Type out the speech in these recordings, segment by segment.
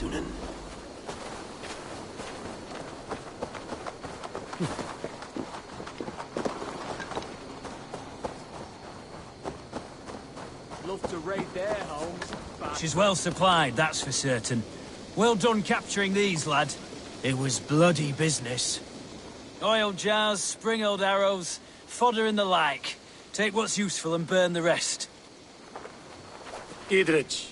Sunan. Love to raid their homes. She's well supplied, that's for certain. Well done capturing these, lad. It was bloody business. Oil jars, spring-oiled arrows, fodder and the like. Take what's useful and burn the rest. Idrich.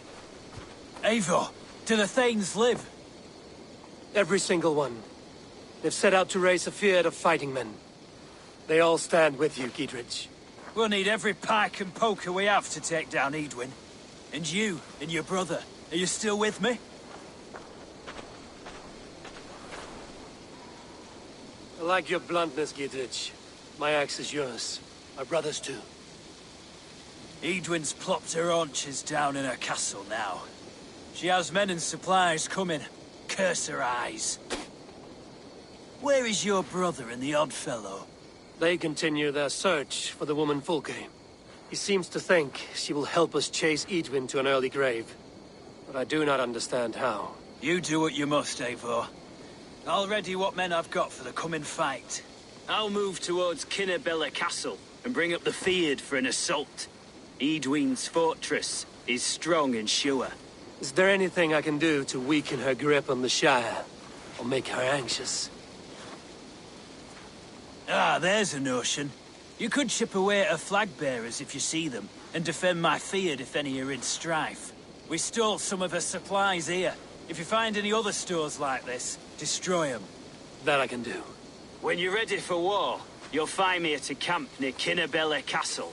Eivor, do the Thanes live? Every single one. They've set out to raise a fear of fighting men. They all stand with you, Gidrich. We'll need every pike and poker we have to take down Edwin. And you, and your brother, are you still with me? I like your bluntness, Gidrich. My axe is yours. My brother's too. Edwin's plopped her haunches down in her castle now. She has men and supplies coming. Curse her eyes. Where is your brother and the odd fellow? They continue their search for the woman Fulke. He seems to think she will help us chase Edwin to an early grave. But I do not understand how. You do what you must, Eivor. I'll ready what men I've got for the coming fight. I'll move towards Kinnabella Castle and bring up the Fyrd for an assault. Edwin's fortress is strong and sure. Is there anything I can do to weaken her grip on the Shire? Or make her anxious? Ah, there's a notion. You could chip away at her flag-bearers if you see them, and defend my Fyrd if any are in strife. We stole some of her supplies here. If you find any other stores like this, destroy them. That I can do. When you're ready for war, you'll find me at a camp near Kinnabella Castle.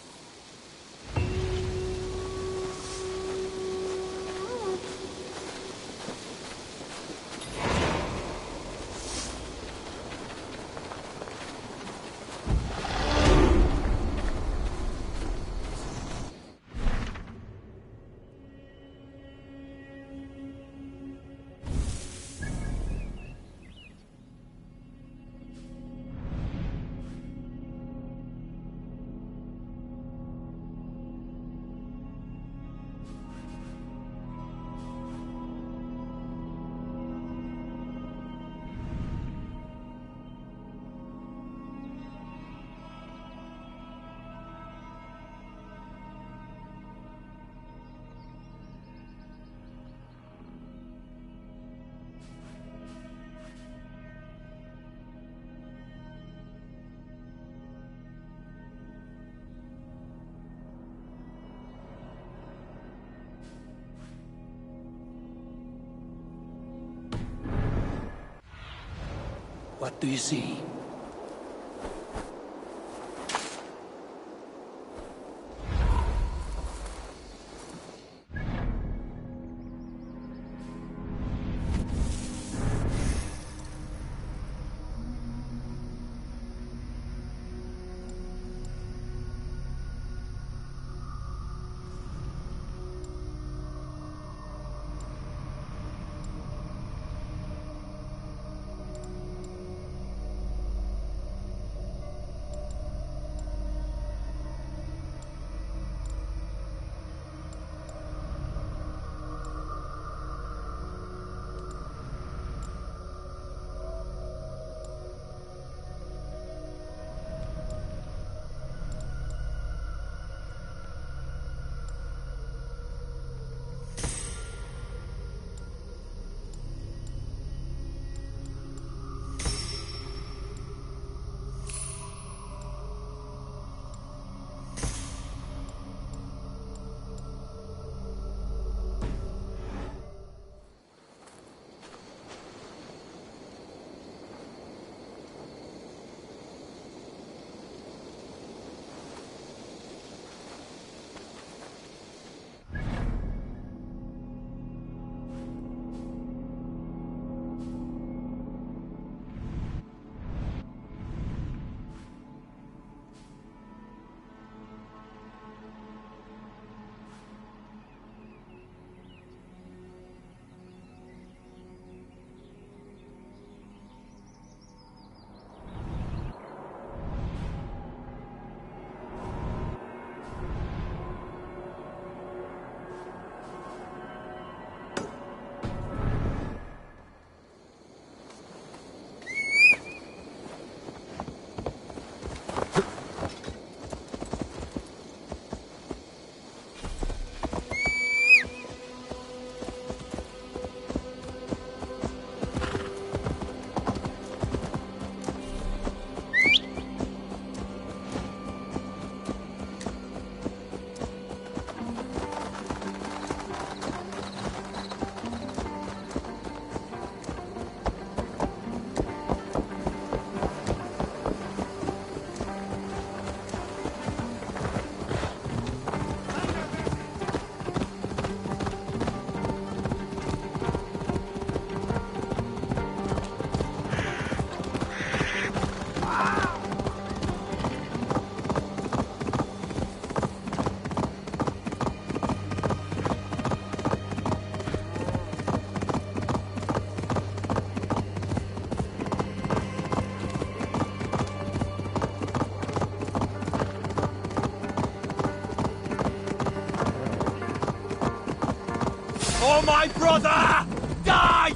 What do you see? For my brother! Die!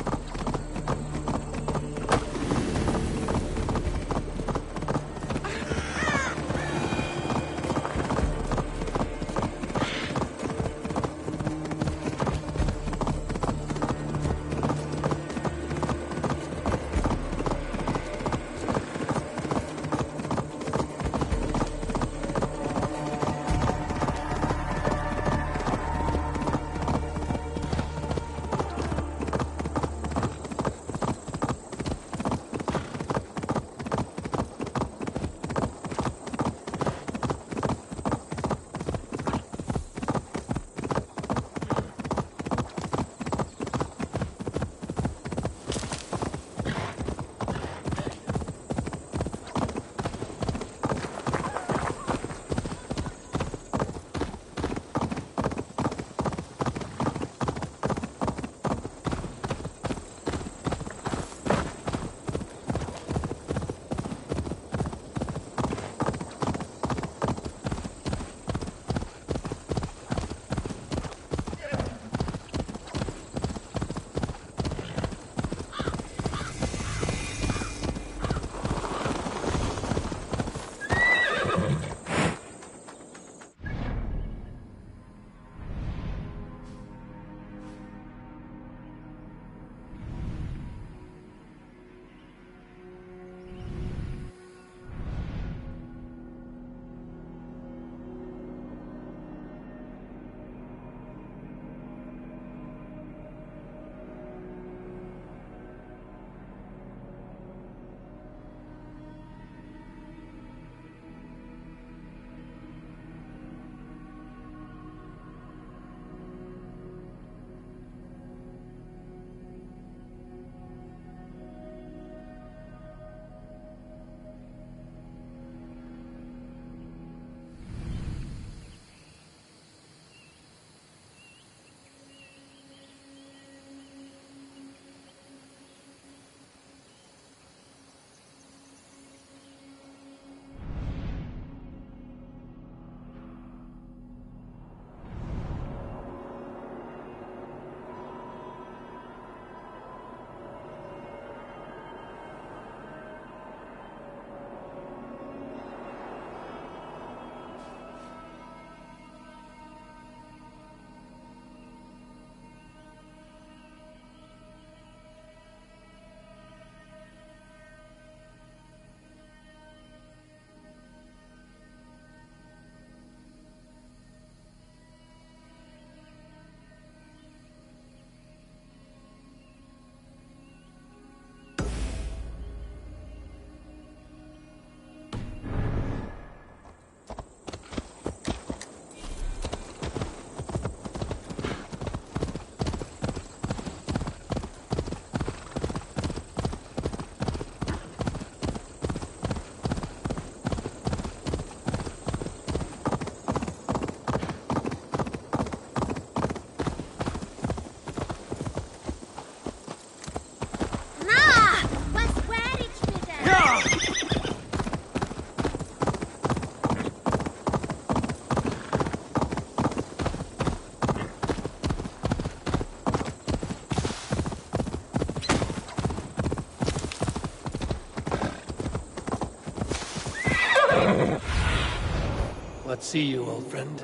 Let's see you, old friend.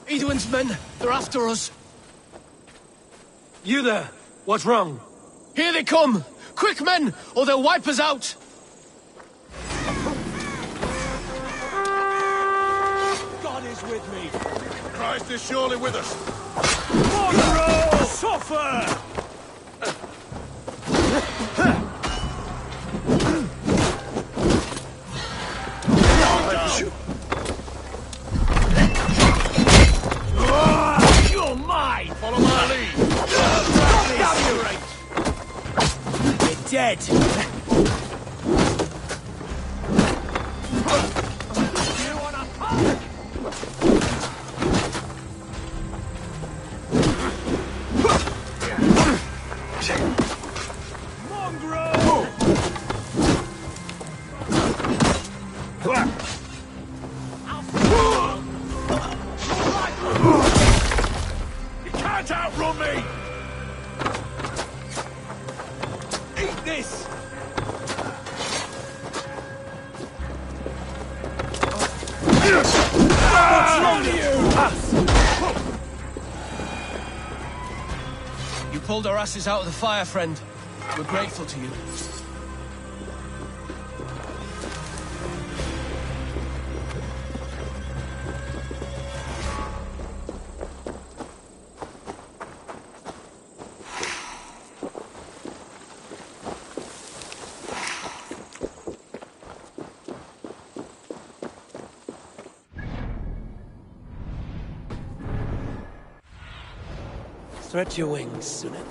Edwin's men, they're after us. You there? What's wrong? Here they come! Quick, men, or they'll wipe us out! God is with me. Christ is surely with us. Monroe! Suffer! You're mine! Follow my lead. You're dead! You wanna You can't outrun me! Eat this! What's wrong with you? You pulled our asses out of the fire, friend. We're grateful to you. Stretch your wings, Sunan.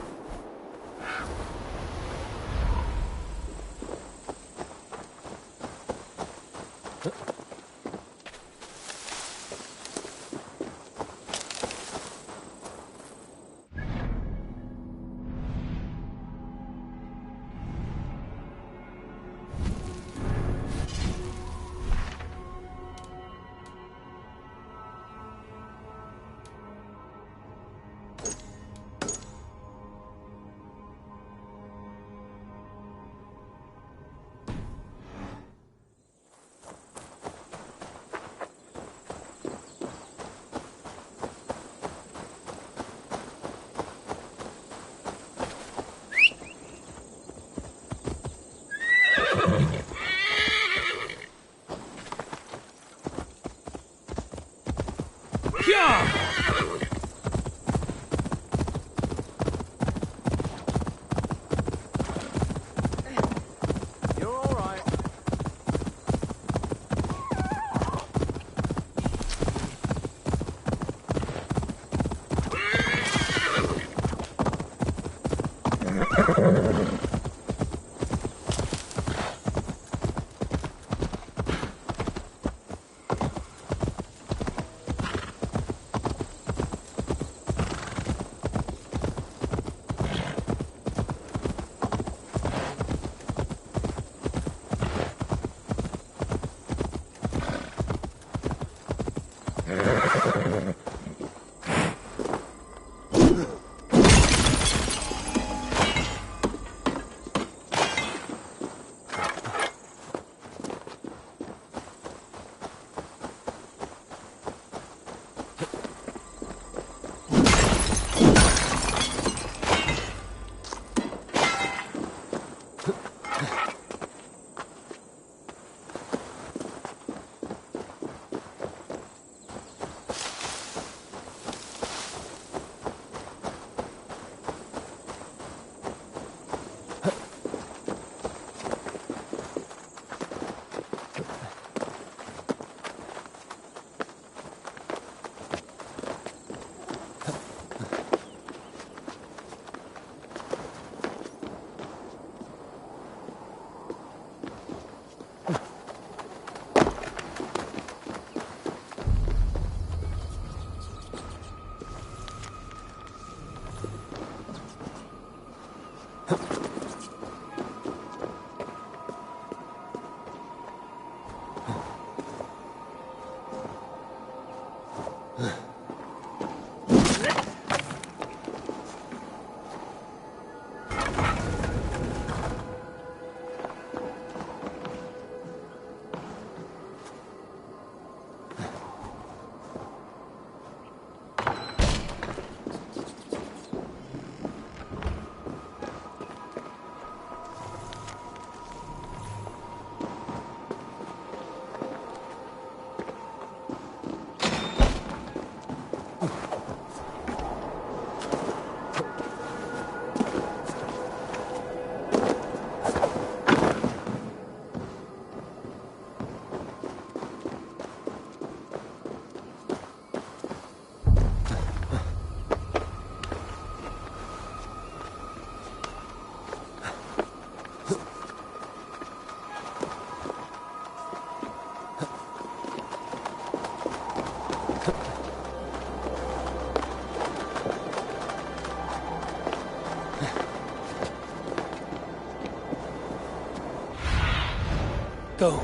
Go.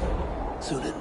Sunan.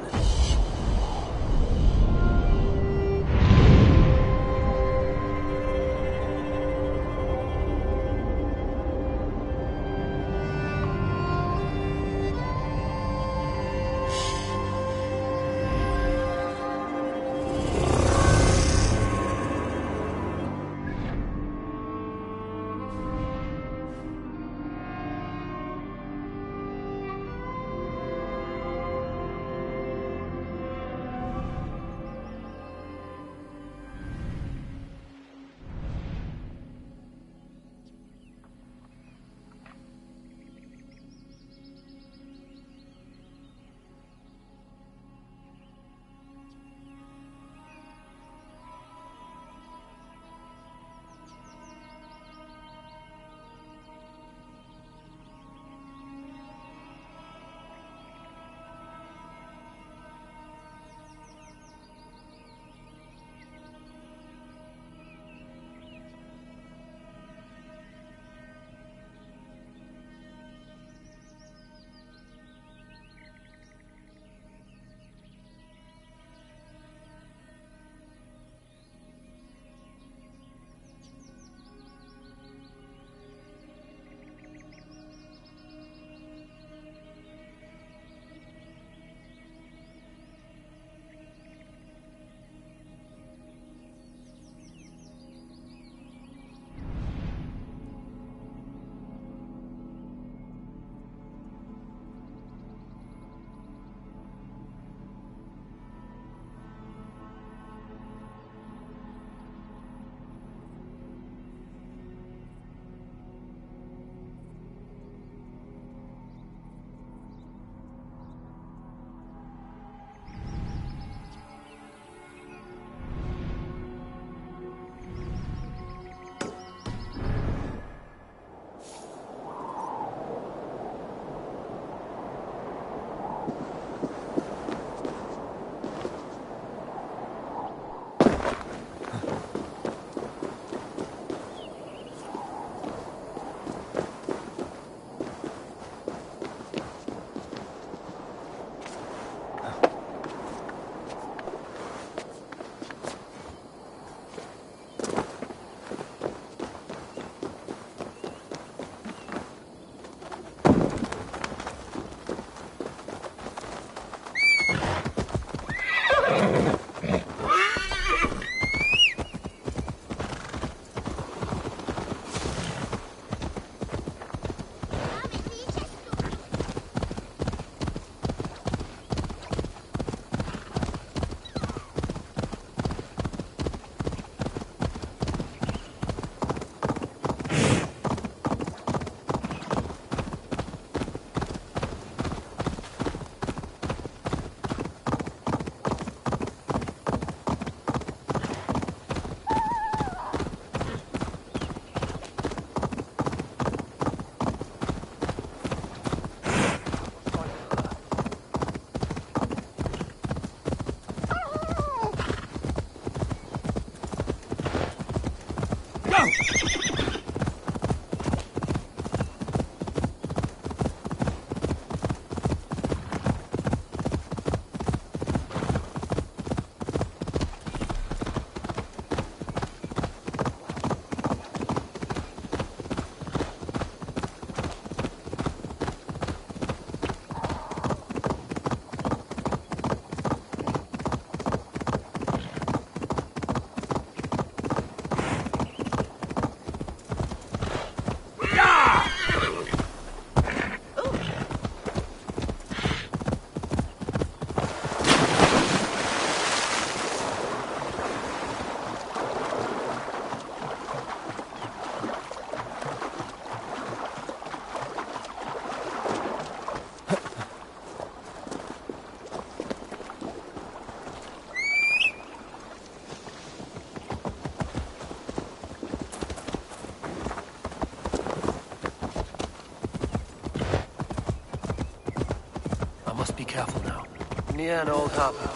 Careful now. Near an old harbor.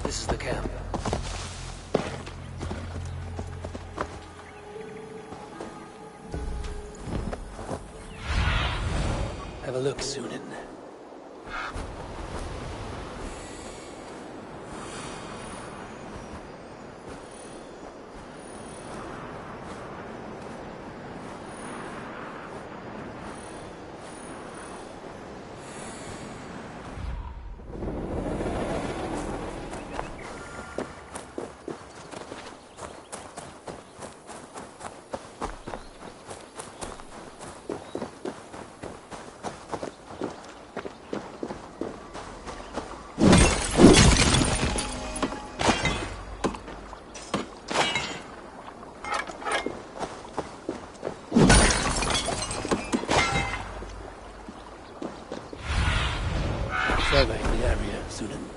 This is the camp. Have a look, Sunan. surveying the area, Sunan.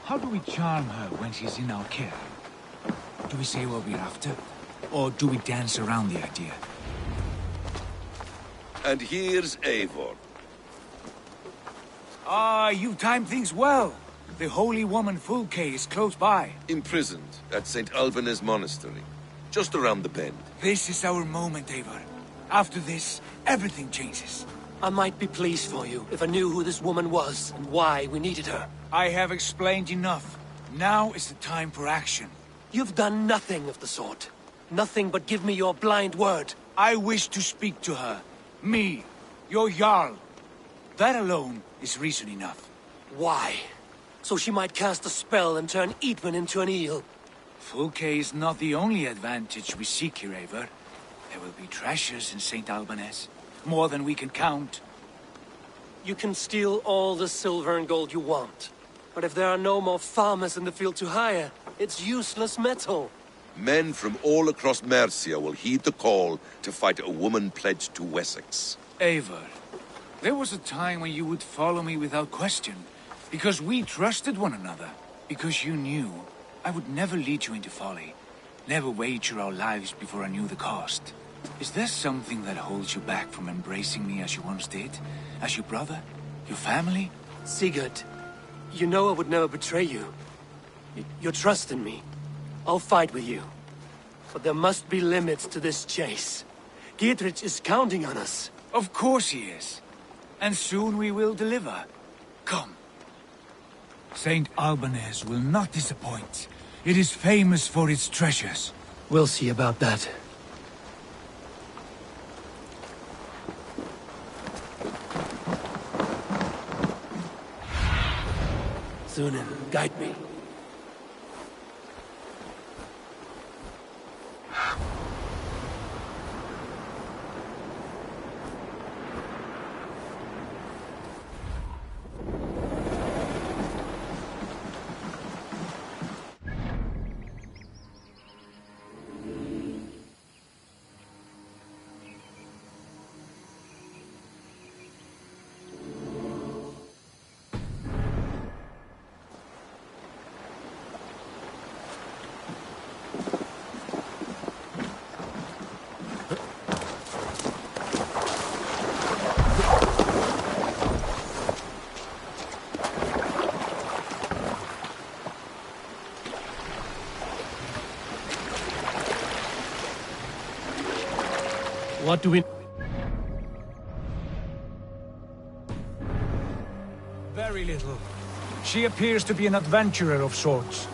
How do we charm her when she's in our care? Do we say what we're after? Or do we dance around the idea? And here's Eivor. Ah, you timed things well. The holy woman Fulke is close by. Imprisoned at St. Alban's Monastery. Just around the bend. This is our moment, Eivor. After this, everything changes. I might be pleased for you if I knew who this woman was and why we needed her. I have explained enough. Now is the time for action. You've done nothing of the sort. Nothing but give me your blind word. I wish to speak to her. Me, your Jarl. That alone is reason enough. Why? So she might cast a spell and turn Eatman into an eel. Fulke is not the only advantage we seek here, Eivor. There will be treasures in St. Alban's. More than we can count. You can steal all the silver and gold you want. But if there are no more farmers in the field to hire, it's useless metal. Men from all across Mercia will heed the call to fight a woman pledged to Wessex. Eivor, there was a time when you would follow me without question. Because we trusted one another. Because you knew I would never lead you into folly. Never wager our lives before I knew the cost. Is there something that holds you back from embracing me as you once did? As your brother? Your family? Sigurd, you know I would never betray you. Your trust in me. I'll fight with you. But there must be limits to this chase. Dietrich is counting on us. Of course he is. And soon we will deliver. Come. St. Alban's will not disappoint. It is famous for its treasures. We'll see about that. Sunan, guide me. What do we... Very little. She appears to be an adventurer of sorts.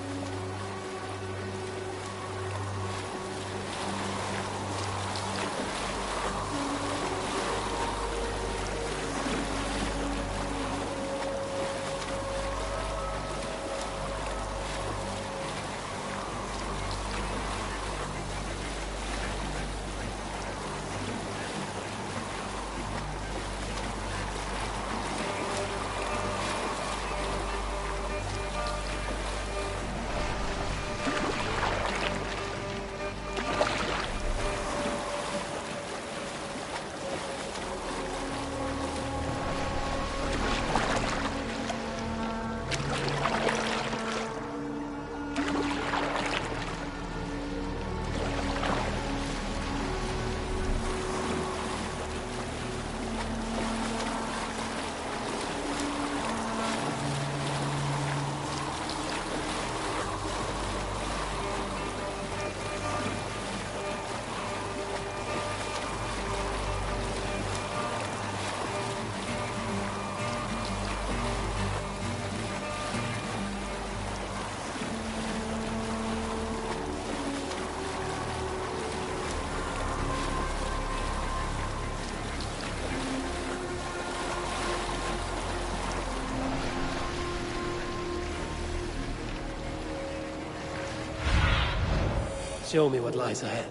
show me what lies ahead.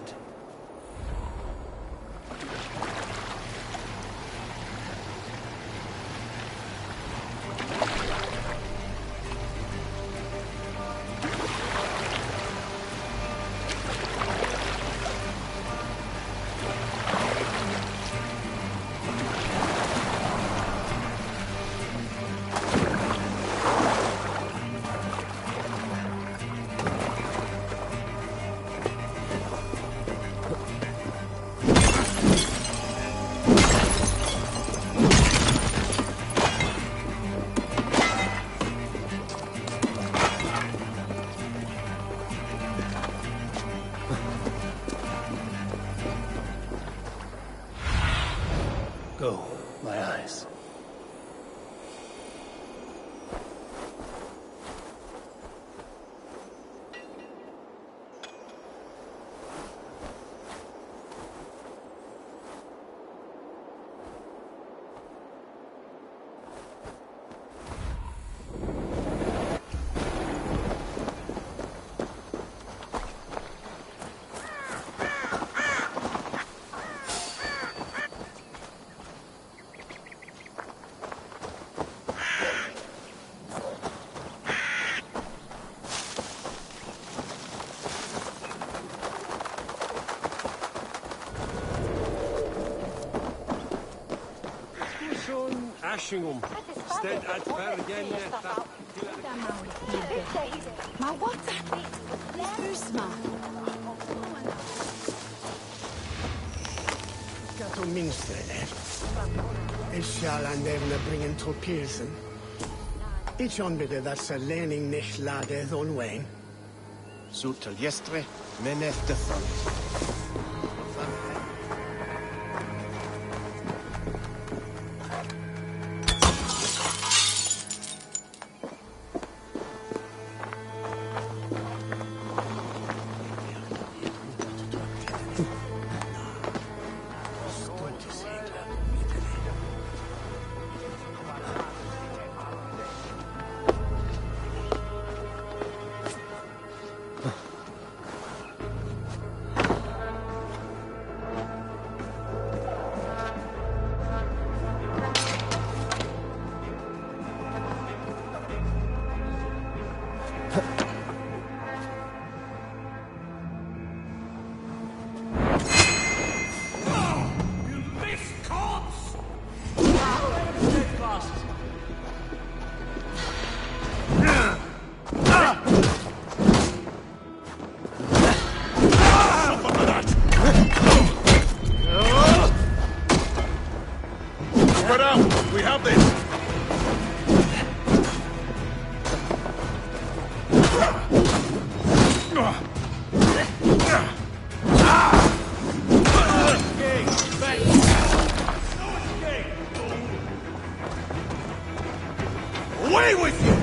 Go, my eyes. Ashingum. Stead at Bergen. Ma what? Busma. Gaat om minster is shall and even bringen tot Pearson. Ich onbitte dat ze lening nicht lade on Wayne. Zoet till yesterday, meneth de front. We have this! Away with you!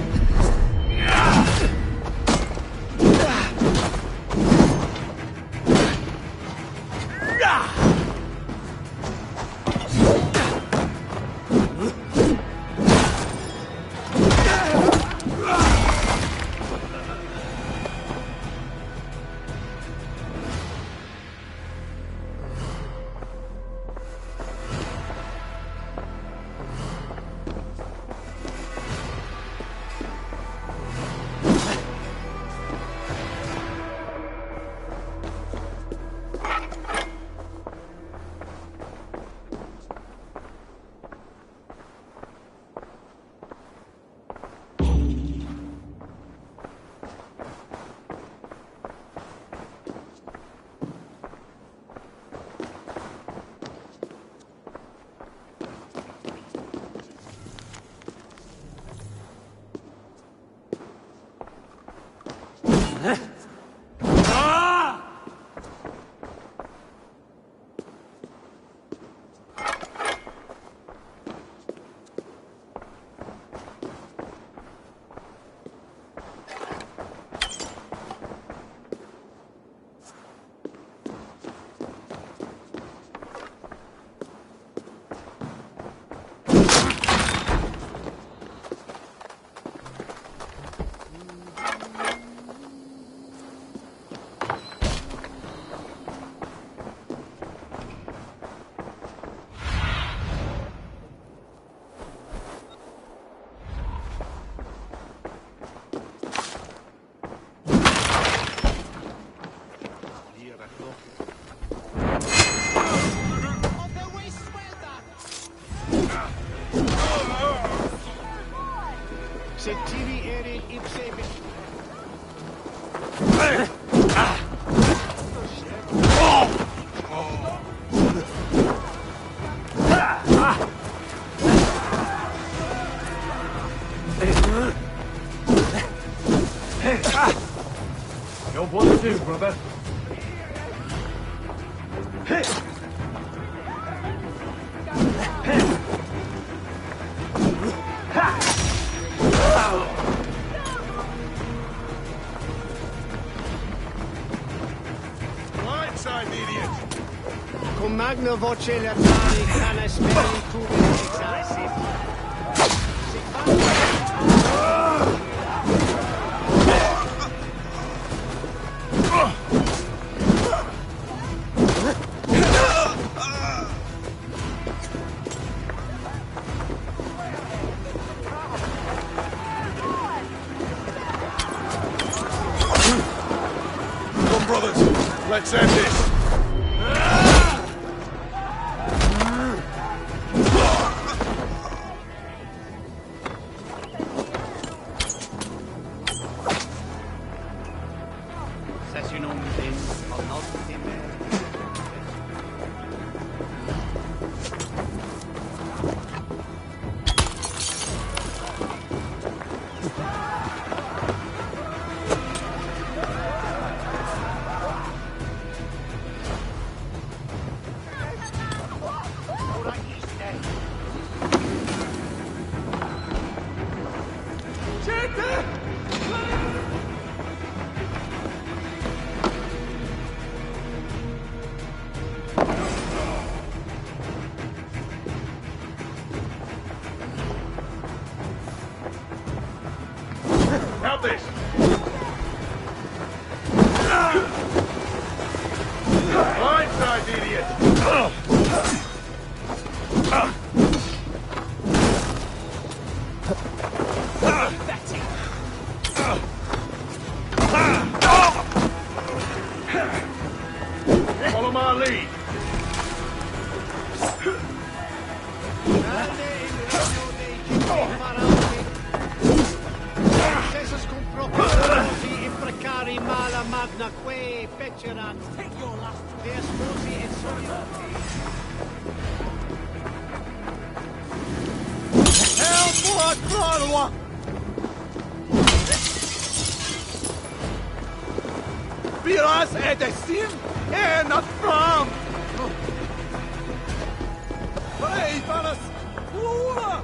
Se tiri erit ipse You're what to do, brother. Blindside, idiot! Con magna voce laterali cana speri tubi exaesi. Come, brothers. Let's end this. Help this! Blindside, idiot! Follow my lead. Imprecari mala magna que pecerant. Take your last. De sposi et solioti. Help for Cronwa! Viras et estim en a fram! Hey, Vanas! Lula!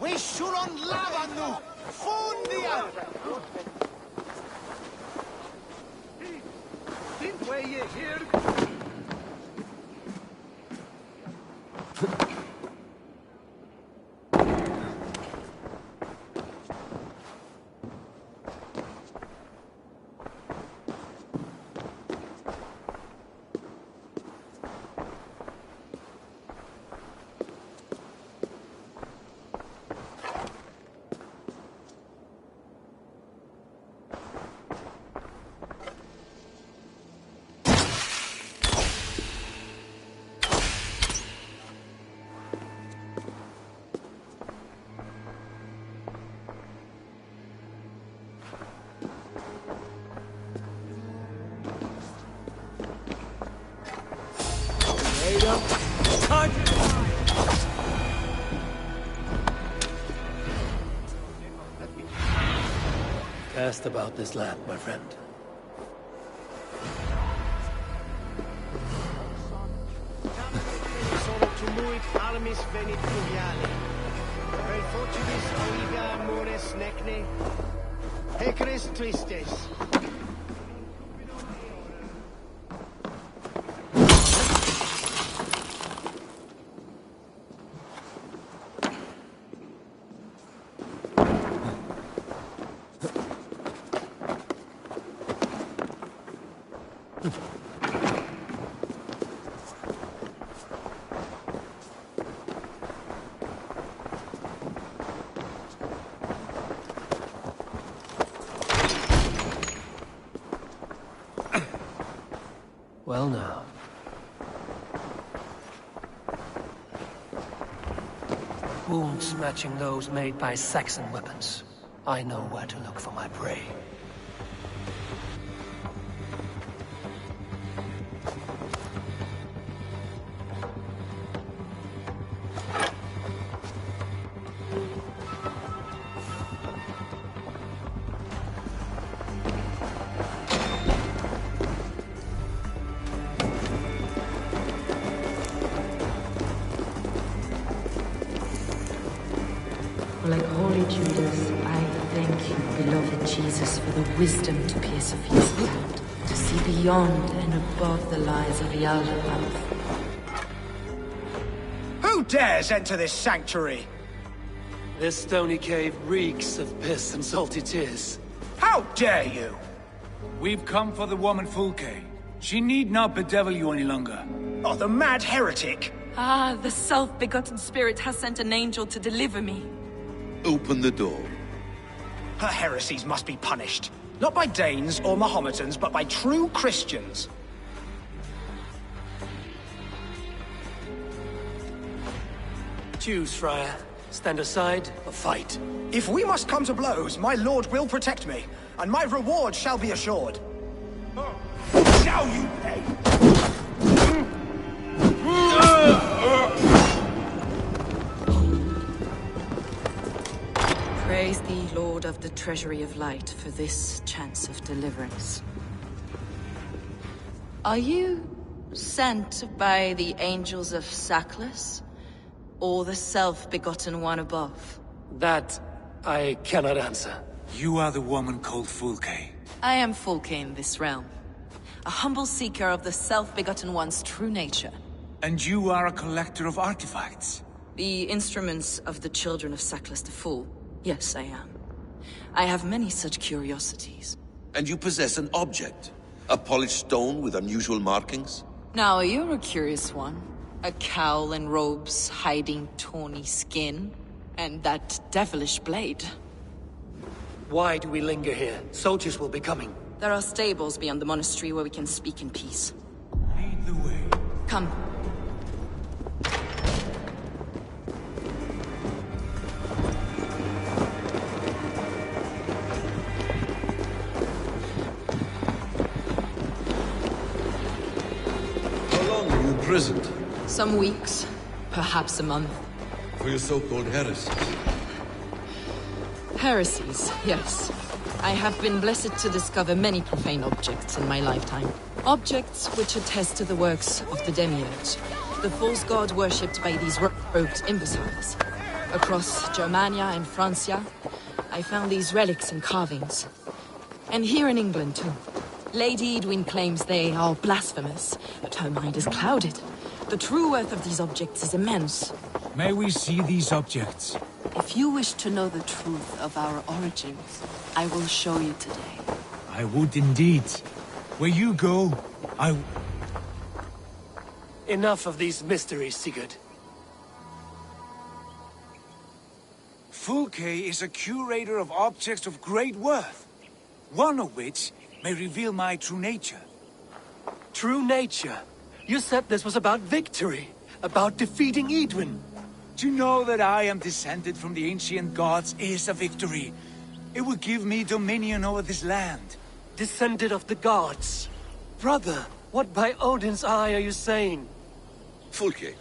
We shulon lavanu! Fundia! Think where you here? Cast about this land, my friend. Sono tumuit armis venit fluviali. Per fortibus oliga mores necne. Hecris tristes. Well now. Wounds matching those made by Saxon weapons. I know where to look for my prey. Like Holy Judas, I thank you, beloved Jesus, for the wisdom to pierce a fierce cloud, to see beyond and above the lies of the outer path. Who dares enter this sanctuary? This stony cave reeks of piss and salty tears. How dare you? We've come for the woman Fulke. She need not bedevil you any longer. Oh, the mad heretic! Ah, the self-begotten spirit has sent an angel to deliver me. Open the door. Her heresies must be punished. Not by Danes or Mahometans, but by true Christians. Choose, Friar. Stand aside or fight. If we must come to blows, my lord will protect me, and my reward shall be assured. Shall you pay? Praise thee, Lord of the Treasury of Light, for this chance of deliverance. Are you sent by the angels of Saklas, or the self-begotten one above? That I cannot answer. You are the woman called Fulke. I am Fulke in this realm, a humble seeker of the self-begotten one's true nature. And you are a collector of artifacts. The instruments of the children of Saklas the Fool. Yes, I am. I have many such curiosities. And you possess an object? A polished stone with unusual markings? Now, you're a curious one. A cowl and robes hiding tawny skin. And that devilish blade. Why do we linger here? Soldiers will be coming. There are stables beyond the monastery where we can speak in peace. Lead the way. Come. How long were you imprisoned? Some weeks, perhaps a month. For your so-called heresies? Heresies, yes. I have been blessed to discover many profane objects in my lifetime. Objects which attest to the works of the Demiurge, the false god worshipped by these robed imbeciles. Across Germania and Francia, I found these relics and carvings. And here in England, too. Lady Edwin claims they are blasphemous, but her mind is clouded. The true worth of these objects is immense. May we see these objects? If you wish to know the truth of our origins, I will show you today. I would indeed. Where you go, Enough of these mysteries, Sigurd. Fulke is a curator of objects of great worth. One of which may reveal my true nature. True nature? You said this was about victory. About defeating Edwin. To know that I am descended from the ancient gods is a victory. It will give me dominion over this land. Descended of the gods. Brother, what by Odin's eye are you saying? Fulke,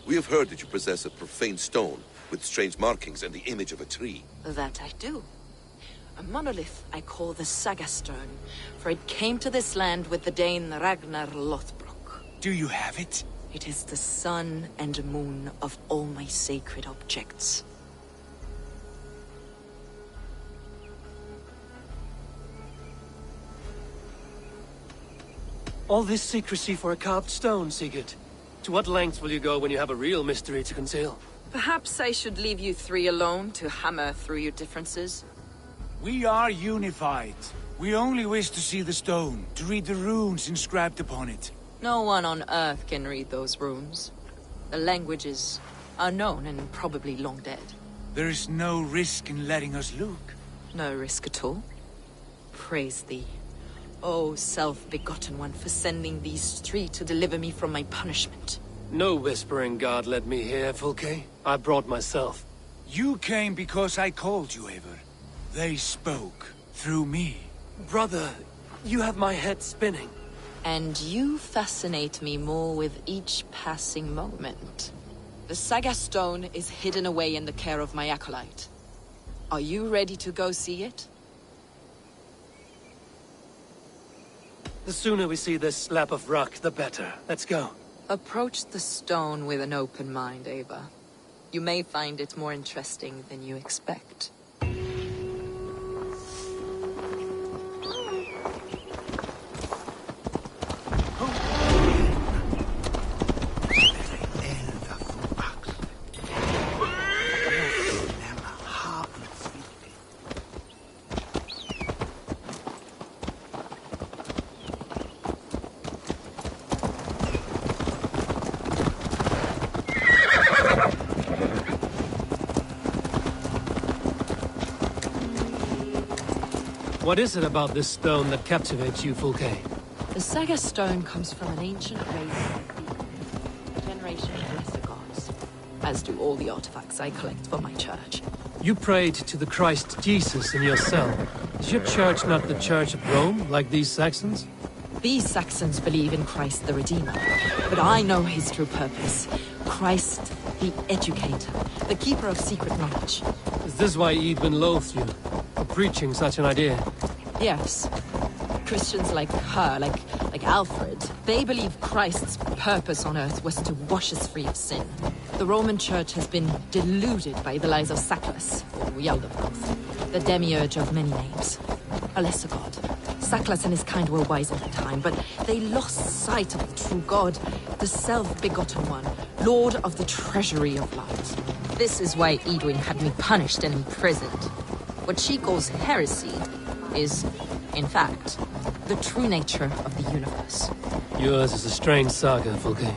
we have heard that you possess a profane stone with strange markings and the image of a tree. That I do. A monolith I call the Saga Stone, for it came to this land with the Dane Ragnar Lothbrok. Do you have it? It is the sun and moon of all my sacred objects. All this secrecy for a carved stone, Sigurd. To what lengths will you go when you have a real mystery to conceal? Perhaps I should leave you three alone to hammer through your differences. We are unified. We only wish to see the stone, to read the runes inscribed upon it. No one on Earth can read those runes. The languages are known and probably long dead. There is no risk in letting us look. No risk at all. Praise thee, O self-begotten one, for sending these three to deliver me from my punishment. No whispering God led me here, Fulke. I brought myself. You came because I called you, Eivor. They spoke through me. Brother, you have my head spinning. And you fascinate me more with each passing moment. The Saga Stone is hidden away in the care of my acolyte. Are you ready to go see it? The sooner we see this slab of rock, the better. Let's go. Approach the stone with an open mind, Ava. You may find it more interesting than you expect. What is it about this stone that captivates you, Fulke? The Saga Stone comes from an ancient race of the generation of lesser gods, as do all the artifacts I collect for my church. You prayed to the Christ Jesus in your cell. Is your church not the Church of Rome, like these Saxons? These Saxons believe in Christ the Redeemer, but I know his true purpose. Christ the Educator, the keeper of secret knowledge. Is this why Edwin loathes you, for preaching such an idea? Yes. Christians like her, like Alfred, they believe Christ's purpose on earth was to wash us free of sin. The Roman Church has been deluded by the lies of Saklas, or Yaldabaoth, the demiurge of many names. A lesser god. Saklas and his kind were wise at the time, but they lost sight of the true god, the self-begotten one, lord of the treasury of light. This is why Edwin had me punished and imprisoned. What she calls heresy is, in fact, the true nature of the universe. Yours is a strange saga, Fulke.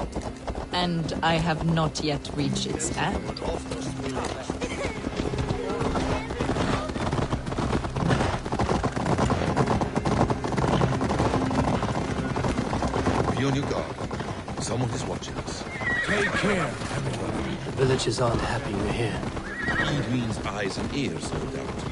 And I have not yet reached its end. Be on your guard. Someone is watching us. Take care, everyone. The villagers aren't happy we're here. Edwin's eyes and ears, no doubt.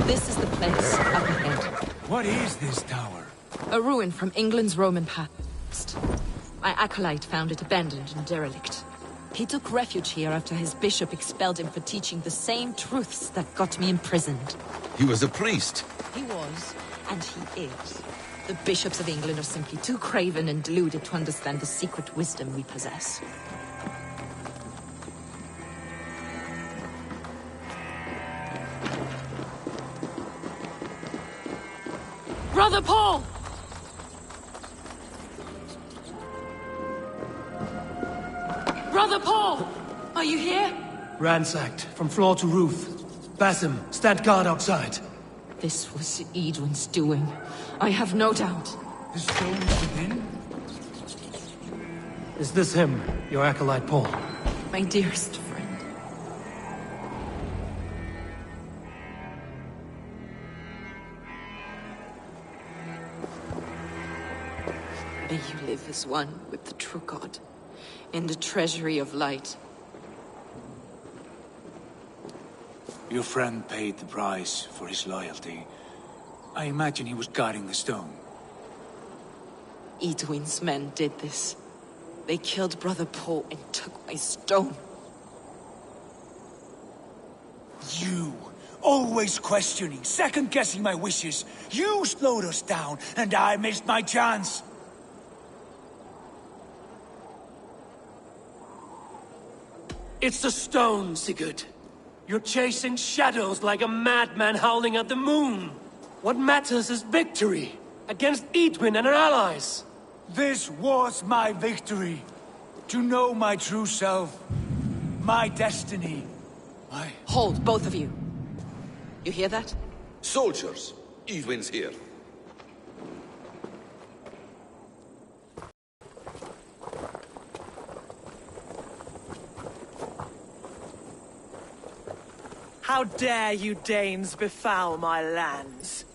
This is the place up ahead. What is this tower? A ruin from England's Roman past. My acolyte found it abandoned and derelict. He took refuge here after his bishop expelled him for teaching the same truths that got me imprisoned. He was a priest. He was, and he is. The bishops of England are simply too craven and deluded to understand the secret wisdom we possess. Brother Paul! Brother Paul! Are you here? Ransacked, from floor to roof. Basim, stand guard outside. This was Edwin's doing. I have no doubt. The stone is within? Is this him, your acolyte Paul? My dearest friend. May you live as one with the true God, in the treasury of light. Your friend paid the price for his loyalty. I imagine he was guarding the stone. Edwin's men did this. They killed Brother Paul and took my stone. You, always questioning, second-guessing my wishes. You slowed us down, and I missed my chance. It's the stone, Sigurd. You're chasing shadows like a madman howling at the moon. What matters is victory against Edwin and her allies. This was my victory. To know my true self. my destiny. Hold, both of you. You hear that? Soldiers, Edwin's here. How dare you Danes befoul my lands?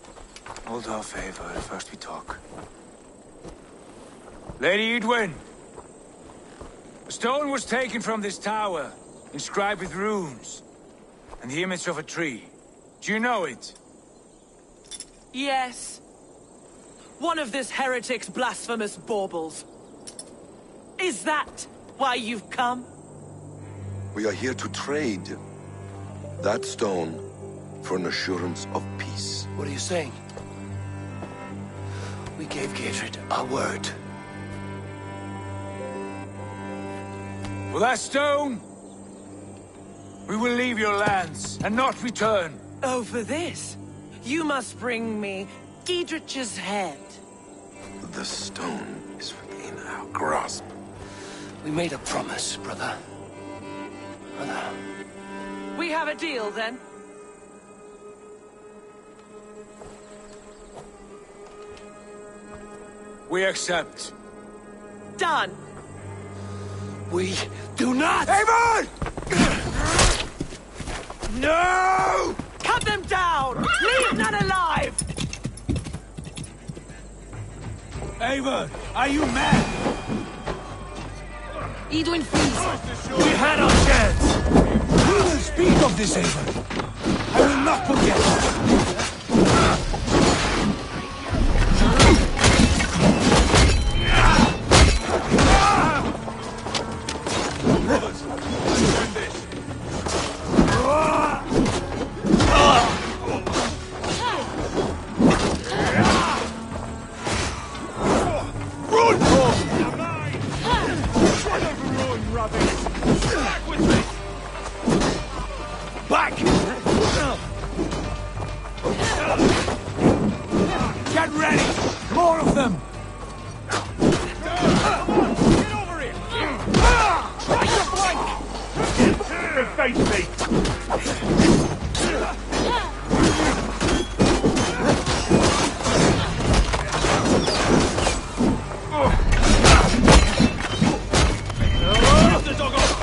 Hold off, Eivor. First we talk. Lady Edwin! A stone was taken from this tower, inscribed with runes, and the image of a tree. Do you know it? Yes. One of this heretic's blasphemous baubles. Is that why you've come? We are here to trade. That stone for an assurance of peace. What are you saying? We gave Gatred our word. For that stone, we will leave your lands and not return. Oh, for this? You must bring me Giedrich's head. The stone is within our grasp. We made a promise, brother. Brother. We have a deal, then? We accept. Done. We do not! Eivor! No! Cut them down! Leave none alive! Eivor, are you mad? Edwin, freeze! We had our chance! We will speak of this, Eivor. I will not forget. Get ready! More of them! Get over here! Try to flank! Face me! Get the dog off!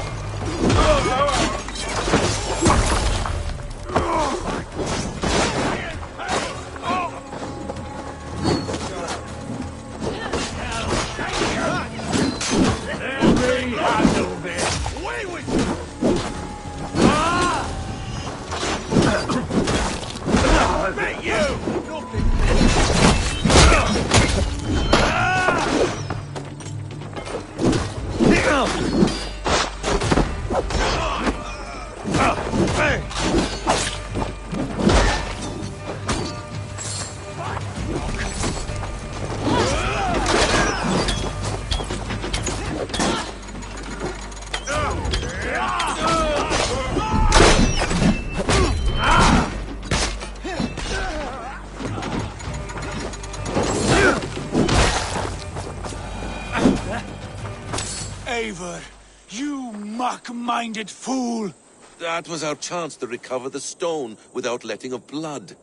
Eivor, you mock-minded fool! That was our chance to recover the stone without letting of blood.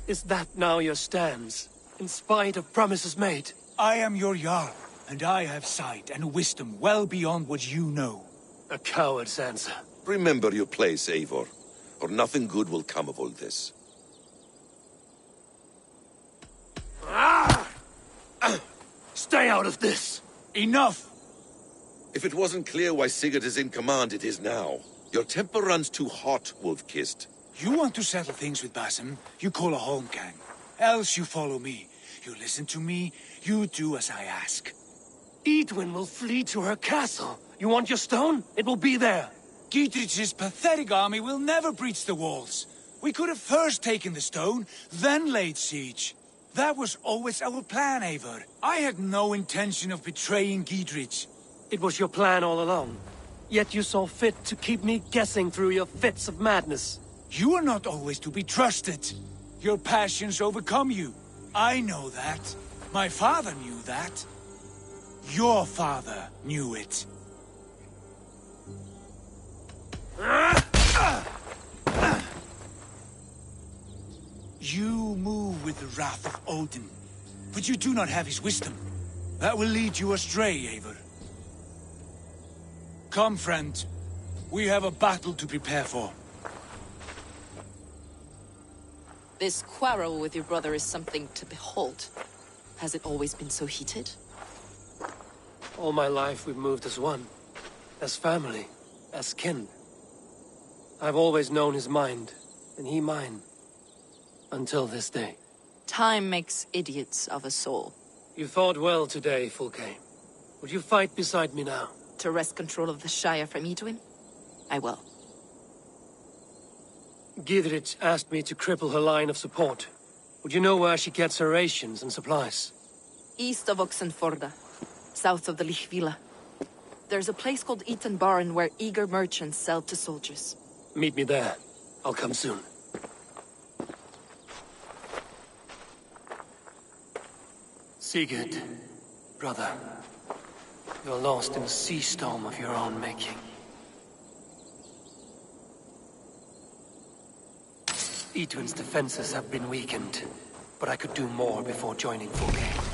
Is that now your stance? In spite of promises made? I am your Jarl, and I have sight and wisdom well beyond what you know. A coward's answer. Remember your place, Eivor, or nothing good will come of all this. Stay out of this! Enough! If it wasn't clear why Sigurd is in command, it is now. Your temper runs too hot, Wolf-Kissed. You want to settle things with Basim, you call a holmgang. Else you follow me. You listen to me, you do as I ask. Edwin will flee to her castle. You want your stone? It will be there. Giedrich's pathetic army will never breach the walls. We could have first taken the stone, then laid siege. That was always our plan, Eivor. I had no intention of betraying Giedrich. It was your plan all along. Yet you saw fit to keep me guessing through your fits of madness. You are not always to be trusted. Your passions overcome you. I know that. My father knew that. Your father knew it. You move with the wrath of Odin, but you do not have his wisdom. That will lead you astray, Eivor. Come, friend. We have a battle to prepare for. This quarrel with your brother is something to behold. Has it always been so heated? All my life we've moved as one. As family. As kin. I've always known his mind, and he mine. Until this day. Time makes idiots of us all. You fought well today, Fulke. Would you fight beside me now? To wrest control of the Shire from Edwin? I will. Gidrich asked me to cripple her line of support. Would you know where she gets her rations and supplies? East of Oxenforda, south of the Lichvila. There's a place called Eaton Barn where eager merchants sell to soldiers. Meet me there. I'll come soon. Sigurd, brother, you're lost in a sea storm of your own making. Edwin's defenses have been weakened, but I could do more before joining Fulke.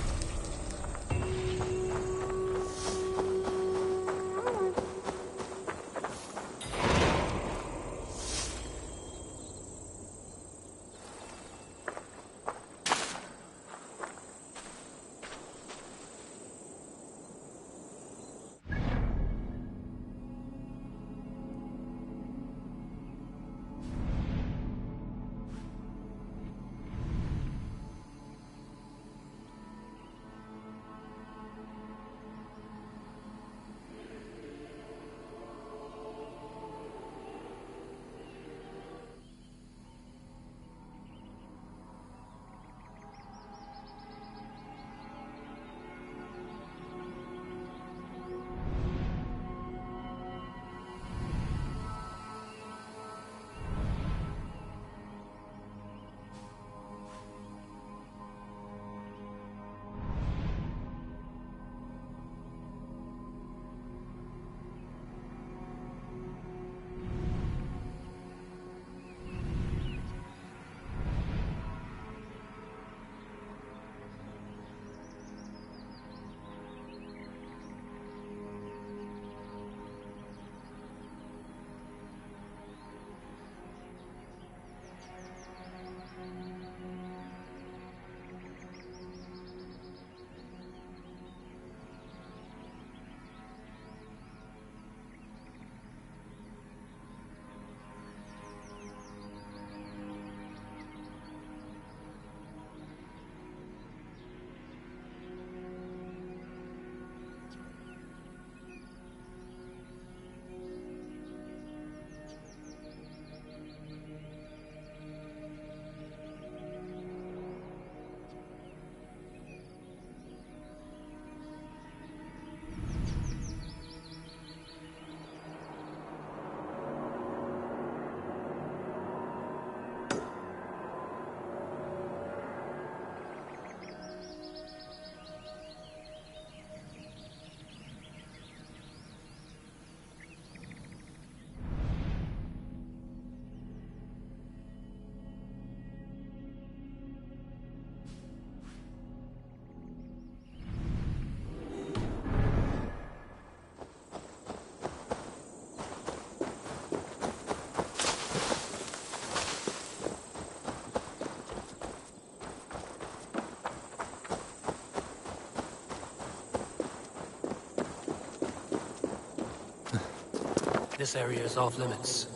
This area is off limits.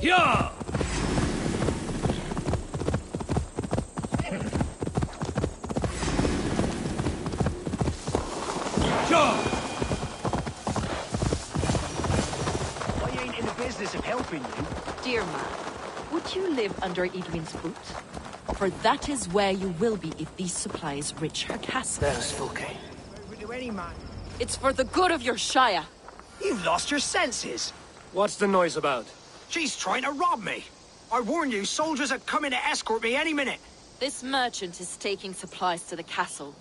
Yeah! I ain't in the business of helping you. Dear man, would you live under Edwin's boot? For that is where you will be if these supplies reach her castle. There's Fulke. To any man. It's for the good of your Shire. You've lost your senses. What's the noise about? She's trying to rob me. I warn you, soldiers are coming to escort me any minute. This merchant is taking supplies to the castle.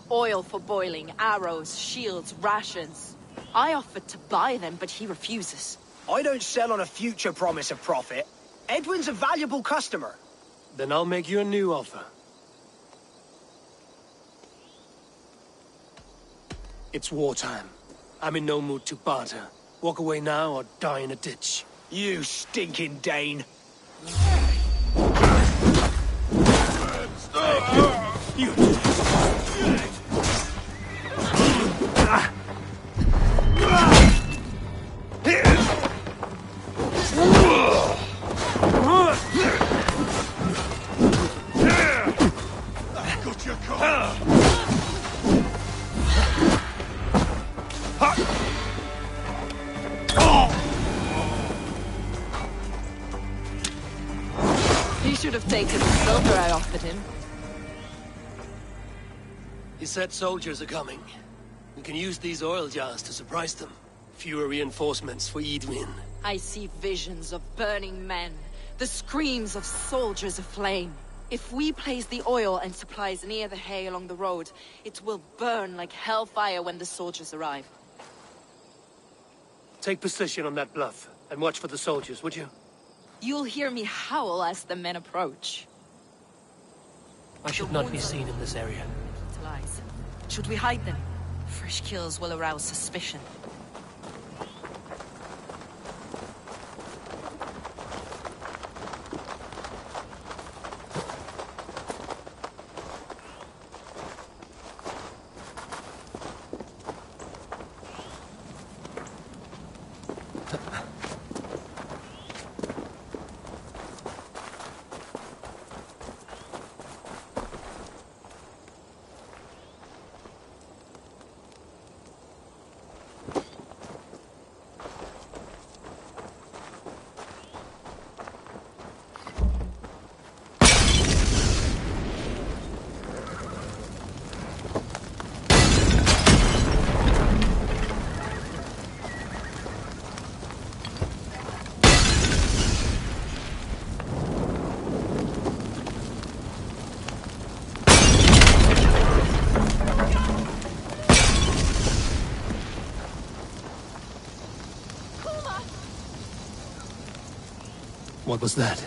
Oil for boiling, arrows, shields, rations. I offered to buy them, but he refuses. I don't sell on a future promise of profit. Edwin's a valuable customer. Then I'll make you a new offer. It's wartime. I'm in no mood to barter. Walk away now or die in a ditch. You stinking Dane! You Got your car. He should have taken the silver I offered him. He said soldiers are coming. We can use these oil jars to surprise them. Fewer reinforcements for Edwin. I see visions of burning men, the screams of soldiers aflame. If we place the oil and supplies near the hay along the road, it will burn like hellfire when the soldiers arrive. Take position on that bluff, and watch for the soldiers, would you? You'll hear me howl as the men approach. I should not be seen in this area. Lies. Should we hide them? Fresh kills will arouse suspicion. What was that?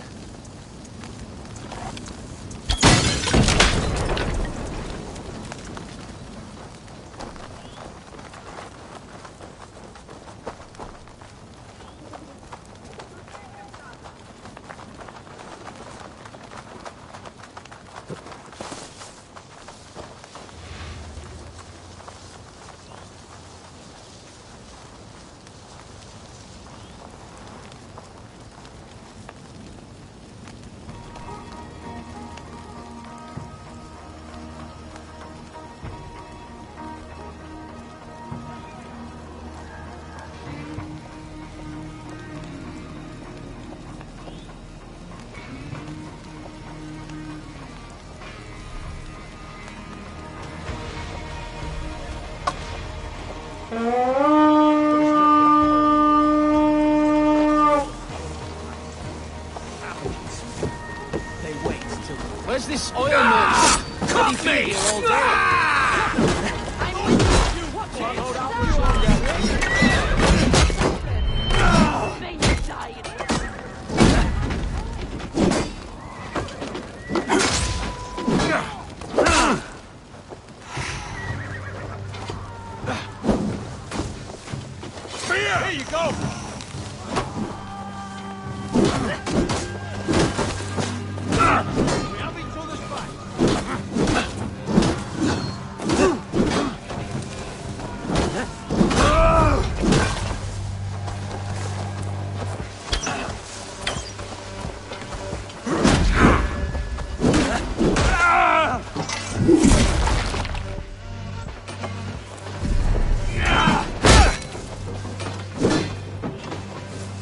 Where's this oil mill? Cut me! All day. Here you go! We have each other's back.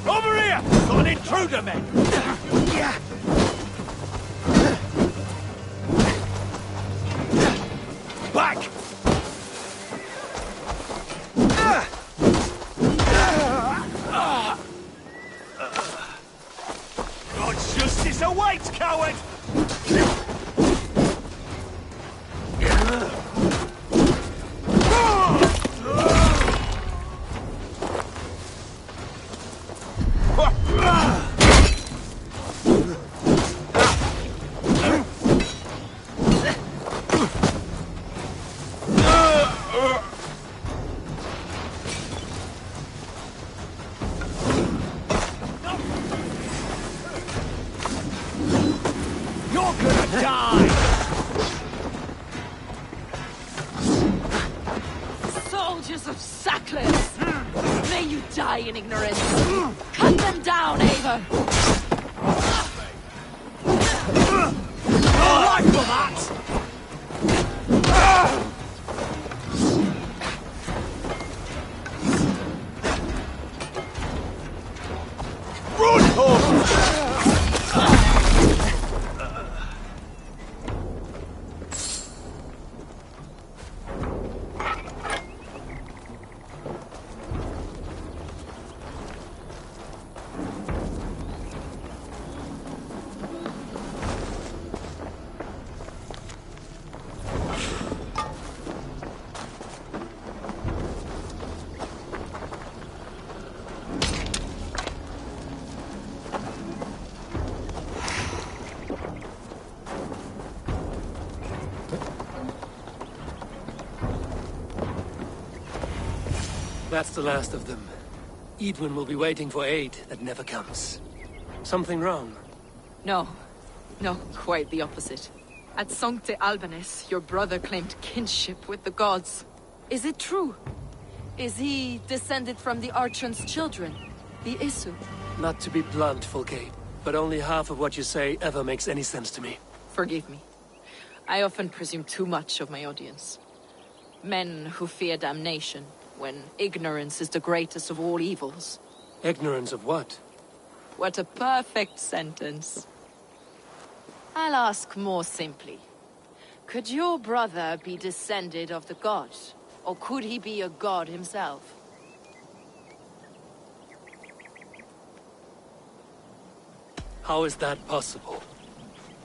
Over here! Got an intruder, man! Back! God's justice awaits, coward! in ignorance. Cut them down, Eivor! All right for that! That's the last of them. Edwin will be waiting for aid that never comes. Something wrong? No. No, quite the opposite. At Sancte Albanus, your brother claimed kinship with the gods. Is it true? Is he descended from the Archon's children, the Isu? Not to be blunt, Fulke, but only half of what you say ever makes any sense to me. Forgive me. I often presume too much of my audience. Men who fear damnation, when ignorance is the greatest of all evils. Ignorance of what? What a perfect sentence. I'll ask more simply. Could your brother be descended of the gods? Or could he be a god himself? How is that possible?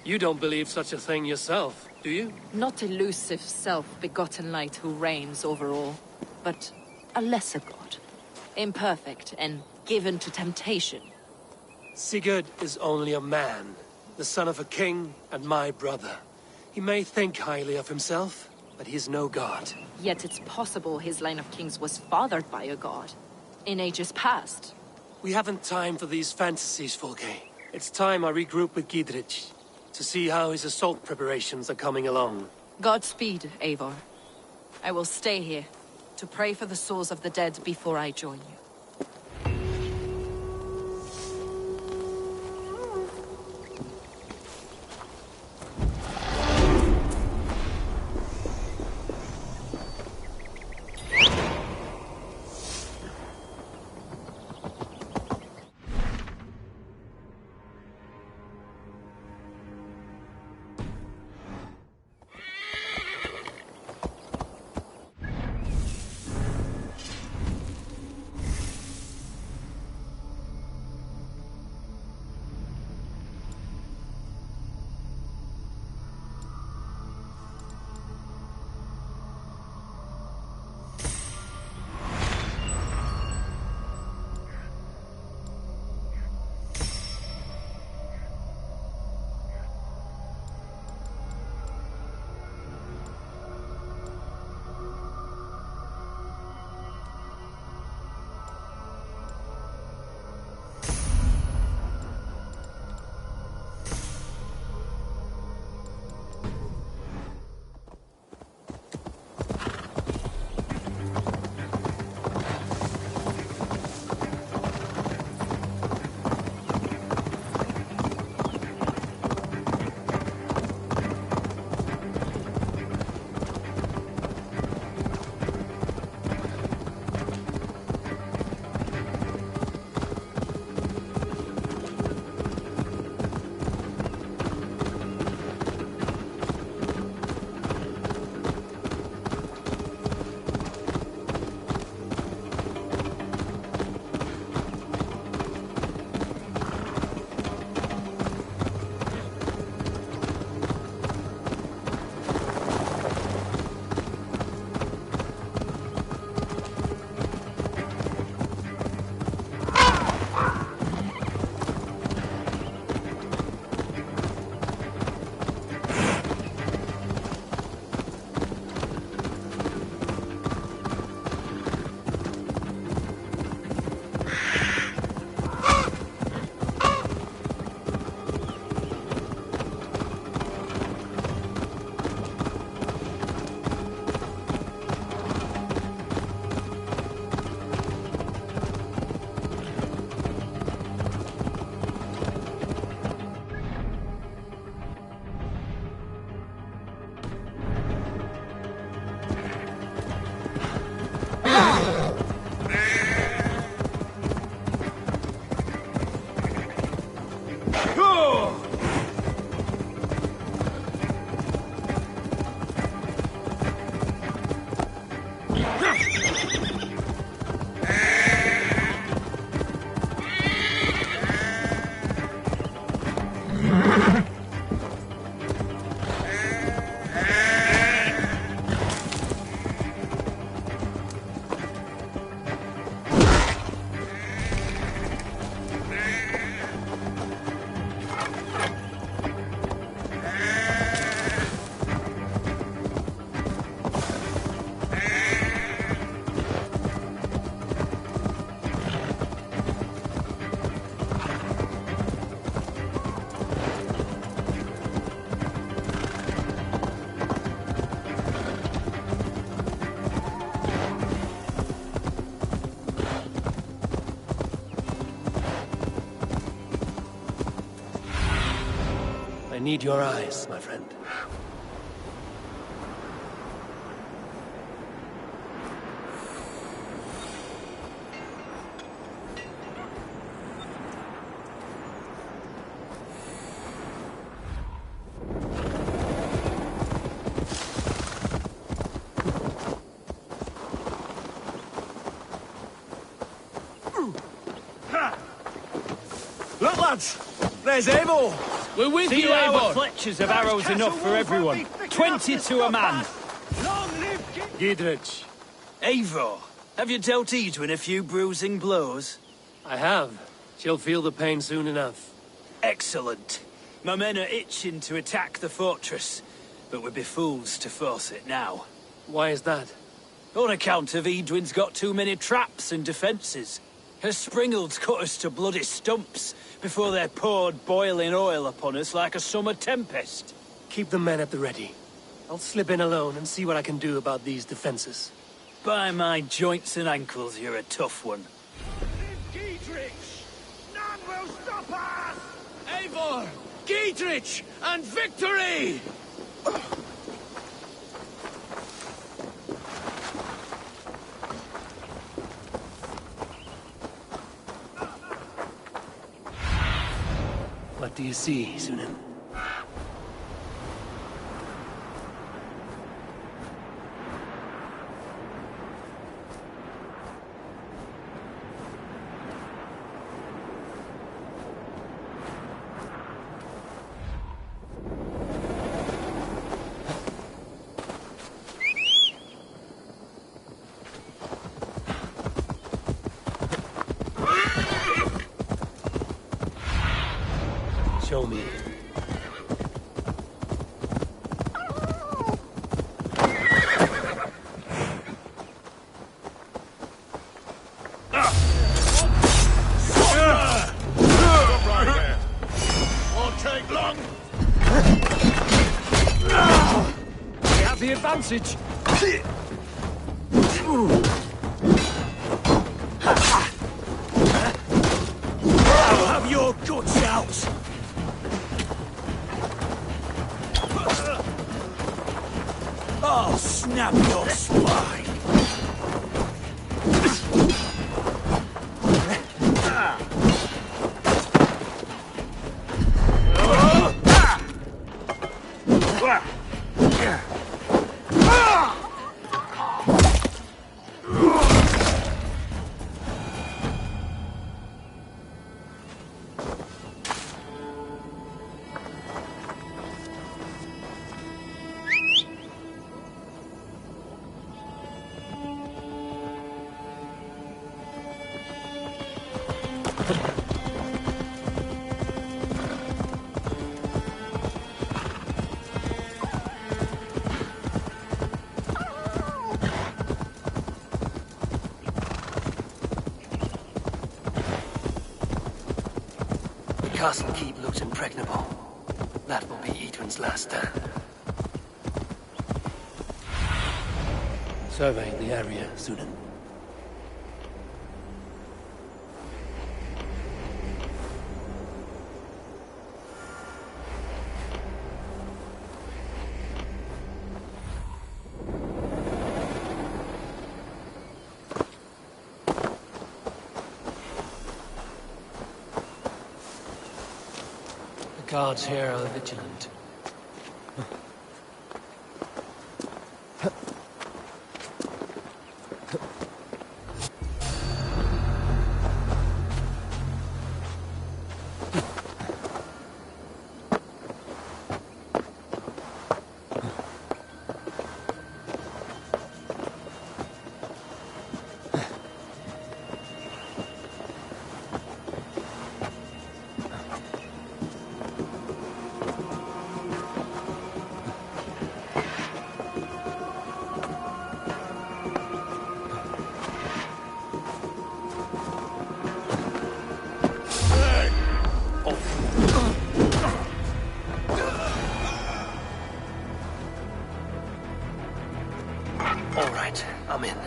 You don't believe such a thing yourself, do you? Not elusive self-begotten light who reigns over all, but a lesser god. Imperfect and given to temptation. Sigurd is only a man, the son of a king and my brother. He may think highly of himself, but he is no god. Yet it's possible his line of kings was fathered by a god, in ages past. We haven't time for these fantasies, Fulke. It's time I regroup with Gidrich, to see how his assault preparations are coming along. Godspeed, Eivor. I will stay here, to pray for the souls of the dead before I join you. need your eyes, my friend. Look, lads! There's Eivor! We're with See you, you, Eivor! Eivor. Fletchers of arrows enough for everyone. 20 to a man. Long live Giedrich, Eivor, have you dealt Edwin a few bruising blows? I have. She'll feel the pain soon enough. Excellent. My men are itching to attack the fortress, but we'd be fools to force it now. Why is that? On account of Edwin's got too many traps and defences. Her springalds cut us to bloody stumps before they poured boiling oil upon us like a summer tempest. Keep the men at the ready. I'll slip in alone and see what I can do about these defenses. By my joints and ankles, you're a tough one. Giedrich! None will stop us! Eivor! Giedrich! And victory! What do you see, Sunan? Show me. Won't take long. We have the advantage. I'll have your guts out. I'll snap your spine. The castle keep looks impregnable. That will be Edwin's last stand. Survey the area, Sunan. The guards here are vigilant. All right, I'm in.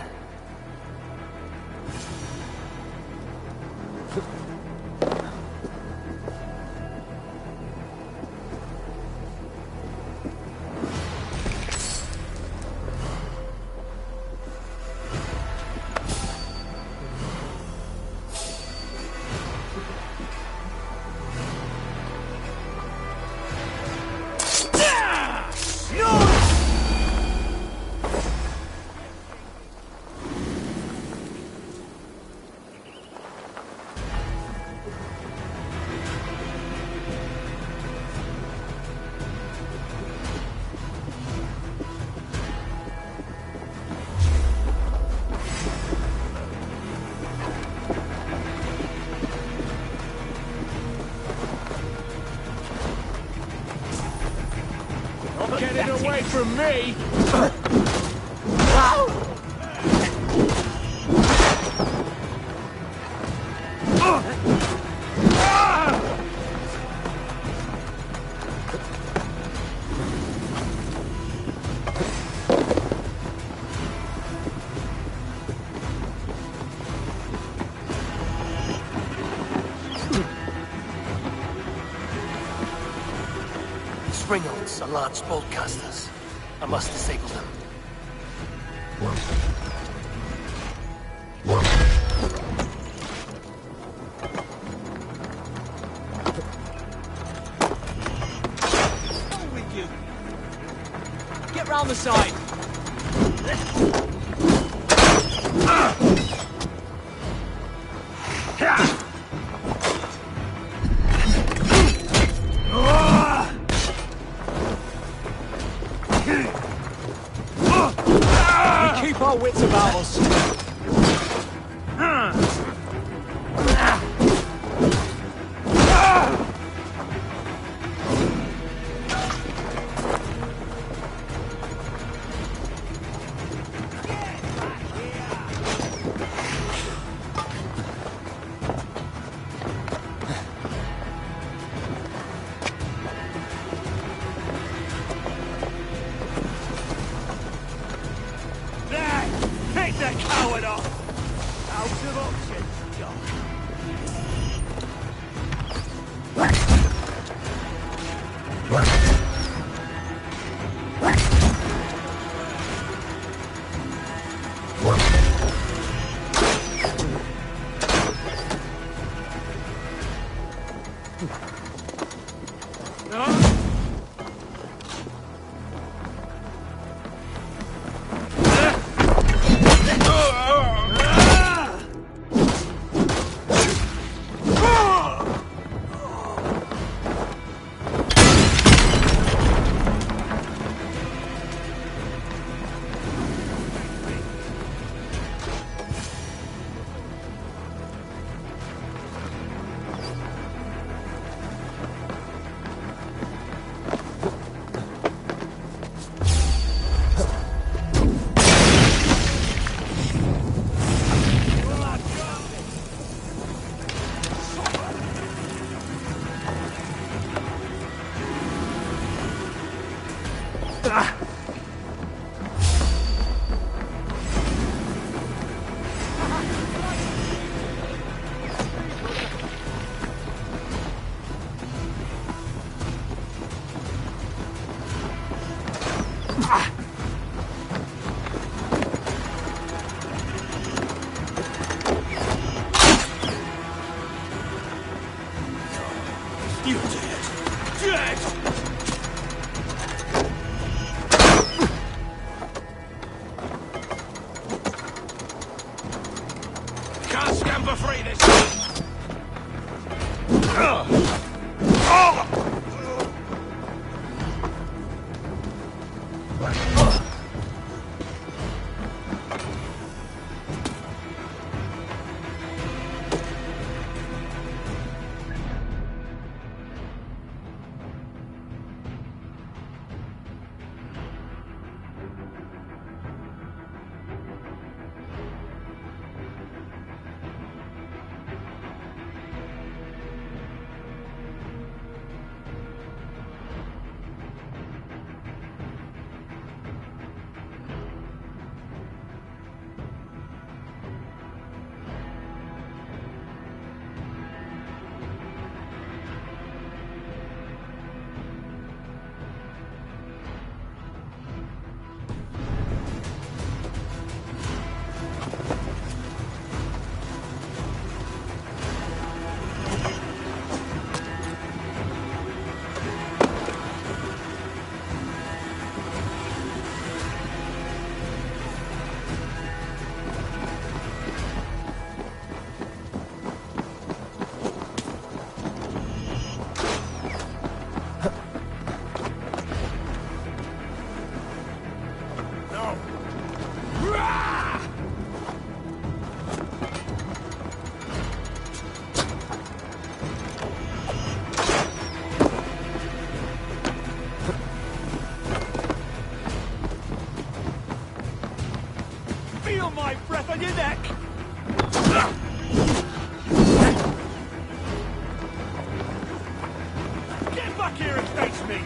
away from me! Springholds are large bolt casters. I must disable them. Get round the side. We keep our wits about us. Take that coward off! Out of options, John. You're dead! Dead! Can't stand for free this time! breath on your neck! Get back here and face me!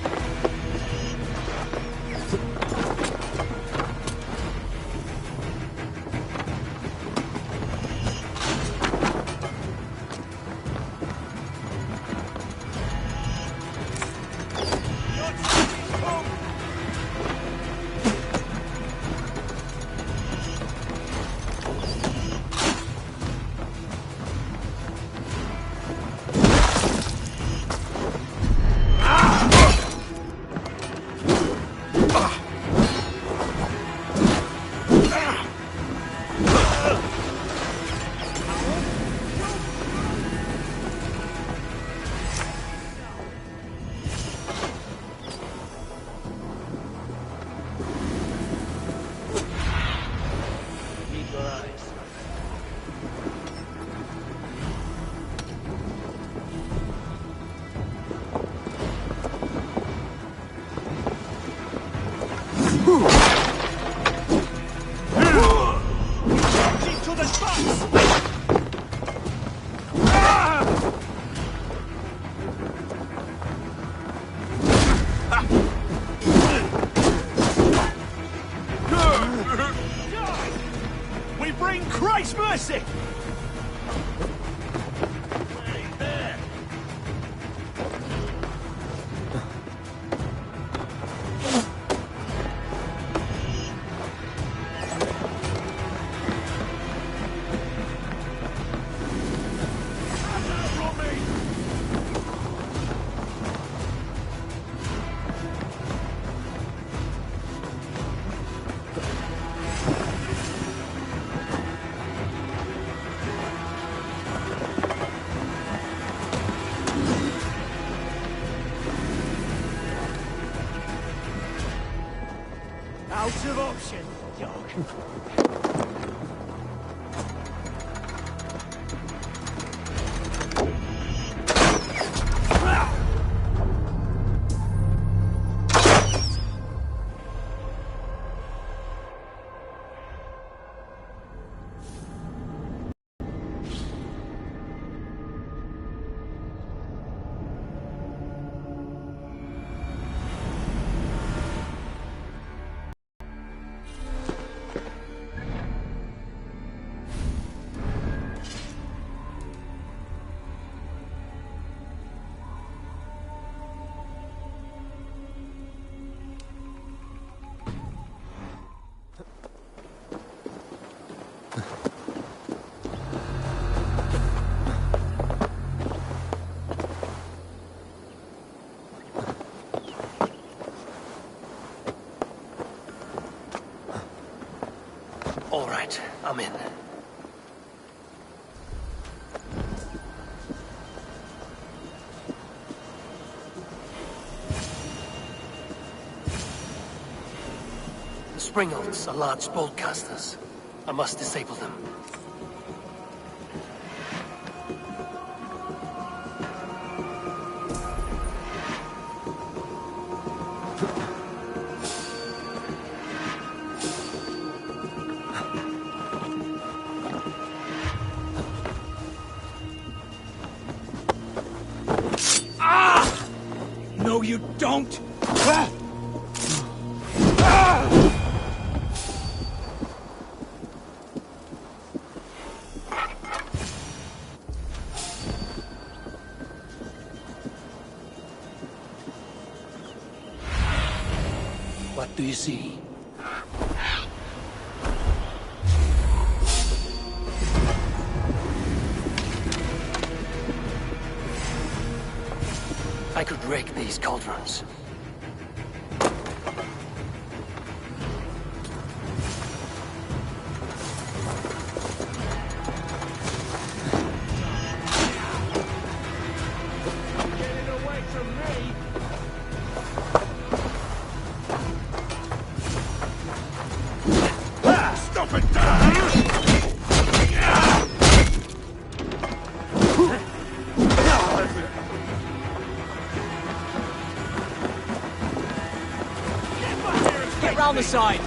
We bring Christ's mercy! Out of option, dog. All right, I'm in. The Springolds are large boltcasters. I must disable them. No, you don't! What do you see? I could rake these cauldrons. Getting away from me! Stop it! Get round the side!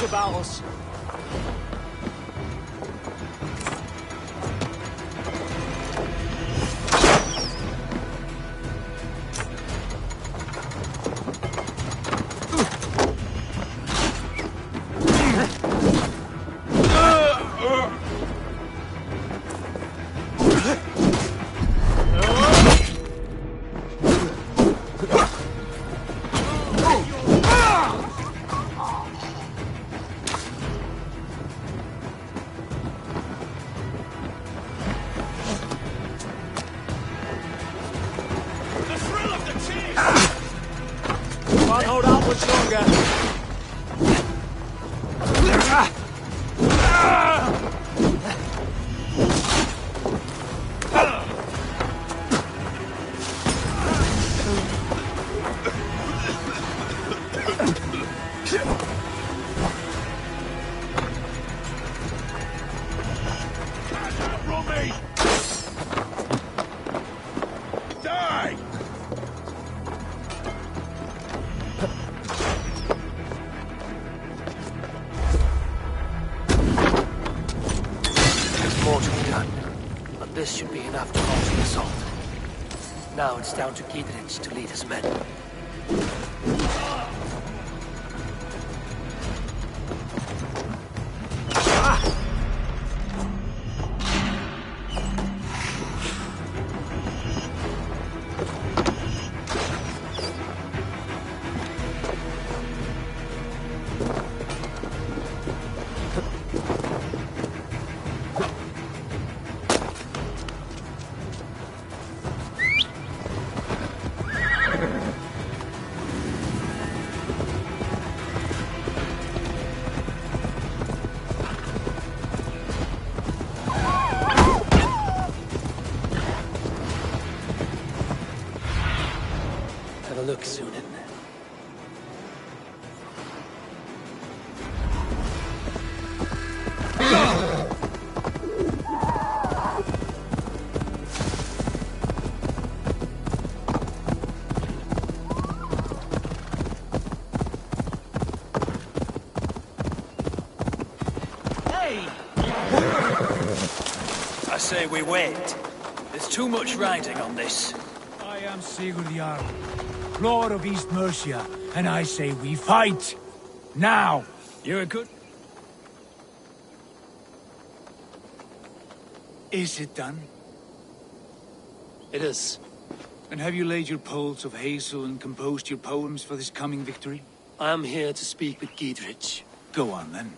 about us. Can't hold out much longer. Die! There's more to be done, but this should be enough to halt the assault. Now it's down to Giedrich to lead his men. Have a look, Sunan. I say we wait. There's too much riding on this. I am Sigurd Jarl, Lord of East Mercia, and I say we fight! Now! You're a good... Is it done? It is. And have you laid your poles of hazel and composed your poems for this coming victory? I am here to speak with Giedrich. Go on then,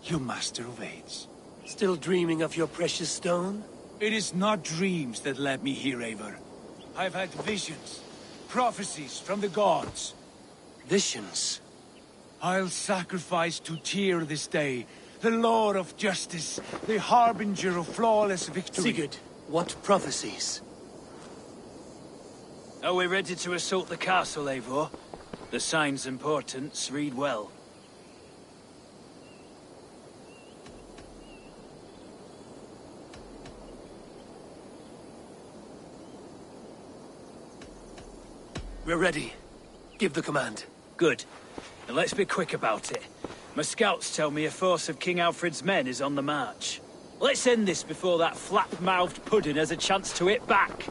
your master of aids. Still dreaming of your precious stone? It is not dreams that led me here, Eivor. I've had visions, prophecies from the gods. Visions? I'll sacrifice to Tyr this day, the Lord of Justice, the harbinger of flawless victory. Sigurd, what prophecies? Are we ready to assault the castle, Eivor? The signs and portents read well. We're ready. Give the command. Good. And let's be quick about it. My scouts tell me a force of King Alfred's men is on the march. Let's end this before that flap-mouthed pudding has a chance to hit back.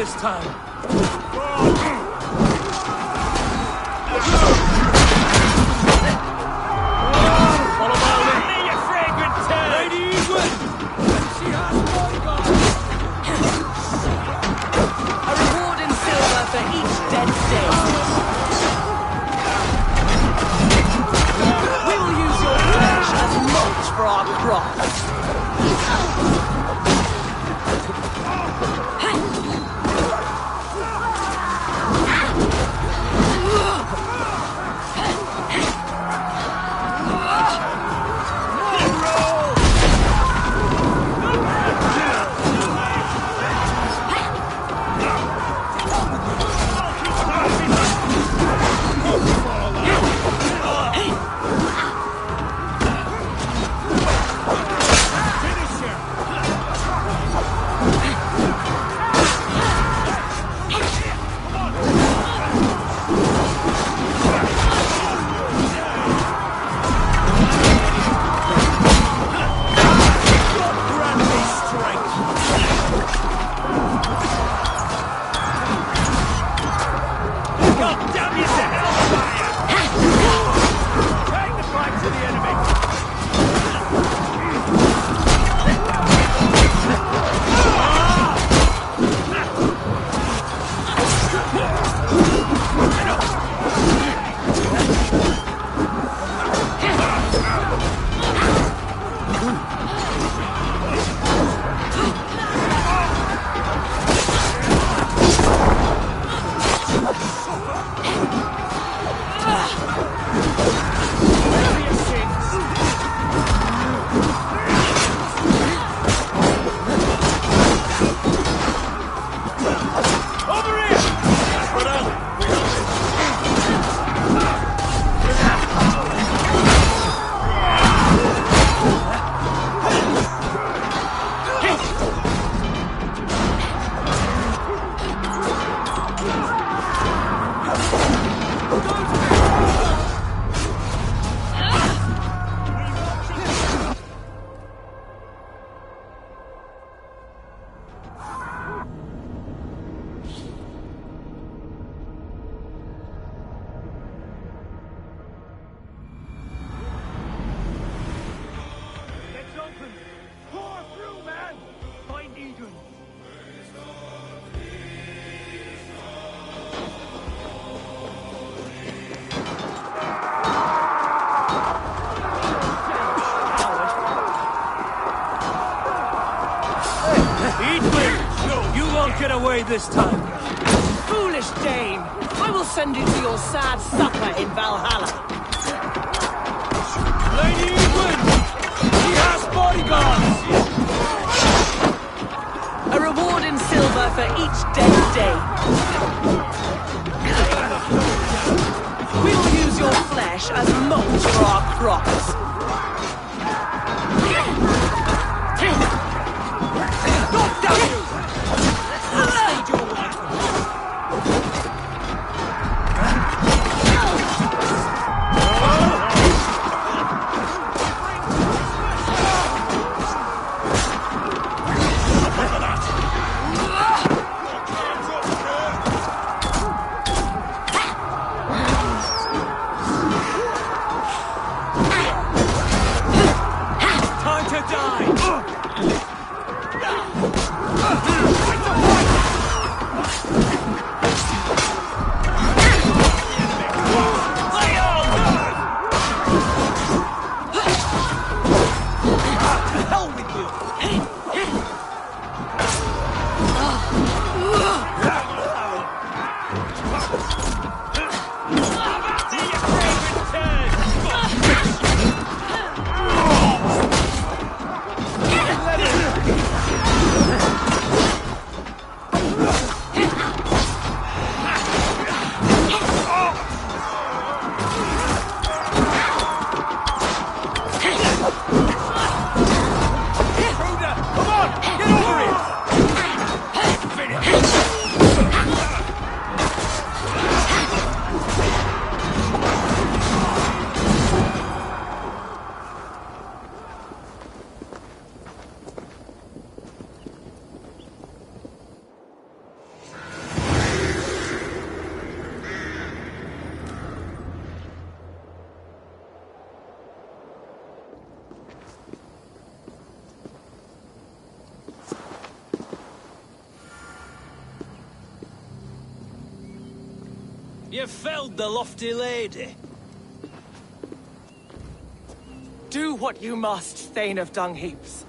this time. Follow my lead. Near your fragrant tail. Lady Edwin! She has one gone. A reward in silver for each dead day. We will use your flesh as mulch for our crops. get away this time. Foolish Dane! I will send you to your sad supper in Valhalla. Lady Edwin! He has bodyguards! A reward in silver for each dead day. We'll use your flesh as mulch for our crops. You felled the lofty lady. Do what you must, Thane of Dungheaps.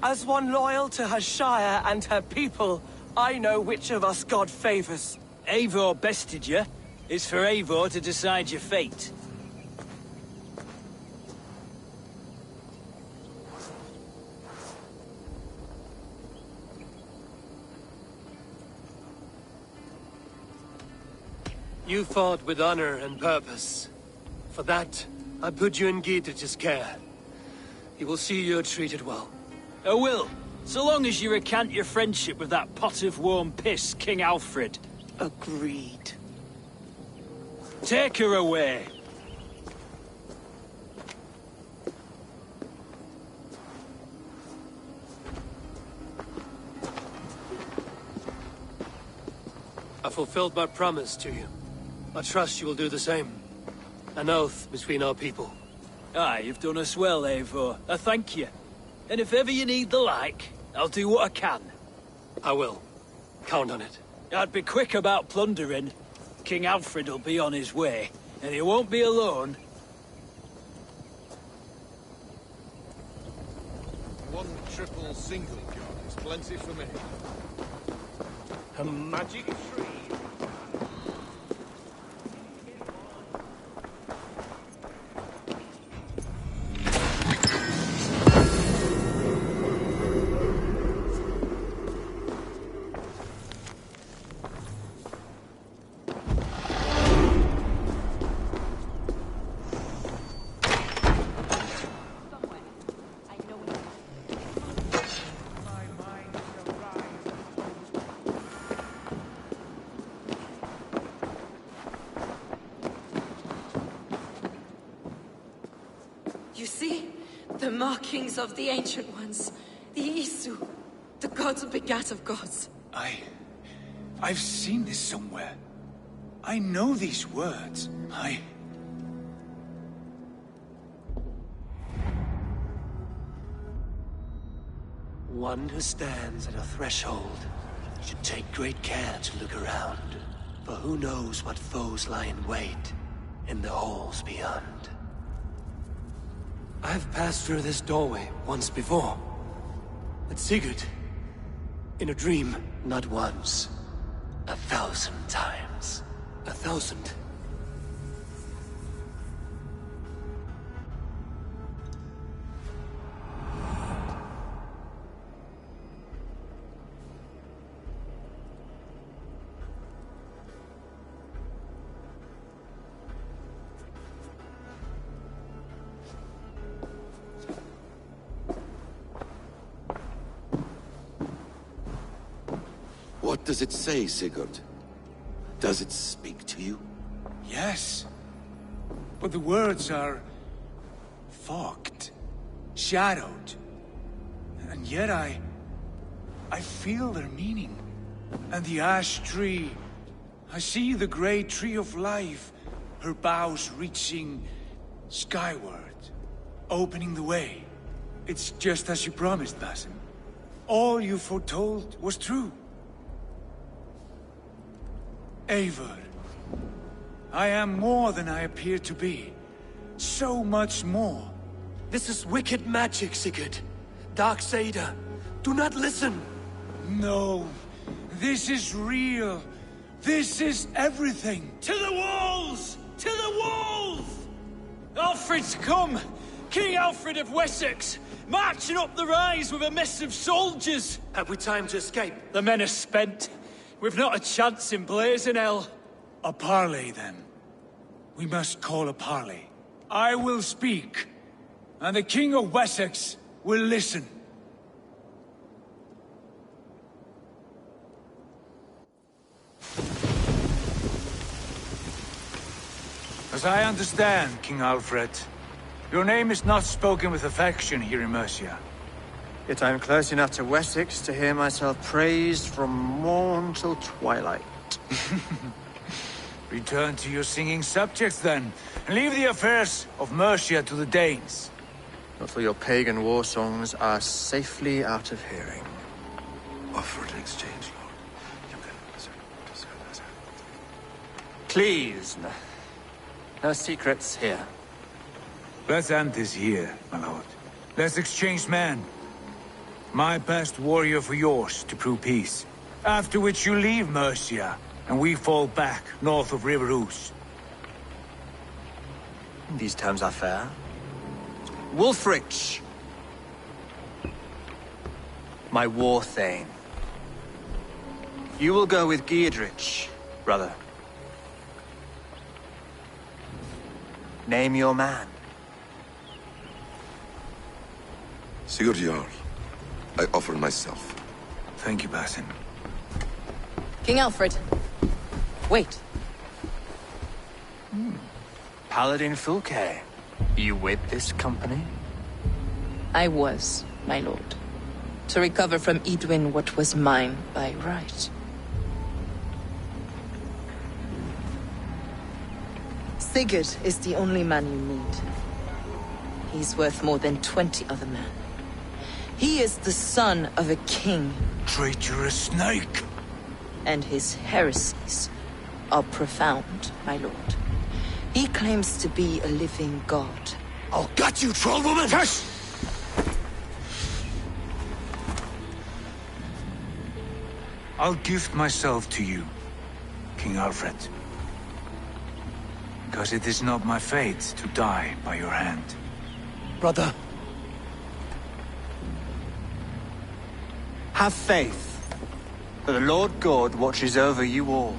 As one loyal to her shire and her people, I know which of us God favors. Eivor bested you. It's for Eivor to decide your fate. You fought with honor and purpose. For that, I put you in Gietrich's care. He will see you're treated well. I will, so long as you recant your friendship with that pot of warm piss, King Alfred. Agreed. Take her away. I fulfilled my promise to you. I trust you will do the same. An oath between our people. Aye, you've done us well, Eivor. I thank you. And if ever you need the like, I'll do what I can. I will. Count on it. I'd be quick about plundering. King Alfred will be on his way, and he won't be alone. One triple single jar is plenty for me. A magic tree. You see? The markings of the Ancient Ones. The Isu. The gods begat of gods. I've seen this somewhere. I know these words. One who stands at a threshold should take great care to look around. For who knows what foes lie in wait in the halls beyond. I have passed through this doorway once before. But Sigurd, In a dream, not once. 1,000 times. 1,000. What does it say, Sigurd? Does it speak to you? Yes. But the words are... fogged. Shadowed. And yet I feel their meaning. And the ash tree... I see the great tree of life, her boughs reaching skyward, opening the way. It's just as you promised, Basim. All you foretold was true. Eivor, I am more than I appear to be. So much more. This is wicked magic, Sigurd. Darksader, do not listen. No, this is real. This is everything. To the walls! To the walls! Alfred's come! King Alfred of Wessex! Marching up the rise with a mess of soldiers! Have we time to escape? The men are spent. We've not a chance in blazing hell. A parley, then. We must call a parley. I will speak, and the King of Wessex will listen. As I understand, King Alfred, your name is not spoken with affection here in Mercia. Yet I am close enough to Wessex to hear myself praised from morn till twilight. Return to your singing subjects, then, and leave the affairs of Mercia to the Danes. Not till your pagan war songs are safely out of hearing. Offer an exchange, Lord. Please, no secrets here. Let's end this here, my lord. Let's exchange men. My best warrior for yours to prove peace. After which you leave Mercia, and we fall back north of River Ouse. These terms are fair. Wulfrich! My war thane. You will go with Giedrich, brother. Name your man. Sigurd Jarl, I offer myself. Thank you, Basim. King Alfred. Wait. Paladin Fulke. You with this company? I was, my lord. To recover from Edwin what was mine by right. Sigurd is the only man you need. He's worth more than 20 other men. He is the son of a king. Traitorous snake! And his heresies are profound, my lord. He claims to be a living god. I'll gut you, troll woman! Tush! I'll gift myself to you, King Alfred. Because it is not my fate to die by your hand. Brother. Have faith. For the Lord God watches over you all.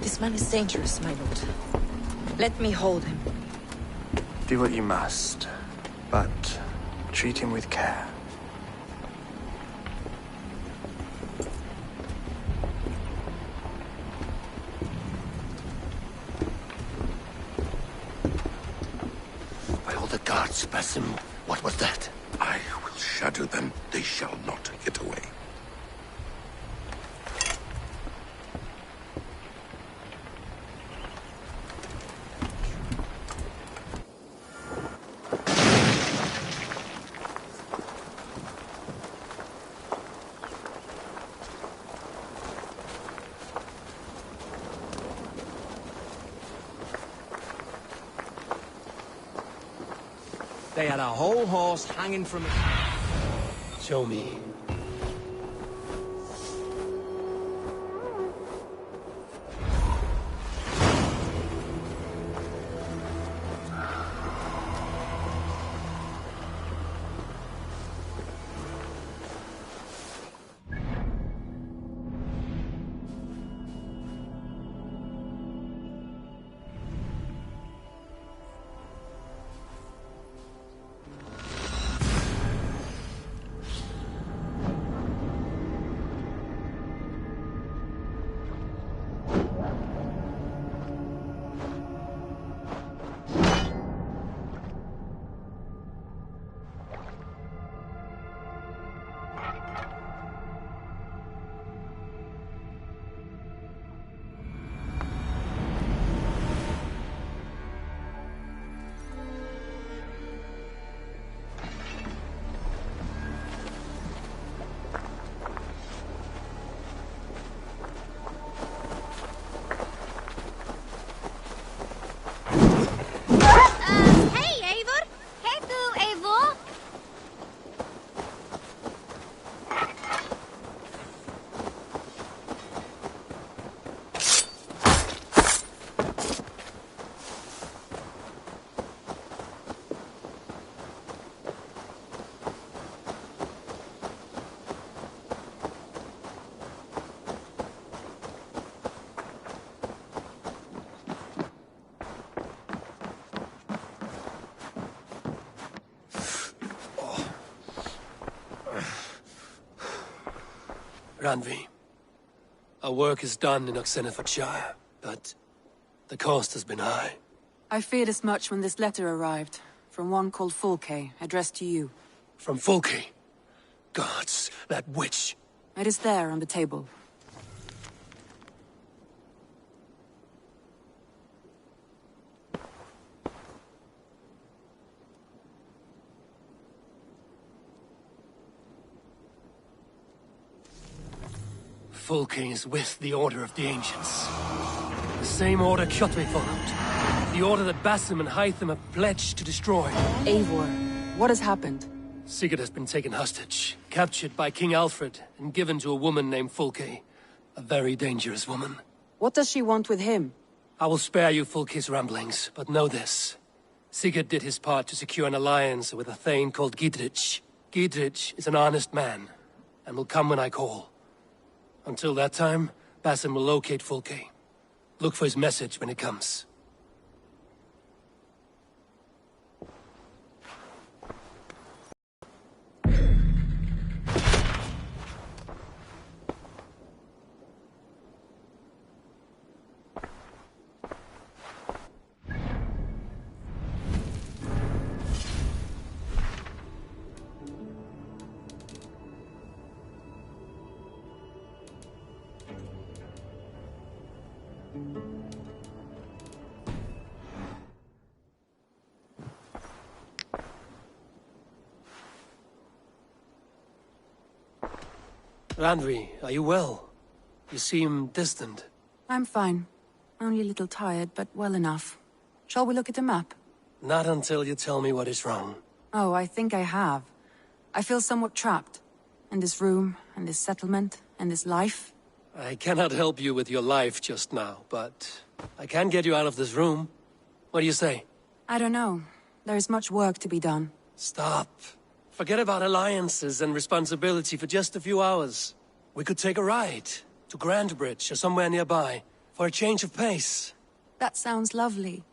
This man is dangerous, my lord. Let me hold him. Do what you must, but treat him with care. By all the gods, Basim, what was that? I will shatter them. They shall not get away. They had a whole horse hanging from it. Show me. Randvi, our work is done in Oxenfordshire, but the cost has been high. I feared as much when this letter arrived, from one called Fulke, addressed to you. From Fulke? Gods, that witch! It is there on the table. Fulke is with the Order of the Ancients. The same order Kjotve followed. The order that Basim and Hytham have pledged to destroy. Eivor, what has happened? Sigurd has been taken hostage, captured by King Alfred, and given to a woman named Fulke. A very dangerous woman. What does she want with him? I will spare you Fulke's ramblings, but know this. Sigurd did his part to secure an alliance with a thane called Gidrich. Gidrich is an honest man, and will come when I call. Until that time, Basim will locate Fulke. Look for his message when it comes. Randvi, are you well? You seem distant. I'm fine. Only a little tired, but well enough. Shall we look at the map? Not until you tell me what is wrong. Oh, I think I have. I feel somewhat trapped. In this room, and this settlement, and this life. I cannot help you with your life just now, but I can get you out of this room. What do you say? I don't know. There is much work to be done. Stop. Forget about alliances and responsibility for just a few hours. We could take a ride to Grandbridge or somewhere nearby for a change of pace. That sounds lovely.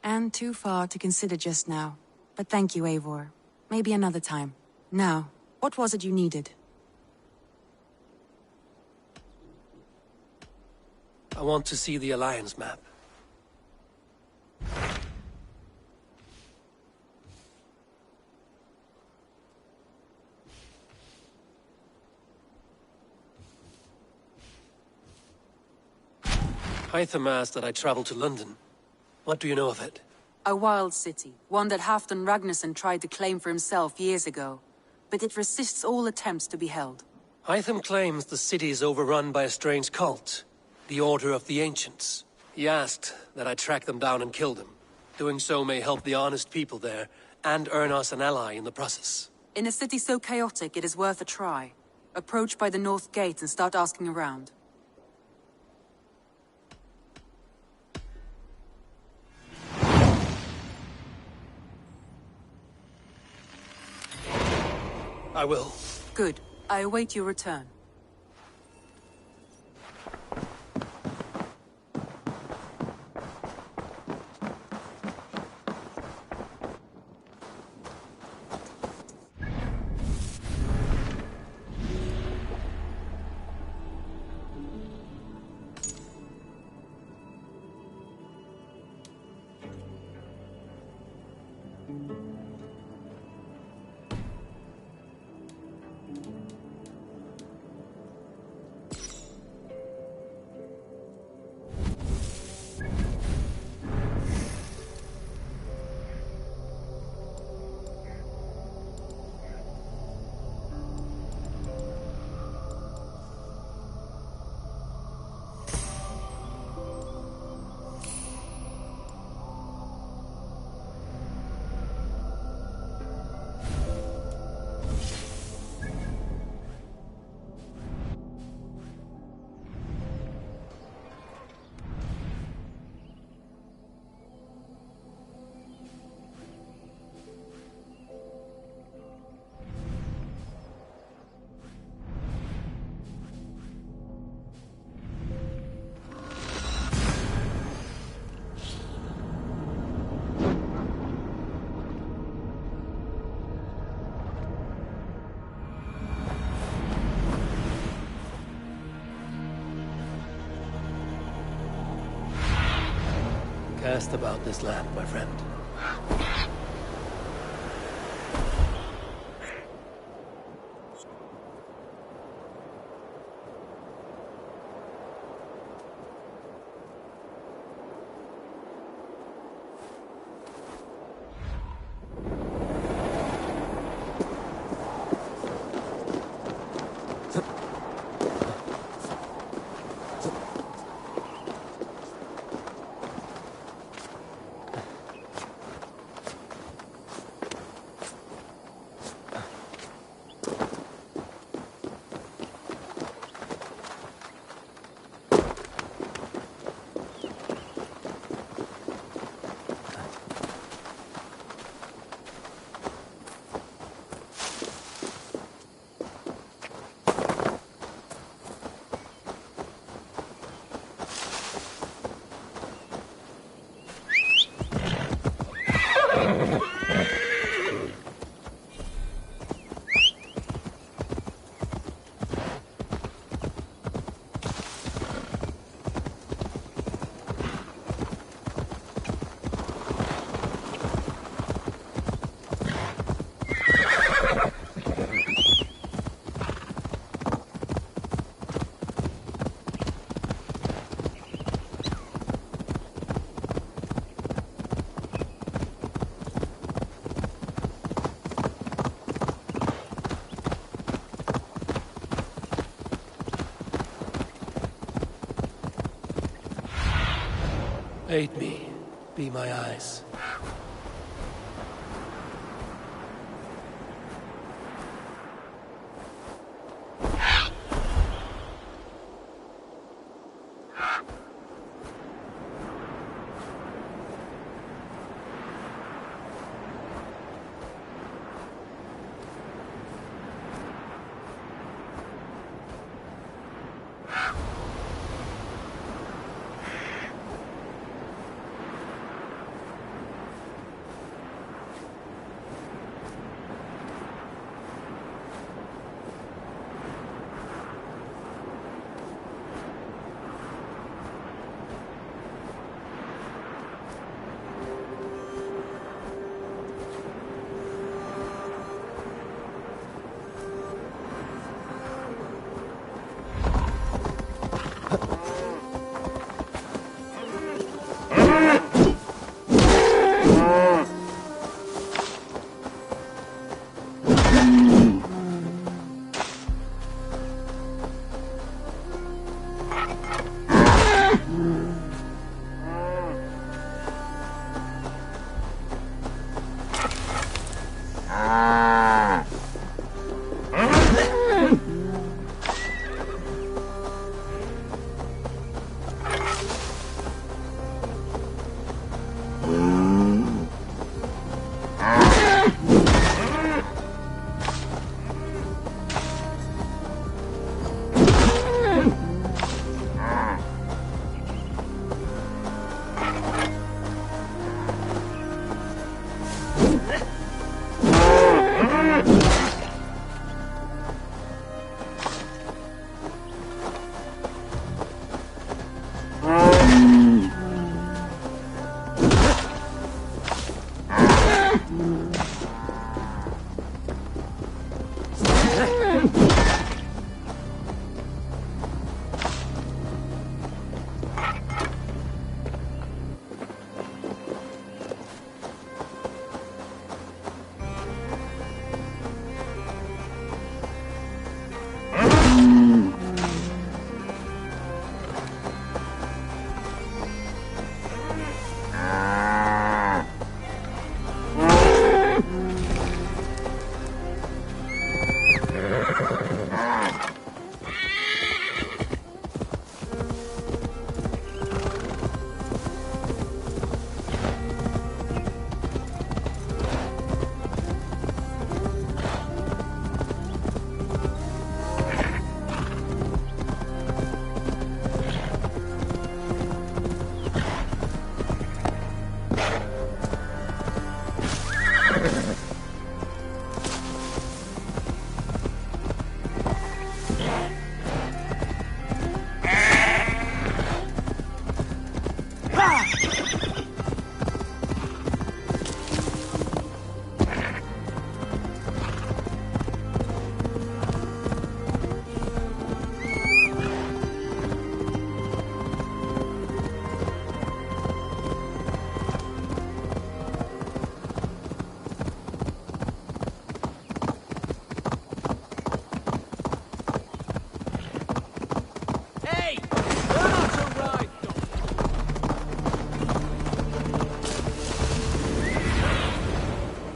And too far to consider just now. But thank you, Eivor. Maybe another time. Now, what was it you needed? I want to see the Alliance map. Hytham asked that I travel to London. What do you know of it? A wild city, one that Halfdan Ragnarsson tried to claim for himself years ago. But it resists all attempts to be held. Hytham claims the city is overrun by a strange cult, the Order of the Ancients. He asked that I track them down and kill them. Doing so may help the honest people there, and earn us an ally in the process. In a city so chaotic, it is worth a try. Approach by the north gate and start asking around. I will. Good. I await your return. Cast about this land, my friend. Aid me. Be my eyes.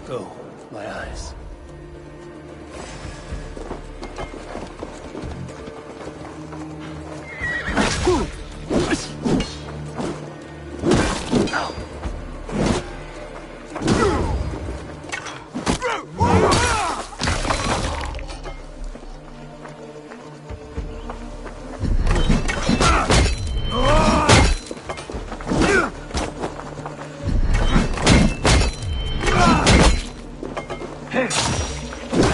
Go, my eyes.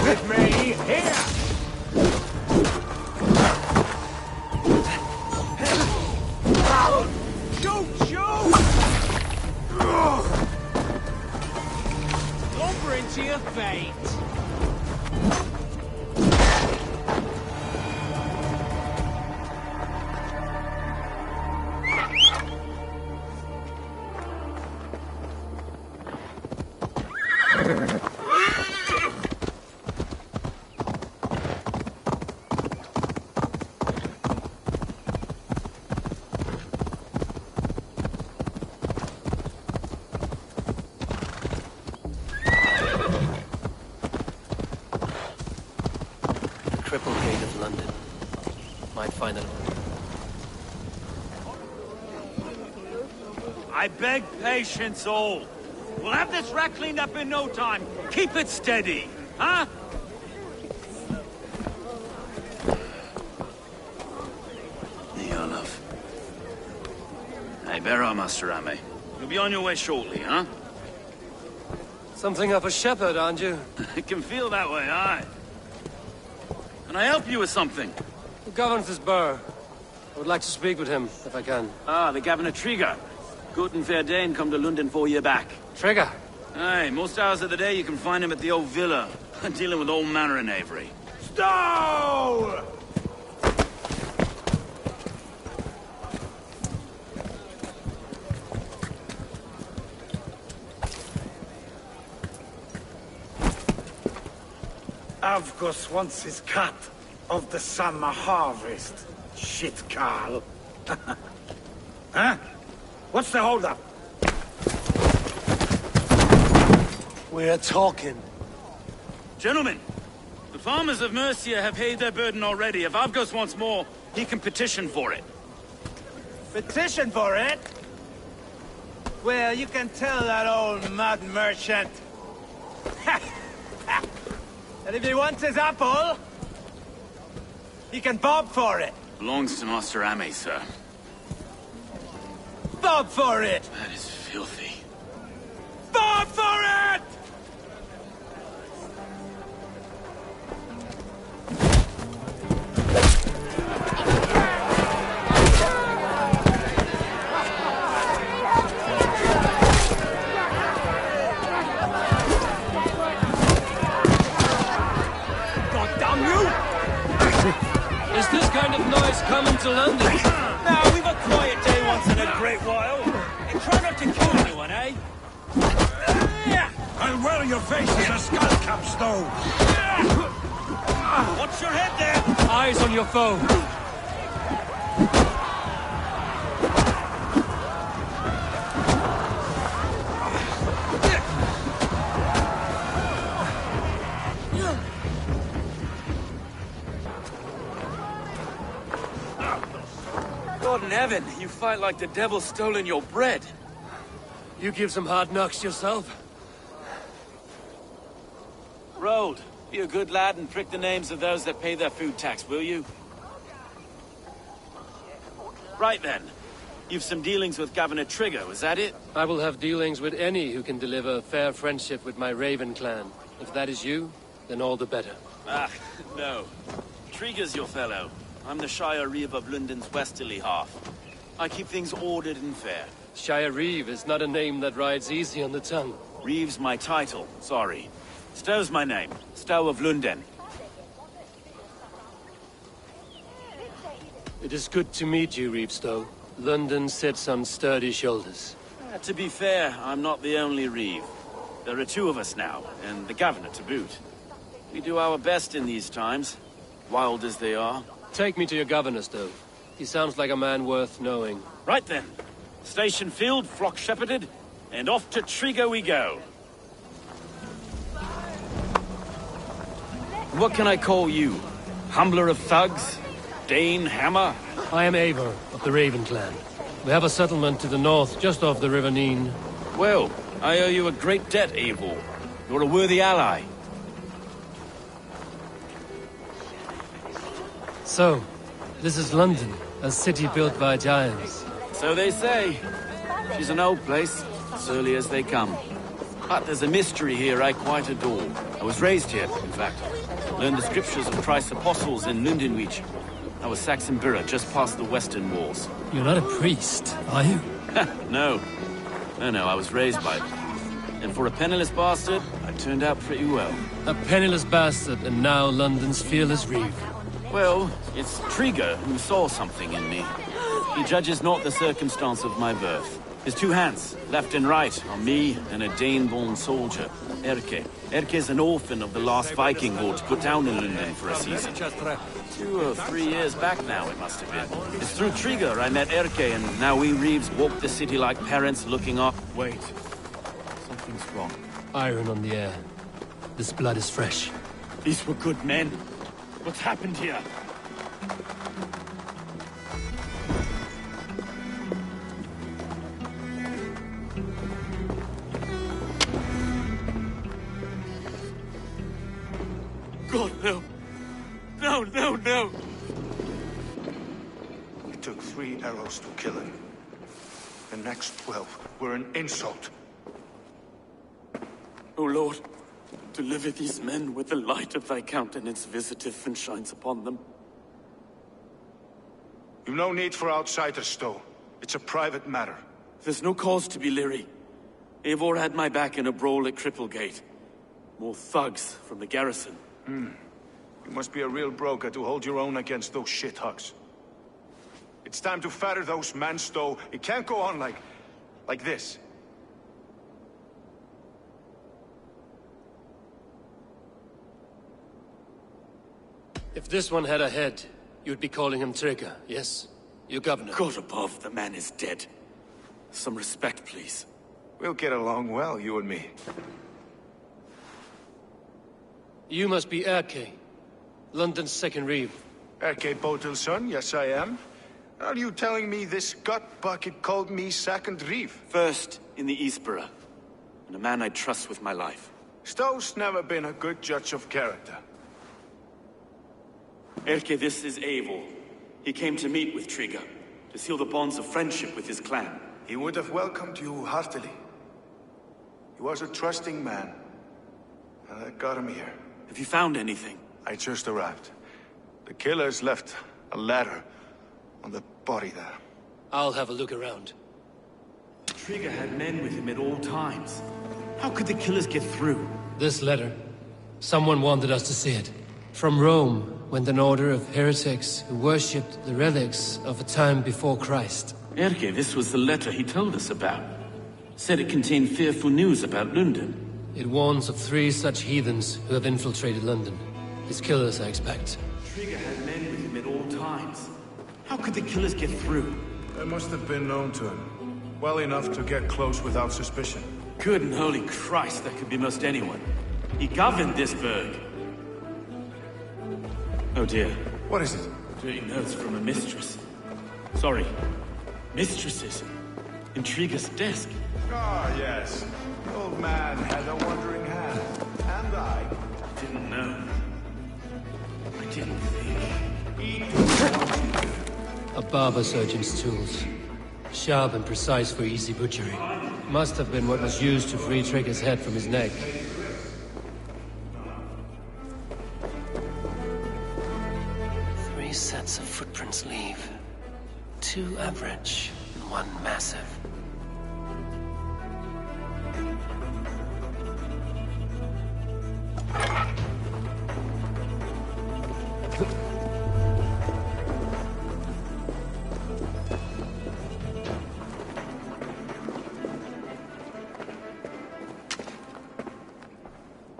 With me, here! Shoot, shoot! Lumber into your fate! Triple Gate of London. Might find it. I beg patience, all. We'll have this wreck cleaned up in no time. Keep it steady, huh? Here, love. Hey, bear on, Master Ame. You'll be on your way shortly, huh? Something of a shepherd, aren't you? It can feel that way, aye. Can I help you with something? Who governs this burgh? I would like to speak with him, if I can. Ah, the Governor Trigger. Good and fair Dane come to London 4 year back. Trigger? Aye, most hours of the day you can find him at the old villa, dealing with all manner of knavery. Stow! Avgus wants his cut of the summer harvest. Shit, Carl. Huh? What's the holdup? We're talking. Gentlemen, the farmers of Mercia have paid their burden already. If Avgus wants more, he can petition for it. Petition for it? Well, you can tell that old mud merchant. And if he wants his apple, he can bob for it. Belongs to Master Ame, sir. Bob for it! That is filthy. Bob for it! Is this kind of noise coming to London? Now, we've a quiet day once in a great while. And try not to kill anyone, eh? I'll wear your face as a skull capstone. Watch your head there! Eyes on your foe. God in heaven, you fight like the devil stolen your bread. You give some hard knocks yourself. Road, be a good lad and prick the names of those that pay their food tax, will you? Right then. You've some dealings with Governor Trigger, was that it? I will have dealings with any who can deliver fair friendship with my Raven clan. If that is you, then all the better. Ah, no. Trigger's your fellow. I'm the Shire Reeve of London's westerly half. I keep things ordered and fair. Shire Reeve is not a name that rides easy on the tongue. Reeve's my title, sorry. Stow's my name. Stow of Lunden. It is good to meet you, Reeve Stow. London sits on sturdy shoulders. To be fair, I'm not the only Reeve. There are two of us now, and the governor to boot. We do our best in these times, wild as they are. Take me to your governor, Stow. He sounds like a man worth knowing. Right then. Station filled, flock shepherded, and off to Trigo we go. What can I call you? Humbler of thugs? Dane Hammer? I am Eivor of the Raven clan. We have a settlement to the north, just off the River Neen. Well, I owe you a great debt, Eivor. You're a worthy ally. So, this is London, a city built by giants. So they say. She's an old place, surly as they come. But there's a mystery here I quite adore. I was raised here, in fact. Learned the scriptures of Christ's apostles in Lundenwich. I was Saxon Borough, just past the western walls. You're not a priest, are you? No. No, I was raised by them. And for a penniless bastard, I turned out pretty well. A penniless bastard, and now London's fearless Reeve. Well, it's Trigo who saw something in me. He judges not the circumstance of my birth. His two hands, left and right, on me and a Dane-born soldier, Erke. Erke's an orphan of the last Viking horde put down in London for a season. 2 or 3 years back now, it must have been. It's through Trigo I met Erke, and now we Reeves walk the city like parents looking up. Wait. Something's wrong. Iron on the air. This blood is fresh. These were good men. What's happened here? God, no. No. It took 3 arrows to kill him. The next 12 were an insult. O Lord, deliver these men with the light of thy countenance visiteth and shines upon them. You've no need for outsiders, Stow. It's a private matter. There's no cause to be leery. Eivor had my back in a brawl at Cripplegate. More thugs from the garrison. You must be a real broker to hold your own against those shithugs. It's time to fatter those men, Stow. It can't go on like this. If this one had a head, you'd be calling him Trigger, yes? Your governor. God above, the man is dead. Some respect, please. We'll get along well, you and me. You must be Erke, London's second Reeve. Erke Botel's son, yes I am. Are you telling me this gut bucket called me second Reeve? First in the Eastborough, and a man I trust with my life. Stow's never been a good judge of character. Erke, this is Eivor. He came to meet with Trigo, to seal the bonds of friendship with his clan. He would have welcomed you heartily. He was a trusting man, and that got him here. Have you found anything? I just arrived. The killers left a letter on the body there. I'll have a look around. Trigo had men with him at all times. How could the killers get through? This letter. Someone wanted us to see it. From Rome went an order of heretics who worshipped the relics of a time before Christ. Erke, this was the letter he told us about. Said it contained fearful news about London. It warns of 3 such heathens who have infiltrated London. His killers, I expect. Trigo had men with him at all times. How could the killers get through? They must have been known to him. Well enough to get close without suspicion. Good and holy Christ, that could be most anyone. He governed this burg. Oh dear. What is it? Dirty notes from a mistress. Sorry. Mistresses. In Trigo's desk. Ah, yes. The old man had a wandering hand. And I didn't know. I didn't think. A barber surgeon's tools. Sharp and precise for easy butchery. Must have been what was used to free Trigo's head from his neck. Three sets of footprints leave. 2 average and 1 massive.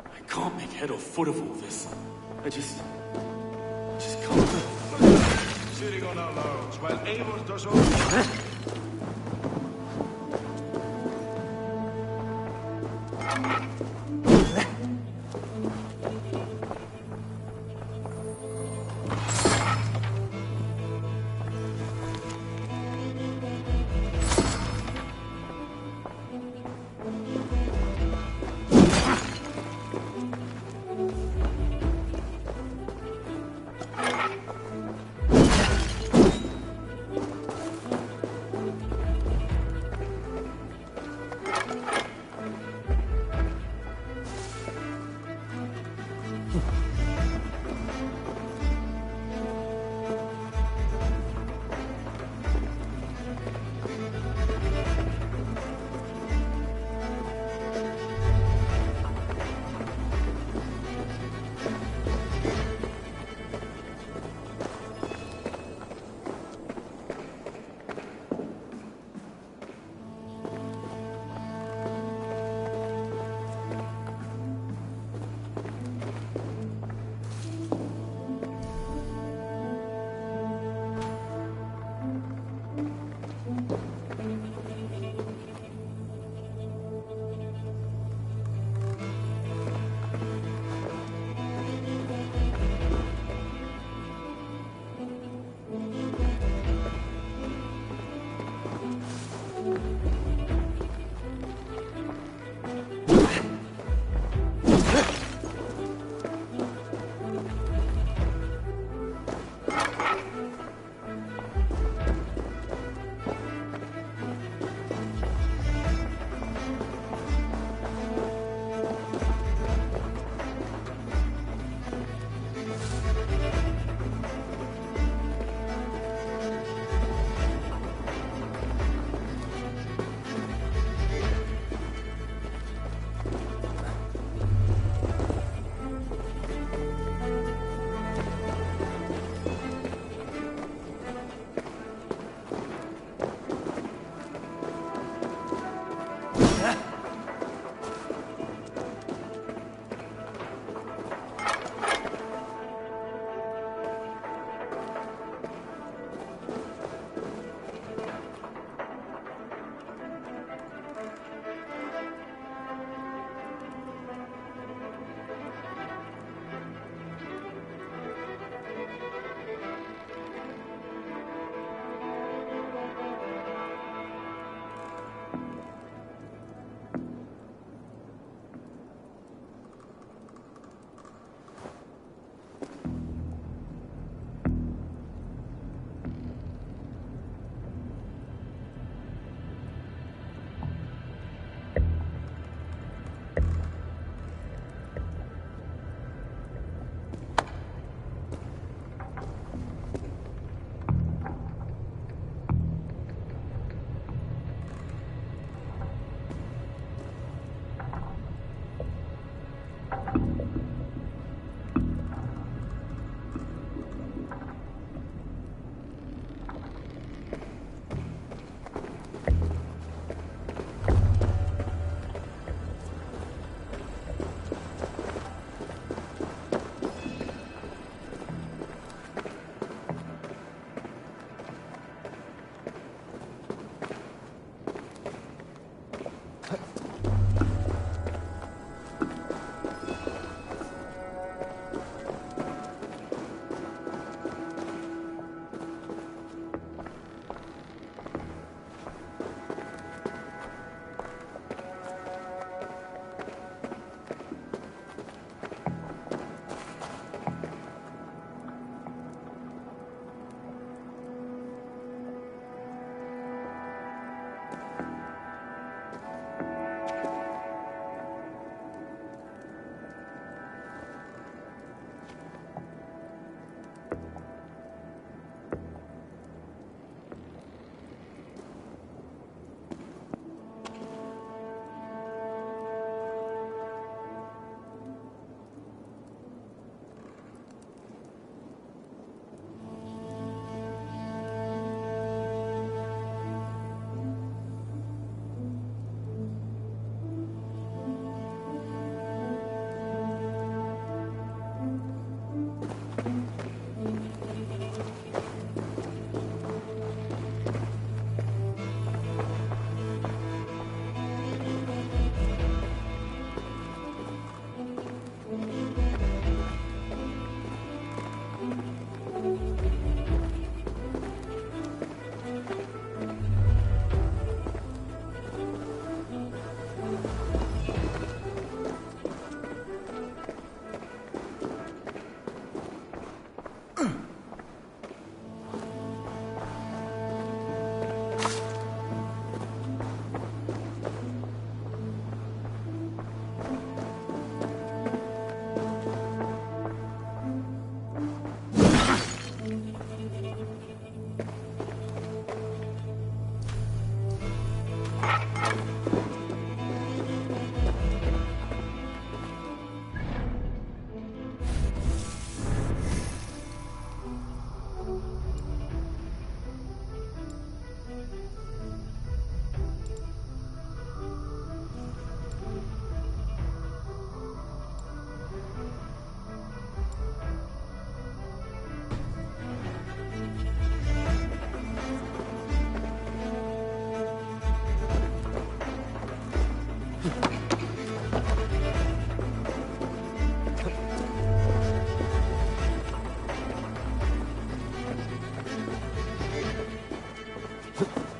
I can't make head or foot of all this. I just can't. Sitting on our laurels while Eivor does all...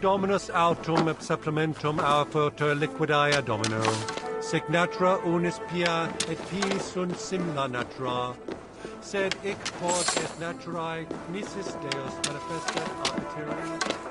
Dominus autum et supplementum aufertur liquidae domino. Sic natura unis pia et pii sunt simila natura. Sed hic quod est naturae nisis Deus manifestet arbiteri.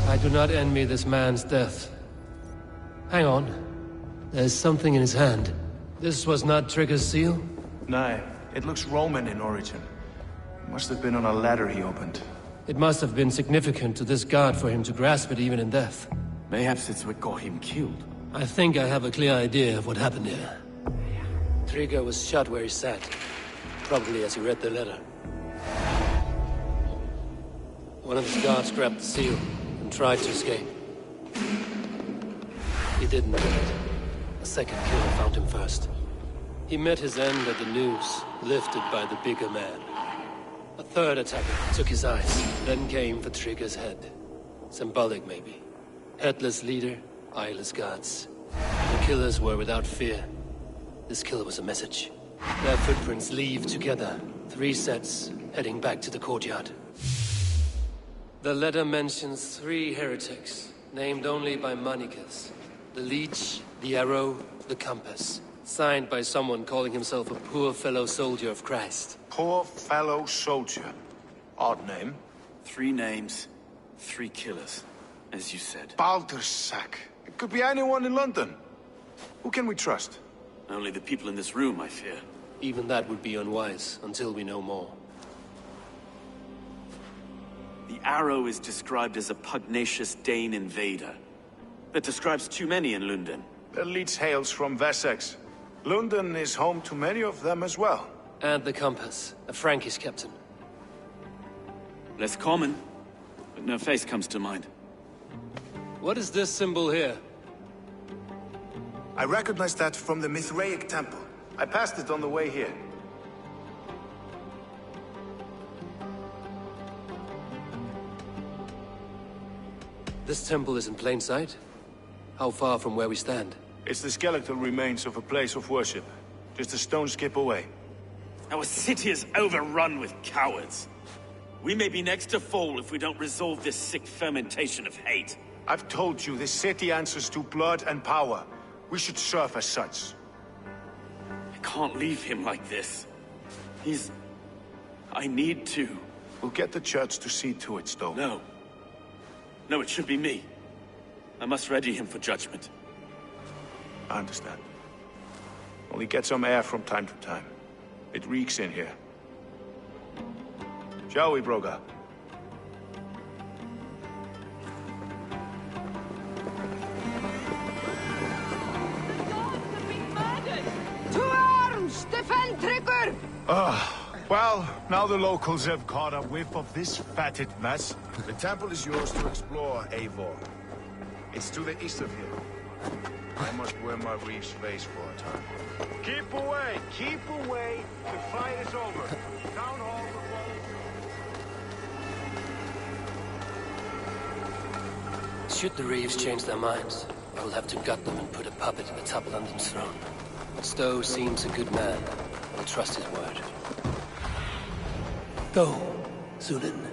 I do not envy this man's death. Hang on. There's something in his hand. This was not Trigger's seal? No, it looks Roman in origin. Must have been on a ladder he opened. It must have been significant to this god for him to grasp it even in death. Mayhaps it's what got him killed. I think I have a clear idea of what happened here. Trigger was shot where he sat. Probably as he read the letter. One of his guards grabbed the seal and tried to escape. He didn't do it. A second killer found him first. He met his end at the noose, lifted by the bigger man. A third attacker took his eyes, then came for Trigger's head. Symbolic, maybe. Headless leader, eyeless guards. The killers were without fear. This kill was a message. Their footprints leave together. 3 sets, heading back to the courtyard. The letter mentions 3 heretics, named only by Manicus. The Leech, the Arrow, the Compass. Signed by someone calling himself a poor fellow soldier of Christ. Poor fellow soldier. Odd name. 3 names, 3 killers, as you said. Baldersack. It could be anyone in London. Who can we trust? Only the people in this room, I fear. Even that would be unwise, until we know more. The Arrow is described as a pugnacious Dane invader. That describes too many in London. The Leech hails from Wessex. London is home to many of them as well. And the Compass, a Frankish captain. Less common, but no face comes to mind. What is this symbol here? I recognize that from the Mithraic temple. I passed it on the way here. This temple is in plain sight? How far from where we stand? It's the skeletal remains of a place of worship. Just a stone's skip away. Our city is overrun with cowards. We may be next to fall if we don't resolve this sick fermentation of hate. I've told you, this city answers to blood and power. We should serve as such. I can't leave him like this. I need to. We'll get the church to see to it, Stowe. No. No, it should be me. I must ready him for judgment. I understand. Only get some air from time to time. It reeks in here. Shall we, Broga? To arms! Defend Trigger! Well, now the locals have caught a whiff of this fatted mess. The temple is yours to explore, Eivor. It's to the east of here. I must wear my reef's face for a time. Keep away! Keep away! The fight is over. Town hall Should the Reeves change their minds, I will have to gut them and put a puppet atop London's throne. Stowe seems a good man. I'll trust his word. Go, Sunan.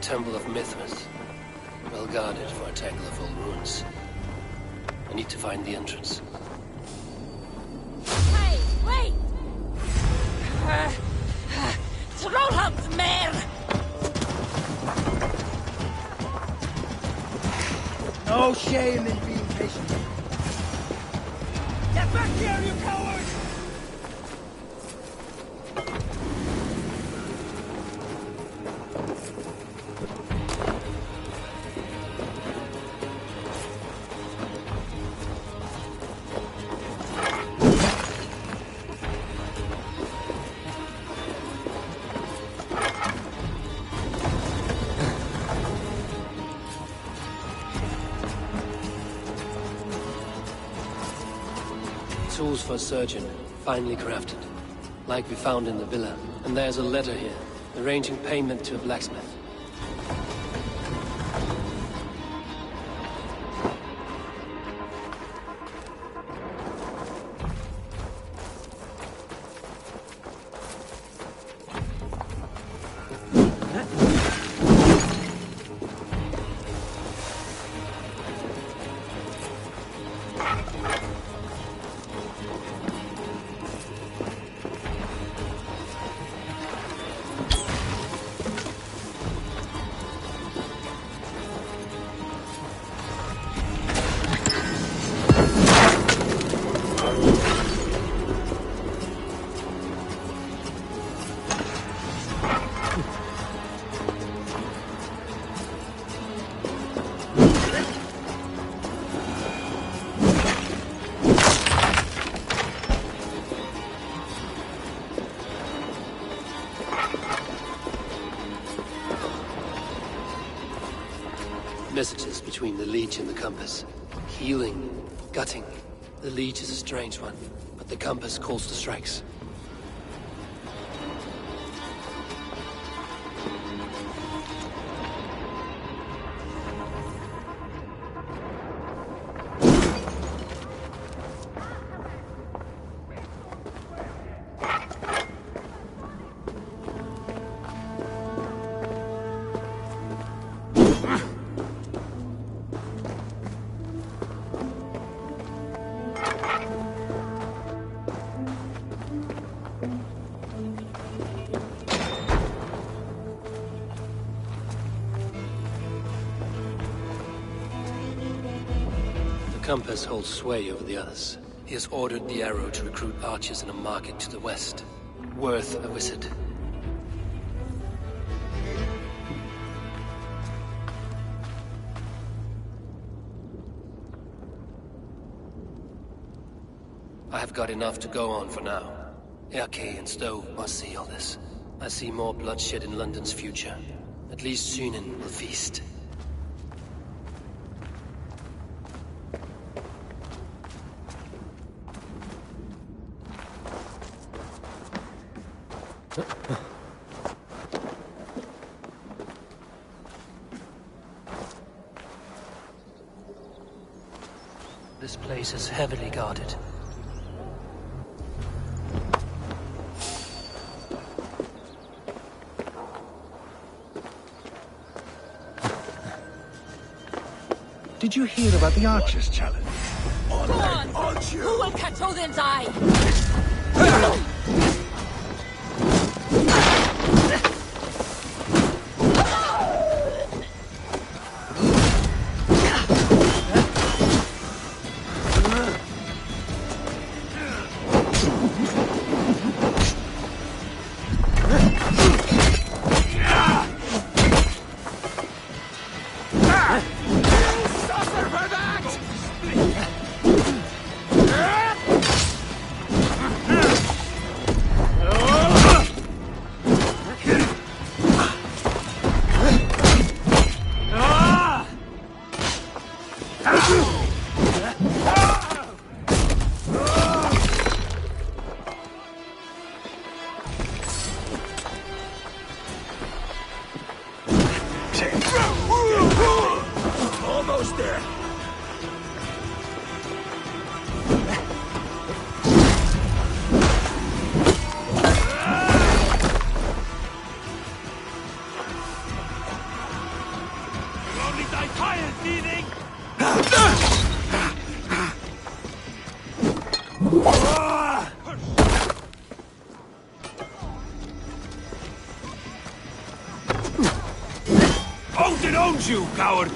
Temple of Mithras. Well guarded for a tangle of old ruins. I need to find the entrance. Hey, wait! Trollham's mare! No shame in being patient. Get back here, you coward! Tools for a surgeon, finely crafted. Like we found in the villa. And there's a letter here, arranging payment to a blacksmith. Messages between the leech and the compass. Healing, gutting. The leech is a strange one, but the compass calls the strikes. Compass holds sway over the others. He has ordered the arrow to recruit archers in a market to the west. Worth a visit. I have got enough to go on for now. Erke and Stowe must see all this. I see more bloodshed in London's future. At least Sunan will feast. This place is heavily guarded. Did you hear about the Archers challenge? Go on! Who will catch Odin's eye? almost there. Only thy tires needing! Odin owns you, coward!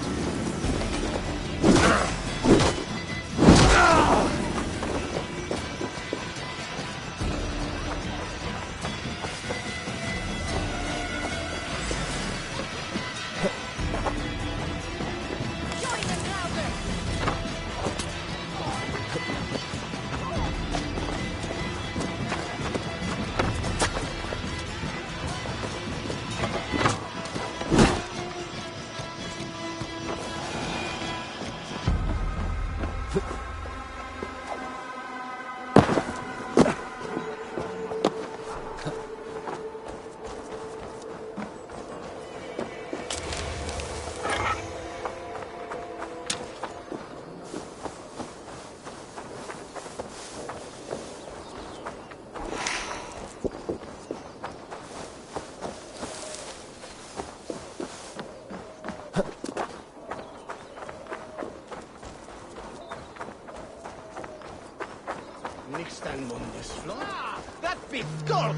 Nixtan mundus flott. Ah, that big skulk!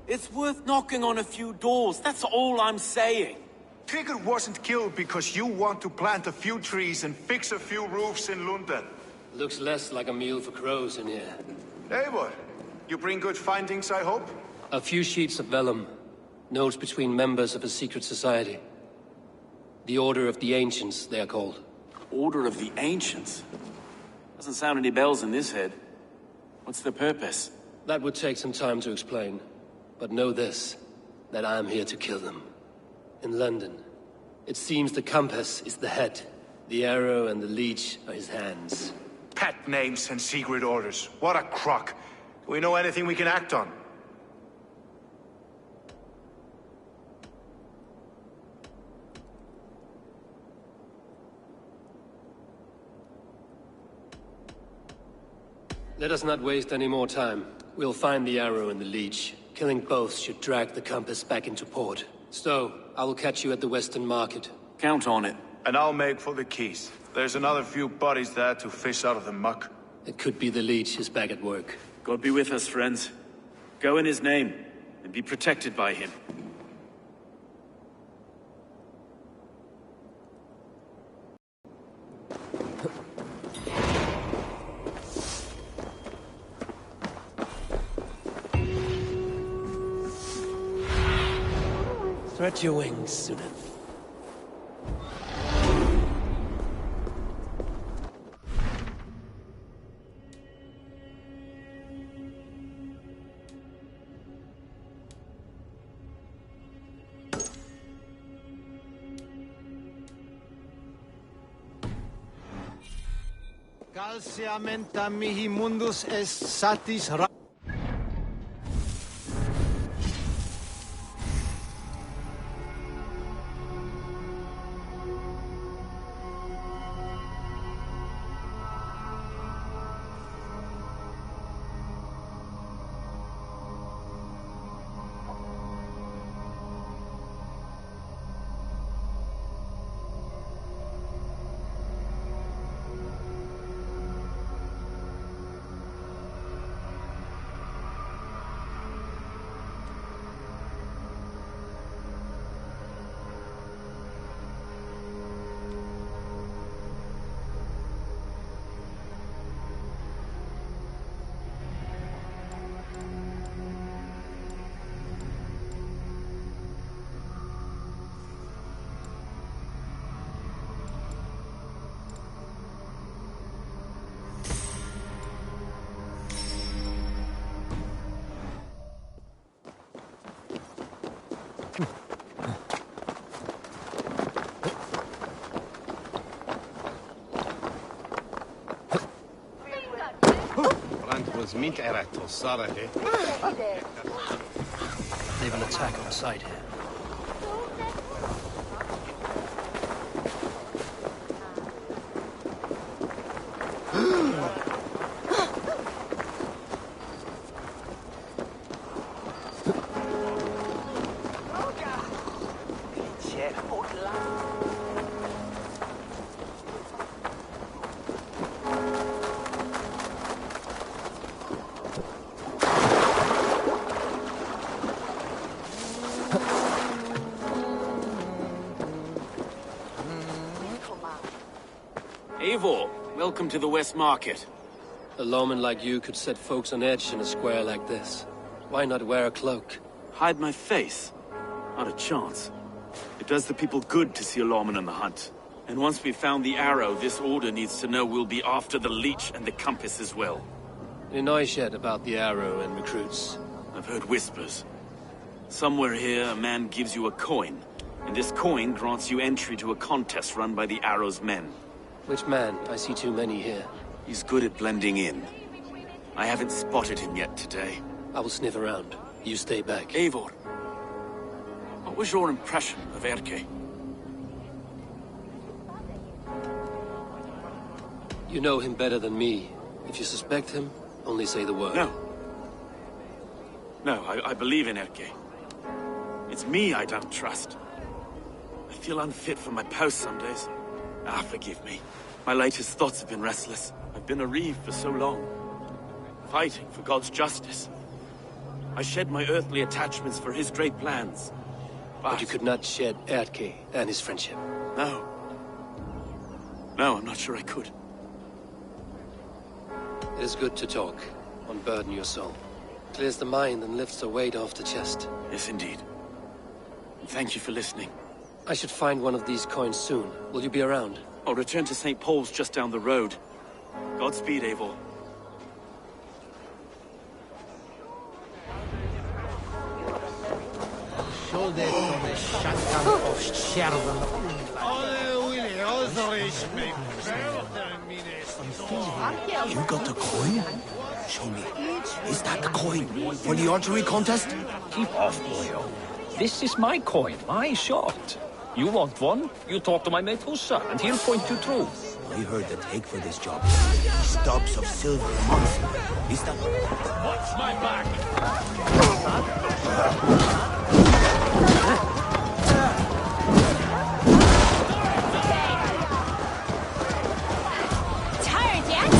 It's worth knocking on a few doors, that's all I'm saying. Trigger wasn't killed because you want to plant a few trees and fix a few roofs in London. Looks less like a meal for crows in here. Eivor, you bring good findings, I hope? A few sheets of vellum. Notes between members of a secret society. The Order of the Ancients, they are called. Order of the Ancients? Doesn't sound any bells in this head. What's the purpose? That would take some time to explain. But know this, that I am here to kill them. In London, it seems the compass is the head. The arrow and the leech are his hands. Pet names and secret orders. What a crock. Do we know anything we can act on? Let us not waste any more time. We'll find the arrow and the leech. Killing both should drag the compass back into port. Stowe, I will catch you at the Western Market. Count on it. And I'll make for the keys. There's another few bodies there to fish out of the muck. It could be the leech is back at work. God be with us, friends. Go in his name, and be protected by him. Stretch your wings, Sunith. Calciamenta mihi mundus est satis Was mint erato, Sarah. They will attack on sight here. Eivor, welcome to the West Market. A lawman like you could set folks on edge in a square like this. Why not wear a cloak? Hide my face? Not a chance. It does the people good to see a lawman on the hunt. And once we've found the arrow, this order needs to know we'll be after the leech and the compass as well. Any noise yet about the arrow and recruits? I've heard whispers. Somewhere here, a man gives you a coin, and this coin grants you entry to a contest run by the arrow's men. Which man? I see too many here. He's good at blending in. I haven't spotted him yet today. I will sniff around. You stay back. Eivor, what was your impression of Erke? You know him better than me. If you suspect him, only say the word. No, I believe in Erke. It's me I don't trust. I feel unfit for my post some days. Forgive me. My latest thoughts have been restless. I've been a reeve for so long. Fighting for God's justice. I shed my earthly attachments for his great plans. But you could not shed Erke and his friendship. No. No, I'm not sure I could. It is good to talk. Unburden your soul. Clears the mind and lifts the weight off the chest. Yes, indeed. And thank you for listening. I should find one of these coins soon. Will you be around? I'll return to St. Paul's just down the road. Godspeed, Eivor. You got the coin? Show me. Is that the coin for the archery contest? Keep off, boyo. This is my coin, my shot. You want one? You talk to my mate Hussa, and he'll point you through. I heard the take for this job is stubs of silver a month. Is that... Watch my back! Tired yet?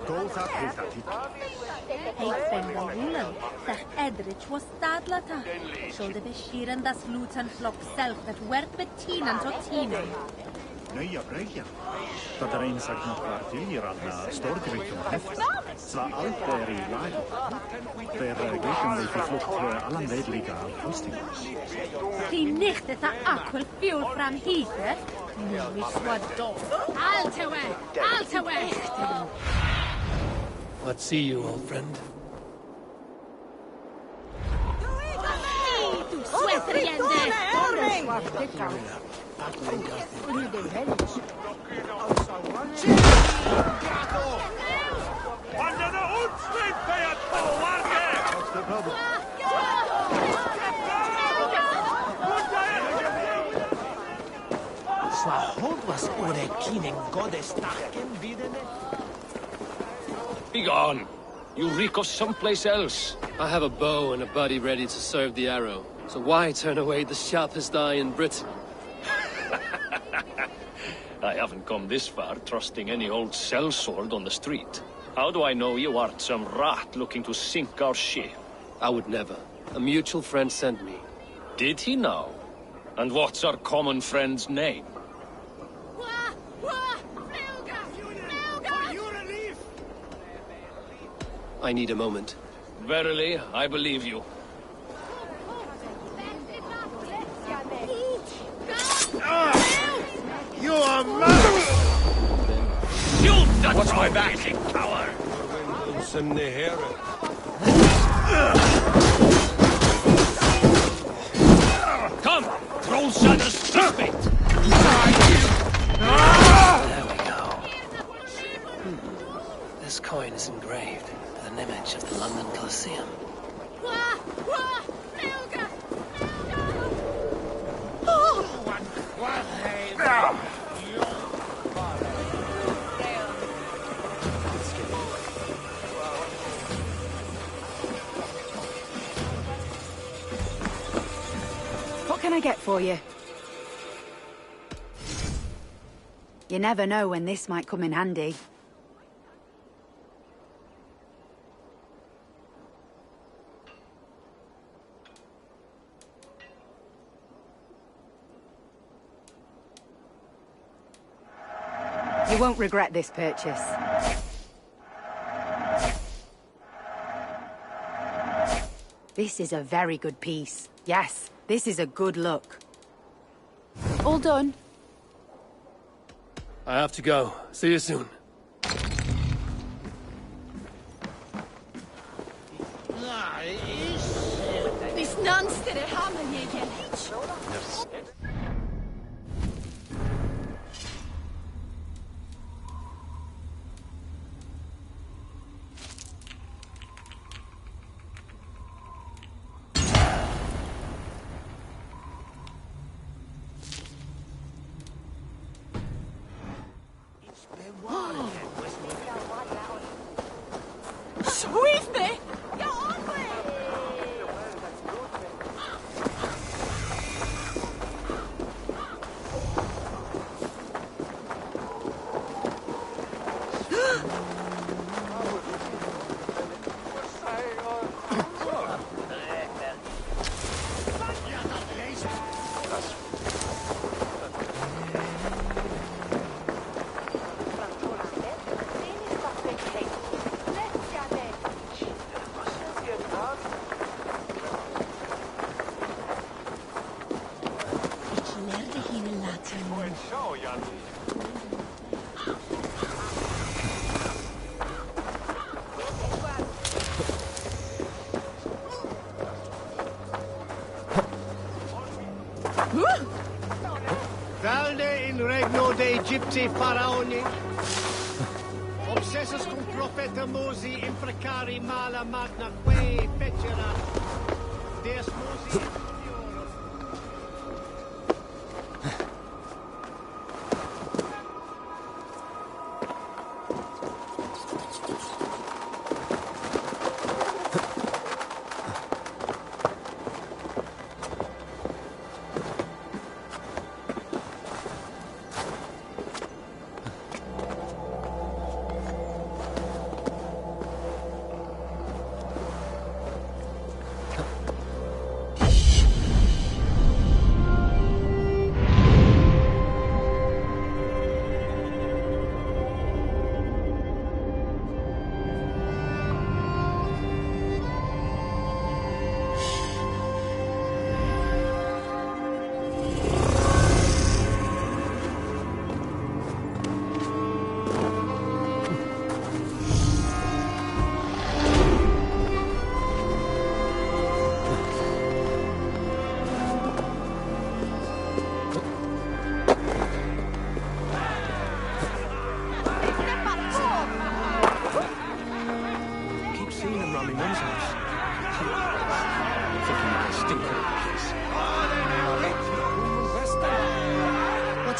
Góða heitatík. Heik ben Valhalla, sech Edrich was stadlata. Solde beschieren das Lutan flock self that werd betinan tot tinan. Nöja bröja. Dat er een sagt nog waar til aan storgrichtung heft. Zwa alt er i lag. Der geken die vervlucht allen wedeliga afrusting. Die nicht het aquel fuel from heather. Nu is wat dog. Altewe! What see you, old friend? Du sweateriende! was ore kinen goddess taken videne? Begone! You reek of someplace else. I have a bow and a buddy ready to serve the arrow. So why turn away the sharpest eye in Britain? I haven't come this far trusting any old sellsword on the street. How do I know you art some rat looking to sink our ship? I would never. A mutual friend sent me. Did he now? And what's our common friend's name? I need a moment. Verily, I believe you. You are mad! You touch my back, you coward! Come, throw Sanders stupid! There we go. This coin is engraved with an image of the London Colosseum. What can I get for you? You never know when this might come in handy. You won't regret this purchase. This is a very good piece. Yes, this is a good look. All done. I have to go. See you soon. This nonsense hammer you can reach. Swiftly! Valde in regno de Egypti faraoni. Obsessus cum profeta Mosi imprecari mala magna que fecera. Deus Mosi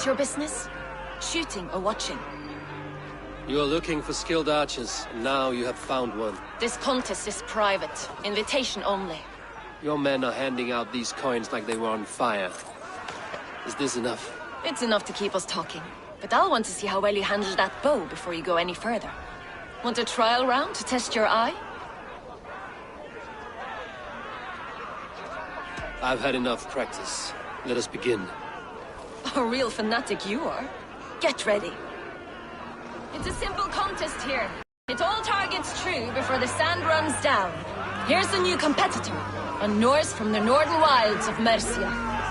your business? Shooting or watching? You are looking for skilled archers, and now you have found one. This contest is private. Invitation only. Your men are handing out these coins like they were on fire. Is this enough? It's enough to keep us talking. But I'll want to see how well you handle that bow before you go any further. Want a trial round to test your eye? I've had enough practice. Let us begin. A real fanatic you are. Get ready. It's a simple contest here. Hit all targets true before the sand runs down. Here's the new competitor, a Norse from the northern wilds of Mercia.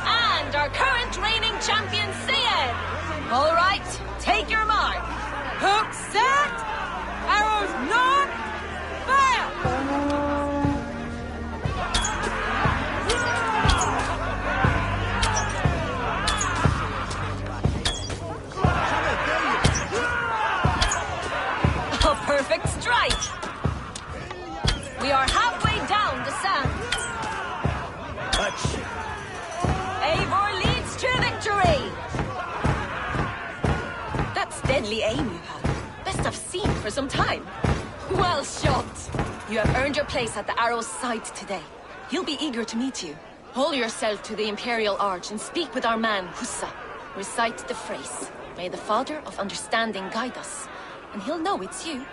And our current reigning champion, Sion! All right, take your mark. Hook set! Arrows not! Fire! A perfect strike! We are halfway down the sand. Eivor leads to victory! That's deadly aim you have. Best I've seen for some time. Well shot! You have earned your place at the Arrow's side today. He'll be eager to meet you. Hold yourself to the Imperial Arch and speak with our man, Hussa. Recite the phrase. May the Father of Understanding guide us. And he'll know it's you.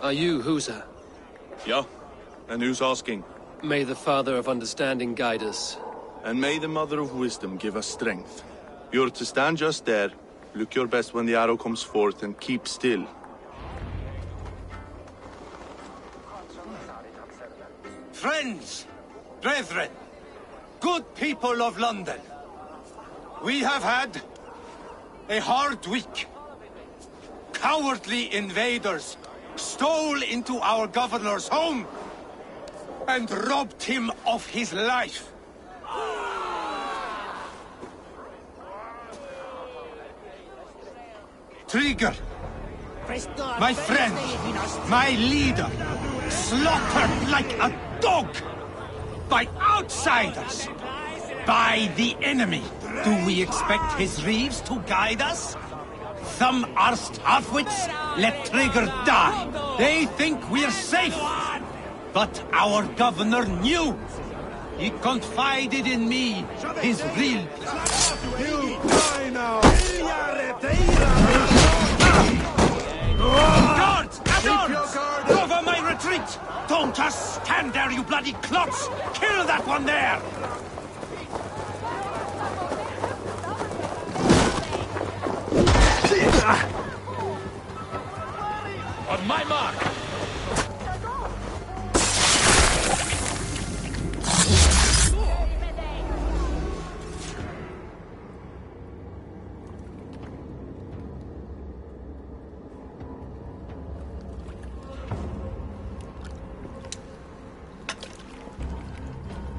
Are you Husa? Yeah, and who's asking? May the Father of Understanding guide us. And may the Mother of Wisdom give us strength. You're to stand just there, look your best when the arrow comes forth, and keep still. Friends, brethren, good people of London, we have had a hard week. Cowardly invaders stole into our governor's home and robbed him of his life. Trigger, my friend, my leader, slaughtered like a dog by outsiders, by the enemy. Do we expect his reeves to guide us? Thumb-arsed halfwits, let Trigger die. They think we're safe. But our governor knew. He confided in me his real plan. You die now! Guards! Guards! Cover my retreat! Don't just stand there, you bloody clots! Kill that one there! On my mark!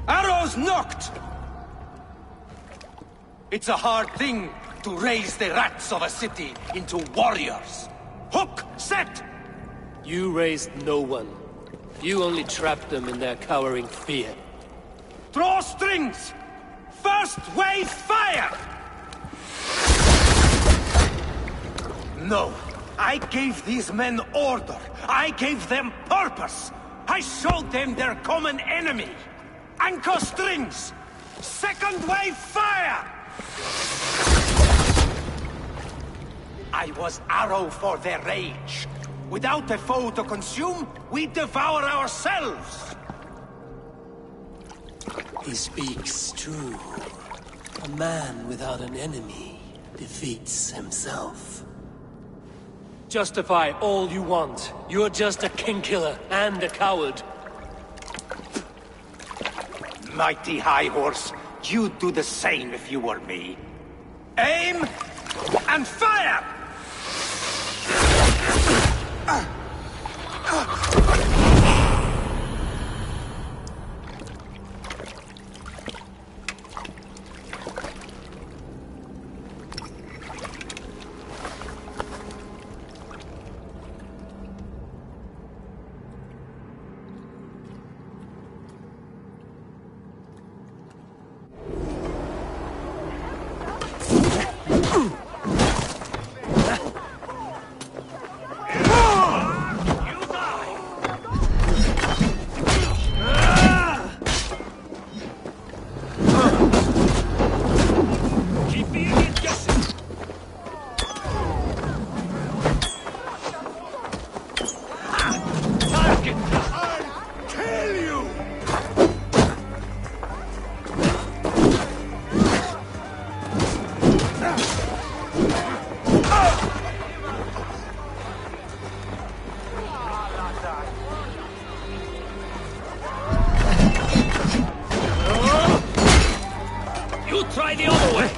Arrows knocked! It's a hard thing to raise the rats of a city into warriors. Hook, set! You raised no one. You only trapped them in their cowering fear. Draw strings! First wave fire! No, I gave these men order. I gave them purpose. I showed them their common enemy. Anchor strings! Second wave fire! I was arrow for their rage. Without a foe to consume, we devour ourselves. He speaks true. A man without an enemy defeats himself. Justify all you want. You're just a king-killer and a coward. Mighty High Horse, You'd do the same if you were me. Aim and fire! Try the other way!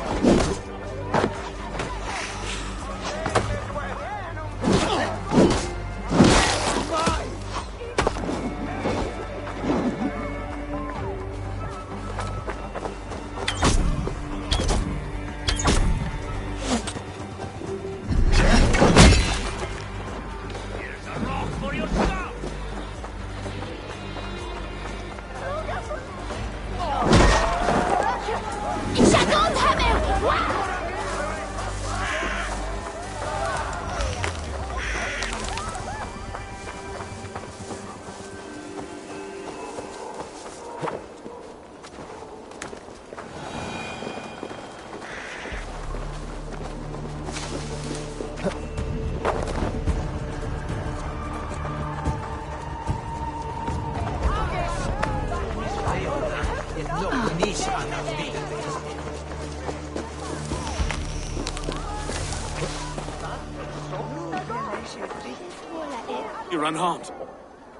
You're unharmed.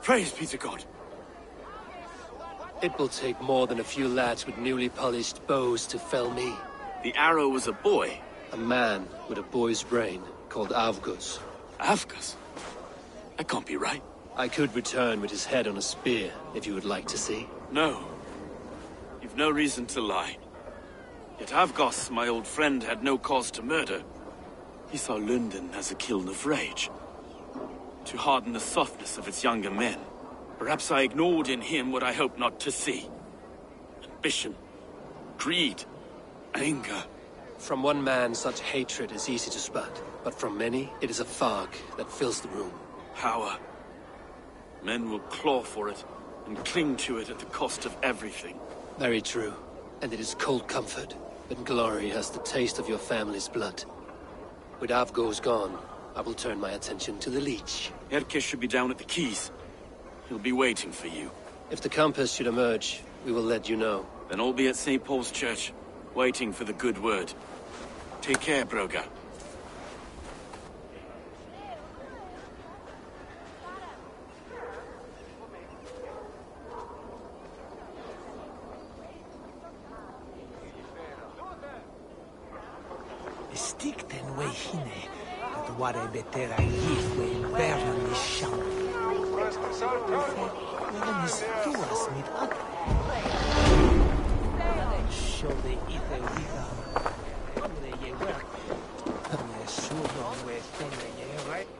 Praise be to God. It will take more than a few lads with newly polished bows to fell me. The arrow was a boy. A man with a boy's brain, called Avgus. Avgus? That can't be right. I could return with his head on a spear, if you would like to see. No. You've no reason to lie. Yet Avgos, my old friend, had no cause to murder. He saw London as a kiln of rage, to harden the softness of its younger men. Perhaps I ignored in him what I hoped not to see. Ambition, greed, anger. From one man, such hatred is easy to spot, but from many, it is a fog that fills the room. Power. Men will claw for it, and cling to it at the cost of everything. Very true. And it is cold comfort, when glory has the taste of your family's blood. With Avgos gone, I will turn my attention to the Leech. Erke should be down at the quays. He'll be waiting for you. If the compass should emerge, we will let you know. Then I'll be at St. Paul's Church, waiting for the good word. Take care, Broga. Stikten we hine, dat ware betera gifwe bergen is sham. When is tuas mit ak? Show the ether witha. Come ye work. Come suno we thene ye right.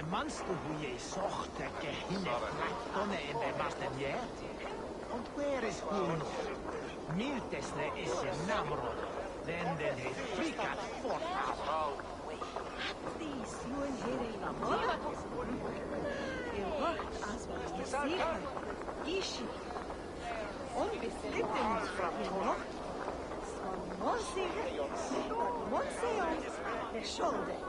Manst du, hoe je zocht dat je hinne in de mastenjeert? Und wer is hun? Miltesne is je namro. Den heeft frikat voorthouden. These you and here as we see Ishi. Unbeslitten the shoulder.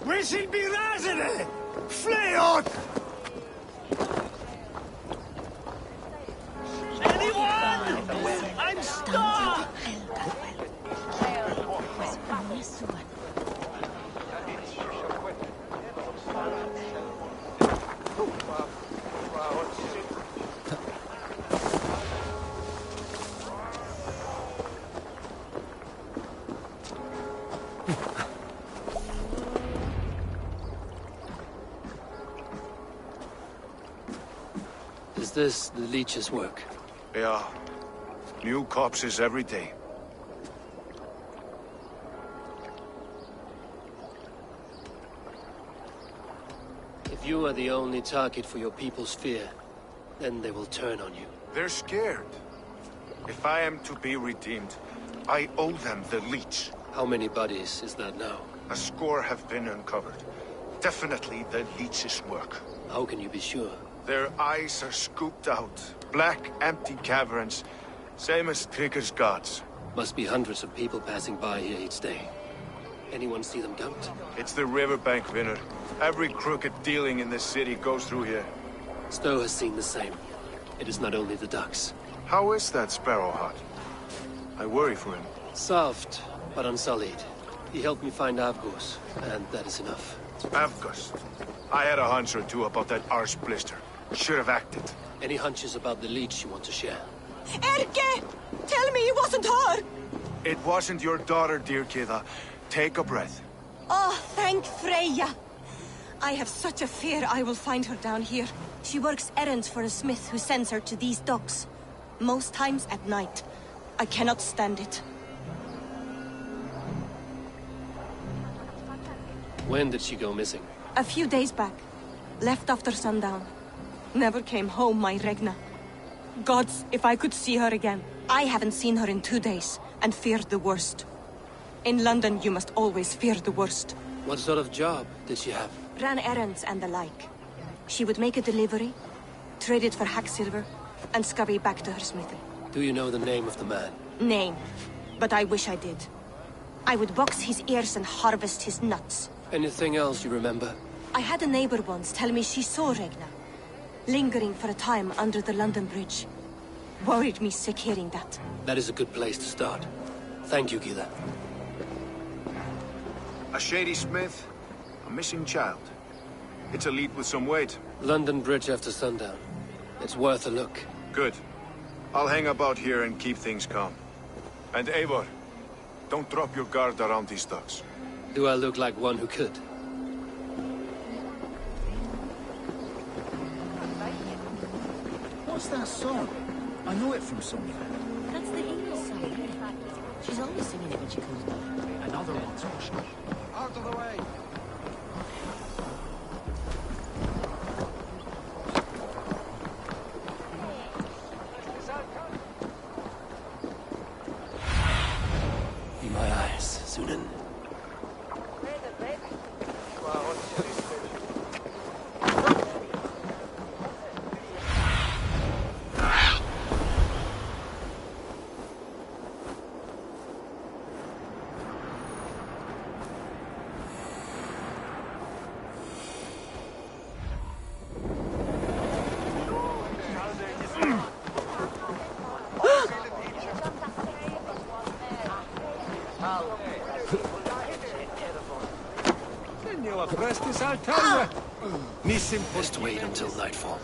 Wishing be razene! Fleot! Anyone? I'm stuck! Is this the leech's work? Yeah. New corpses every day. If you are the only target for your people's fear, then they will turn on you. They're scared. If I am to be redeemed, I owe them the leech. How many bodies is that now? A score have been uncovered. Definitely the leech's work. How can you be sure? Their eyes are scooped out. Black, empty caverns. Same as Trigger's gods. Must be hundreds of people passing by here each day. Anyone see them dumped? It's the riverbank, Vinner. Every crooked dealing in this city goes through here. Stowe has seen the same. It is not only the ducks. How is that Sparrow Hut? I worry for him. Soft, but unsullied. He helped me find Avgos, and that is enough. Avgos. I had a hunch or two about that arse blister. Should have acted. Any hunches about the leech you want to share? Erke! Tell me it wasn't her! It wasn't your daughter, dear Kida. Take a breath. Oh, thank Freya. I have such a fear I will find her down here. She works errands for a smith who sends her to these docks. Most times at night. I cannot stand it. When did she go missing? A few days back. Left after sundown. Never came home, my Regna. Gods, if I could see her again. I haven't seen her in 2 days, and feared the worst. In London, you must always fear the worst. What sort of job did she have? Ran errands and the like. She would make a delivery, trade it for hack silver, and scurry back to her smithy. Do you know the name of the man? Name. But I wish I did. I would box his ears and harvest his nuts. Anything else you remember? I had a neighbor once tell me she saw Regna, lingering for a time under the London Bridge. Worried me sick hearing that. That is a good place to start. Thank you, Gila. A shady smith, a missing child. It's a lead with some weight. London Bridge after sundown. It's worth a look. Good. I'll hang about here and keep things calm. And Eivor, don't drop your guard around these ducks. Do I look like one who could? What's that song? I know it from somewhere. That's the English song. She's always singing it when she comes back. Another one's for Out of the way! Be my eyes, Sunan. Best wait until nightfall.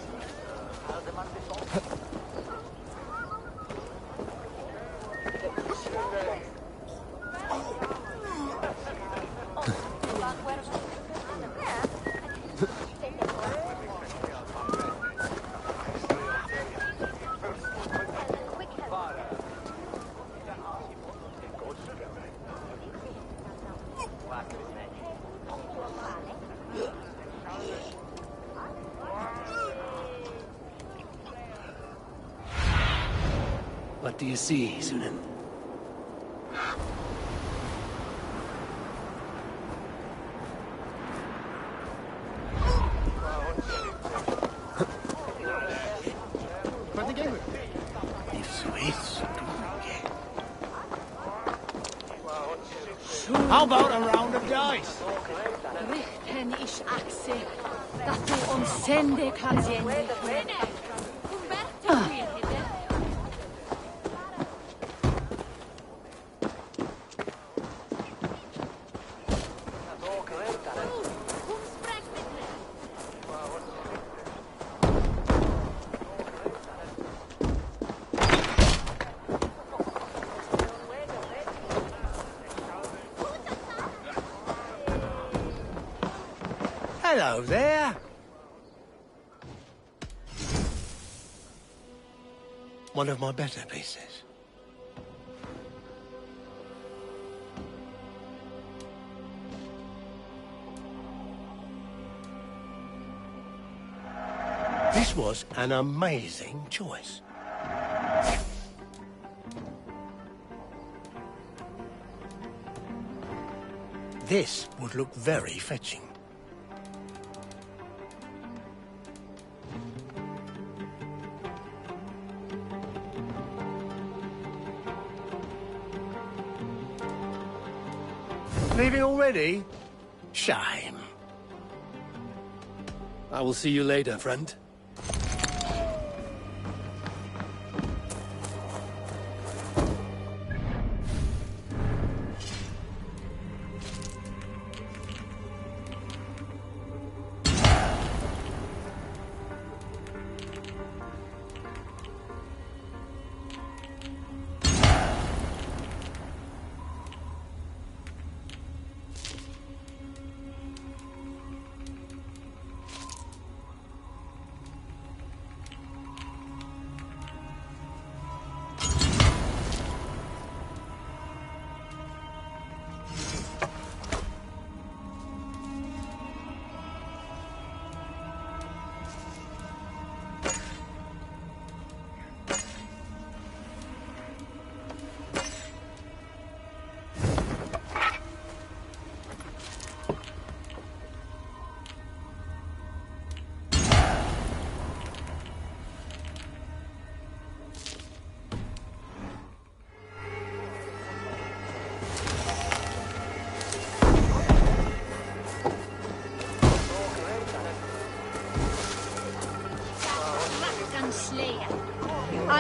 What do you see, Sunan? How about a round of dice? Richten ich Achse, dass du uns sende kannst. Hello there. One of my better pieces. This was an amazing choice. This would look very fetching. Leaving already? Shame. I will see you later, friend.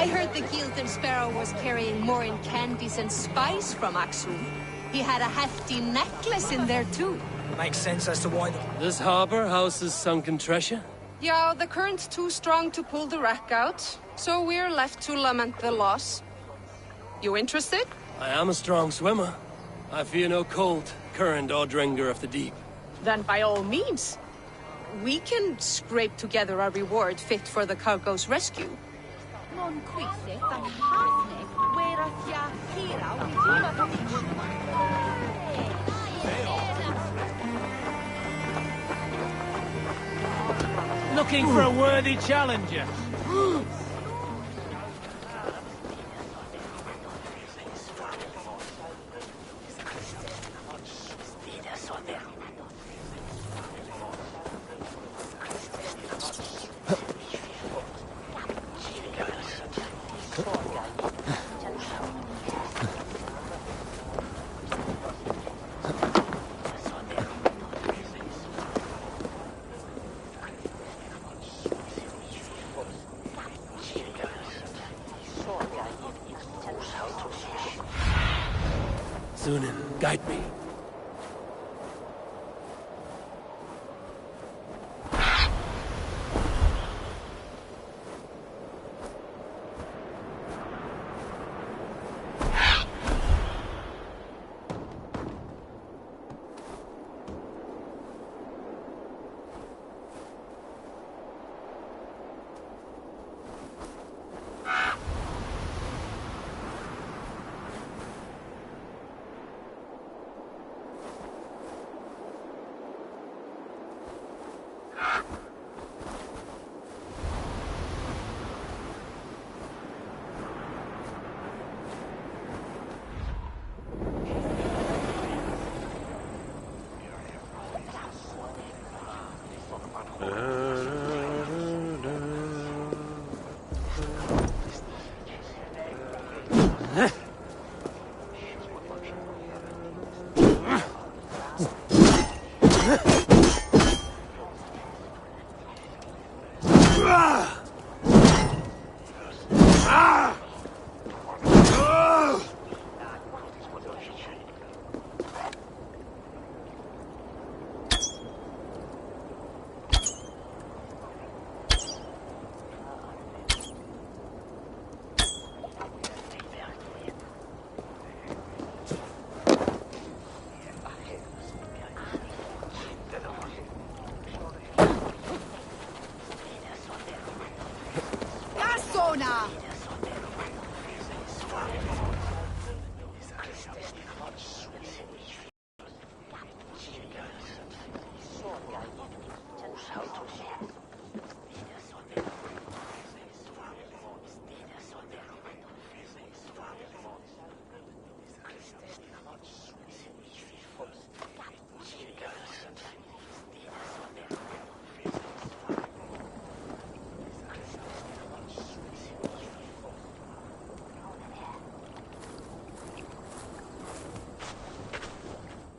I heard the Gilded Sparrow was carrying more in candies and spice from Aksum. He had a hefty necklace in there too. Makes sense as to why This harbor houses sunken treasure? Yeah, the current's too strong to pull the wreck out, so we're left to lament the loss. You interested? I am a strong swimmer. I fear no cold, current, or dringer of the deep. Then by all means. We can scrape together a reward fit for the cargo's rescue. Non quise tan hasne, whereas ya hira Looking for a worthy challenger. Sunan, guide me.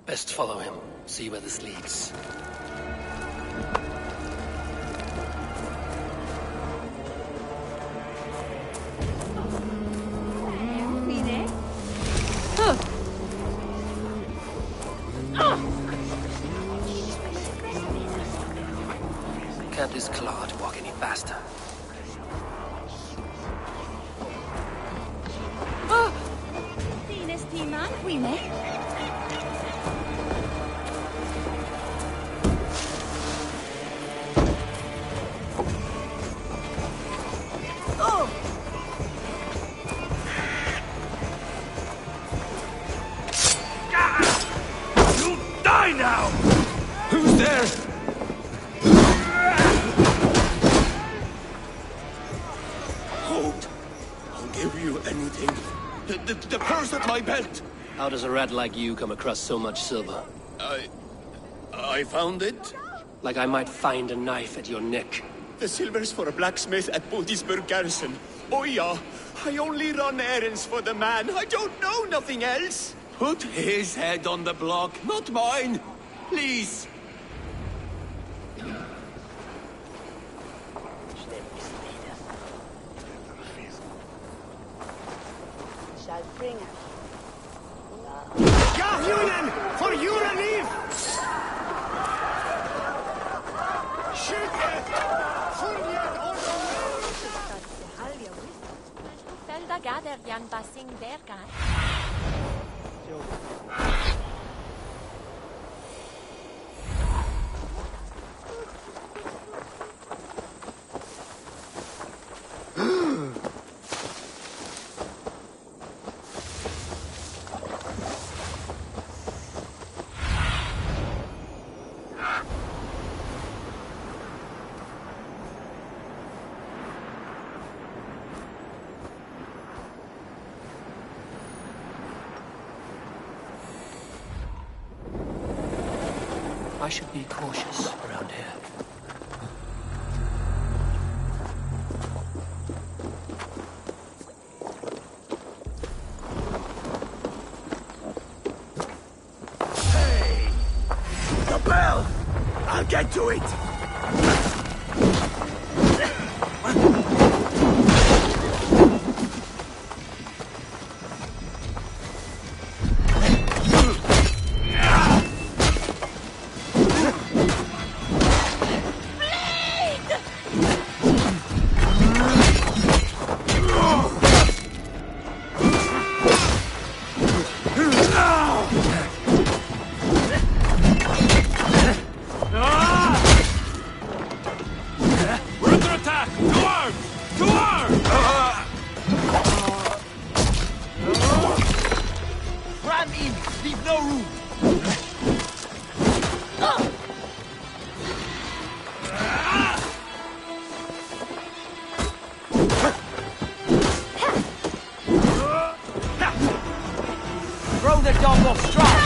Best follow him, see where this leads. Can't this clod walk any faster? How does a rat like you come across so much silver? I found it. Like I might find a knife at your neck. The silver's for a blacksmith at Budisburg garrison. Oh yeah, I only run errands for the man. I don't know nothing else. Put his head on the block, not mine. Please. Shall bring her. Yahunan, for you to leave! Shoot it! Felda gader jan basing bergan. I should be cautious around here. Hey! The bell! I'll get to it! no room! Throw the dog off stride!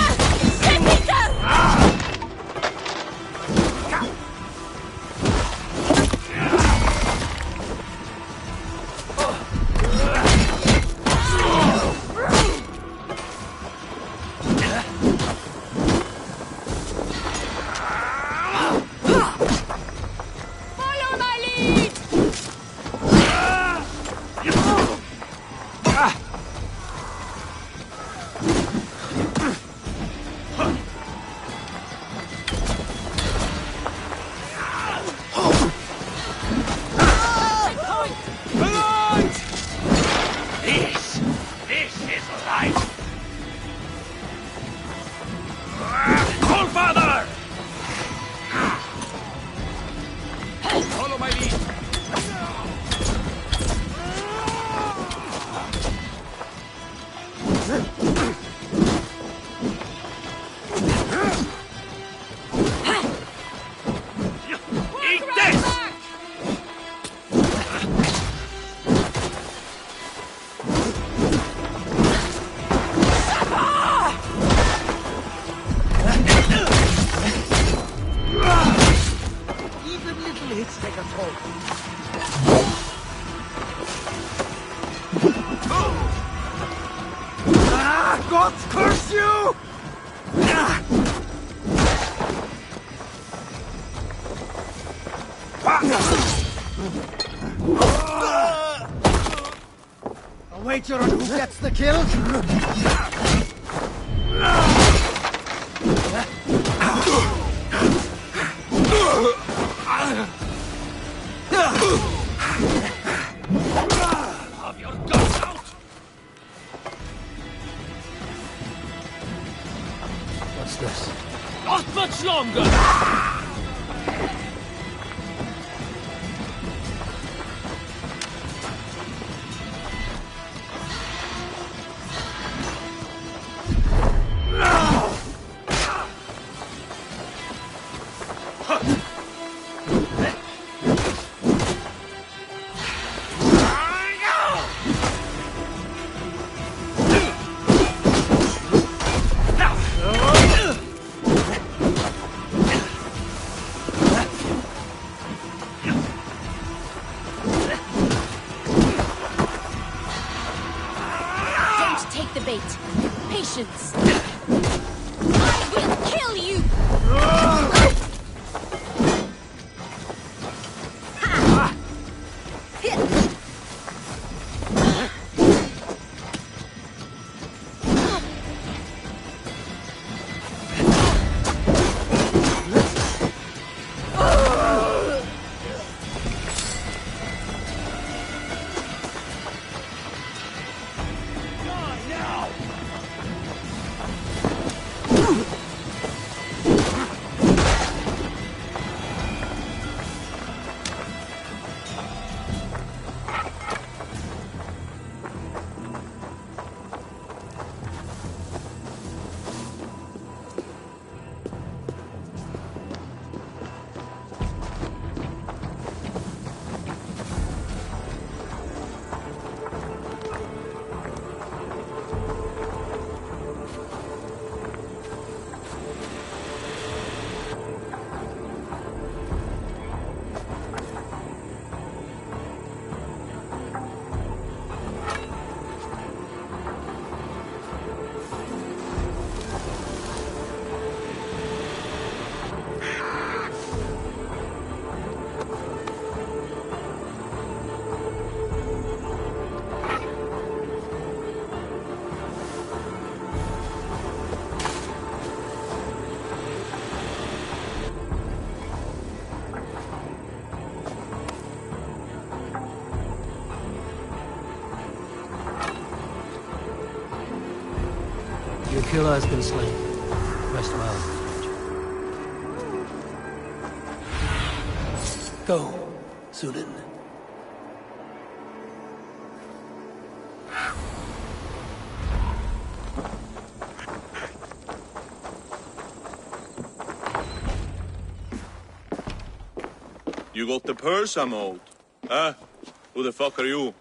God curse you! A wager on who gets the kill? Have your guts out! What's this? Not much longer! Take the bait. Patience. I will kill you! Your killer has been slain. Rest well. Go, Zulin. You got the purse I'm owed. Huh? Who the fuck are you?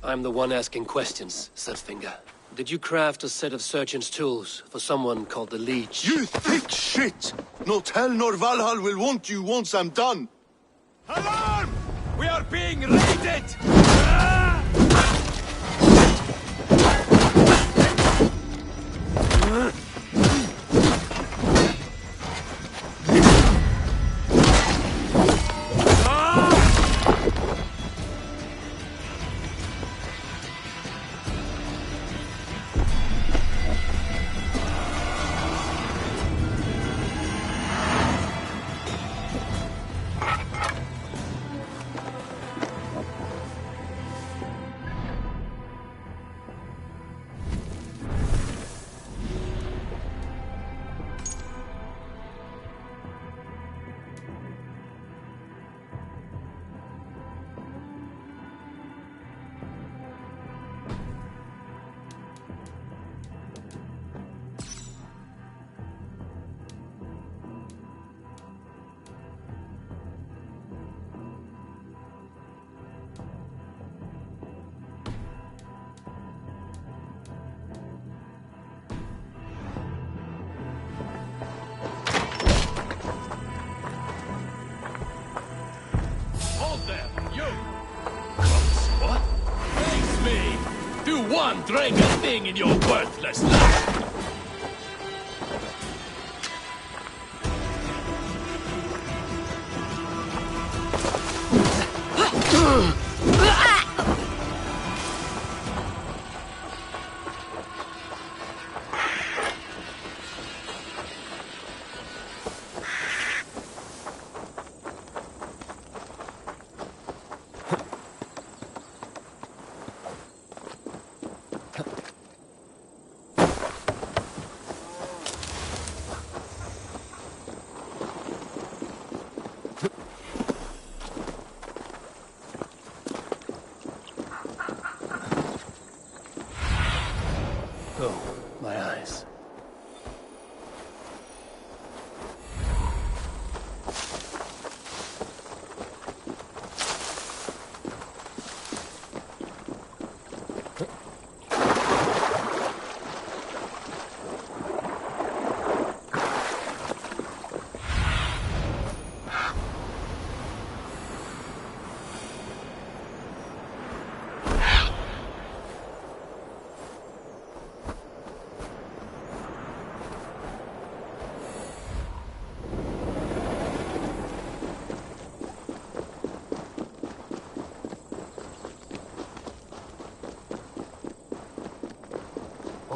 I'm the one asking questions, Setfinger. Did you craft a set of surgeon's tools for someone called the Leech? You thick shit! Not hell nor Valhalla will want you once I'm done! Alarm! We are being raided! One dragon thing in your worthless life!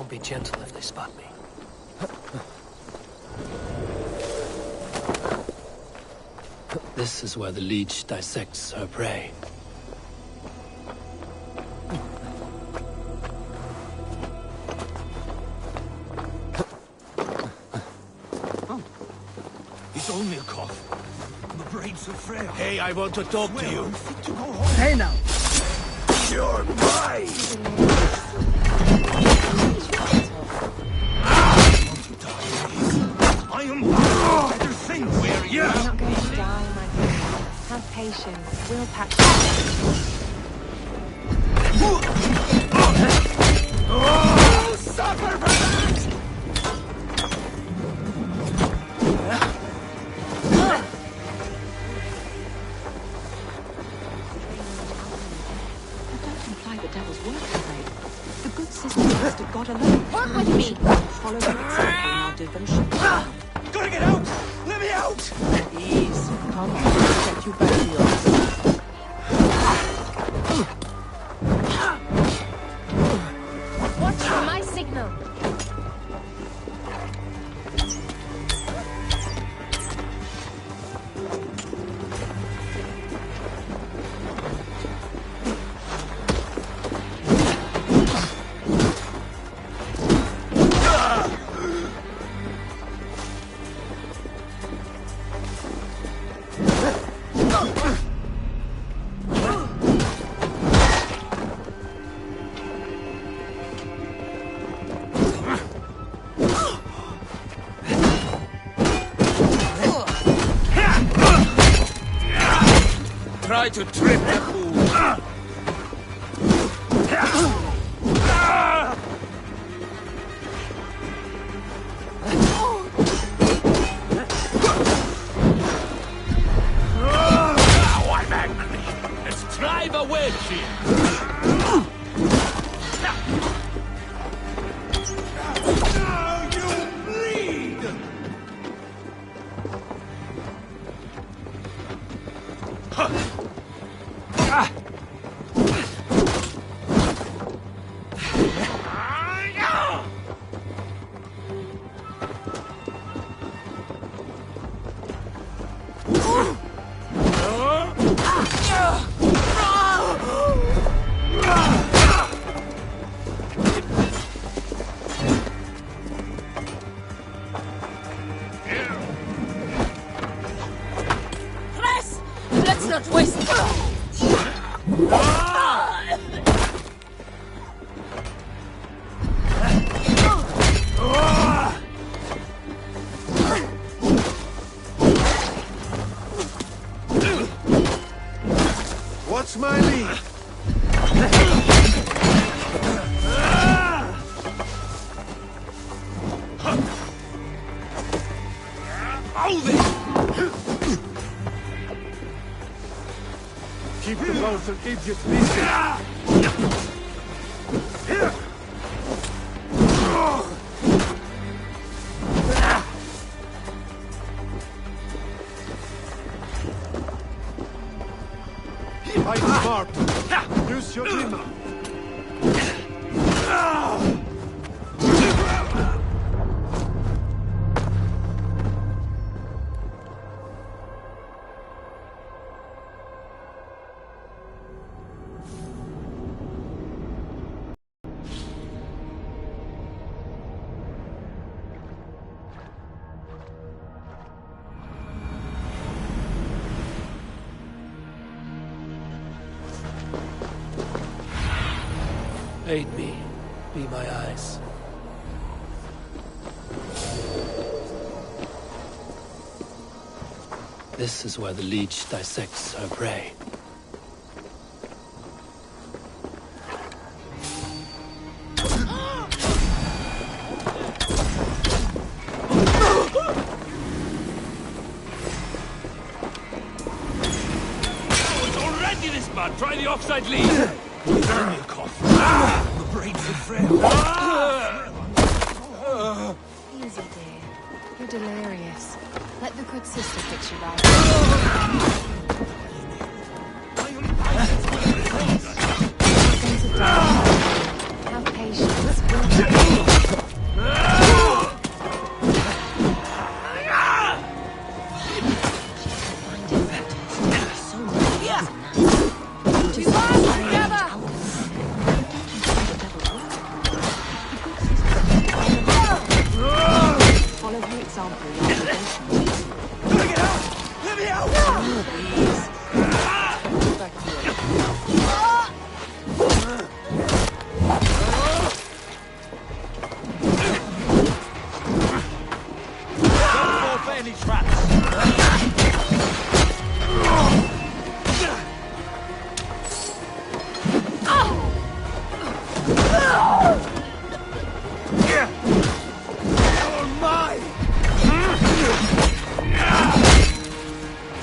Be gentle if they spot me. This is where the Leech dissects her prey. It's only a cough. The braids of Freya. Hey, I want to talk to you. Hey now! You're mine! I am better thing where you You're not going to die, my friend. Have patience. We'll patch you. Oh, suffer for that! Don't imply the devil's work today. The good sister is to God alone. Work with me! Follow the example in our devotion. Gotta get out! Let me out! Please, come on. I'll get you back to yours. Watch for my signal. try to trip the fool. Now I'm angry. Let's drive a wedge here. Let's not waste. What's my lead? Keep the mountain idiots busy. Fight smart. Use your glimmer. Aid me. Be my eyes. This is where the leech dissects her prey. It's already this bad. Try the offside lead. The brains are frail. Easy, dear. You're delirious. Let the good sister fix you right. Have patience. Follow her example. Let me out! Don't fall for any traps.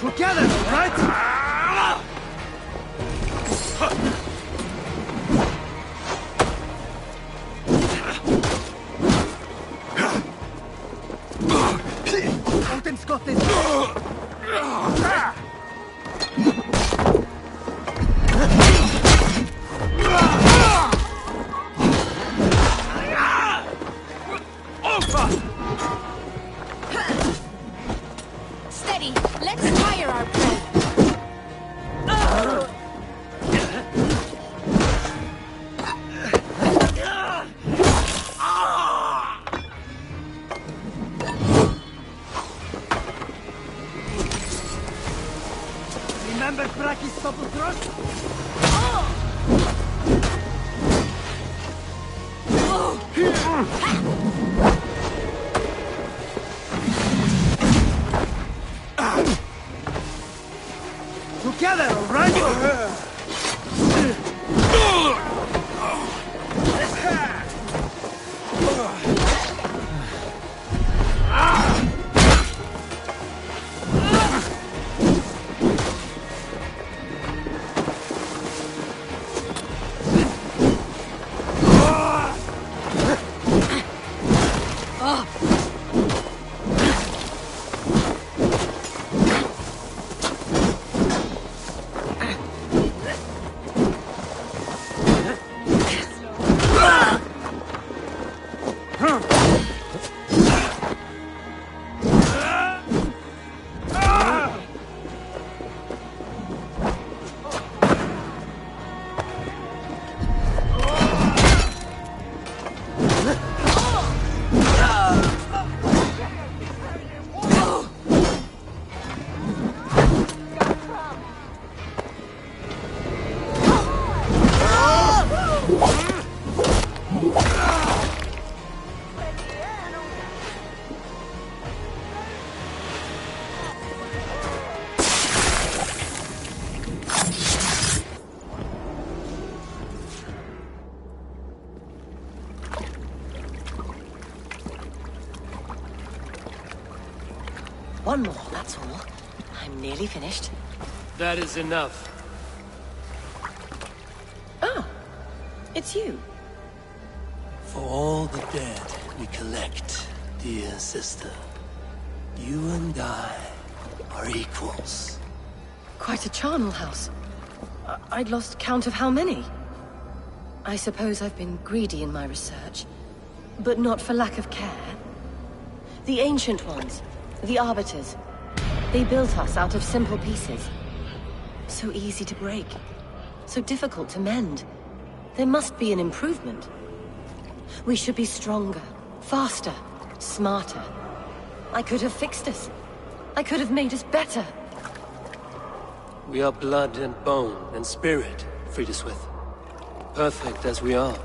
Together, right? Odin's got this. Steady. Let's fire our prey. Remember Braki's double thrust? Together, all right? One more, that's all. I'm nearly finished. That is enough. Oh, it's you. For all the dead we collect, dear sister, you and I are equals. Quite a charnel house. I'd lost count of how many. I suppose I've been greedy in my research, but not for lack of care. The Ancient Ones, the Arbiters, they built us out of simple pieces. So easy to break, so difficult to mend. There must be an improvement. We should be stronger, faster, smarter. I could have fixed us. I could have made us better. We are blood and bone and spirit, Friedeswith. Perfect as we are.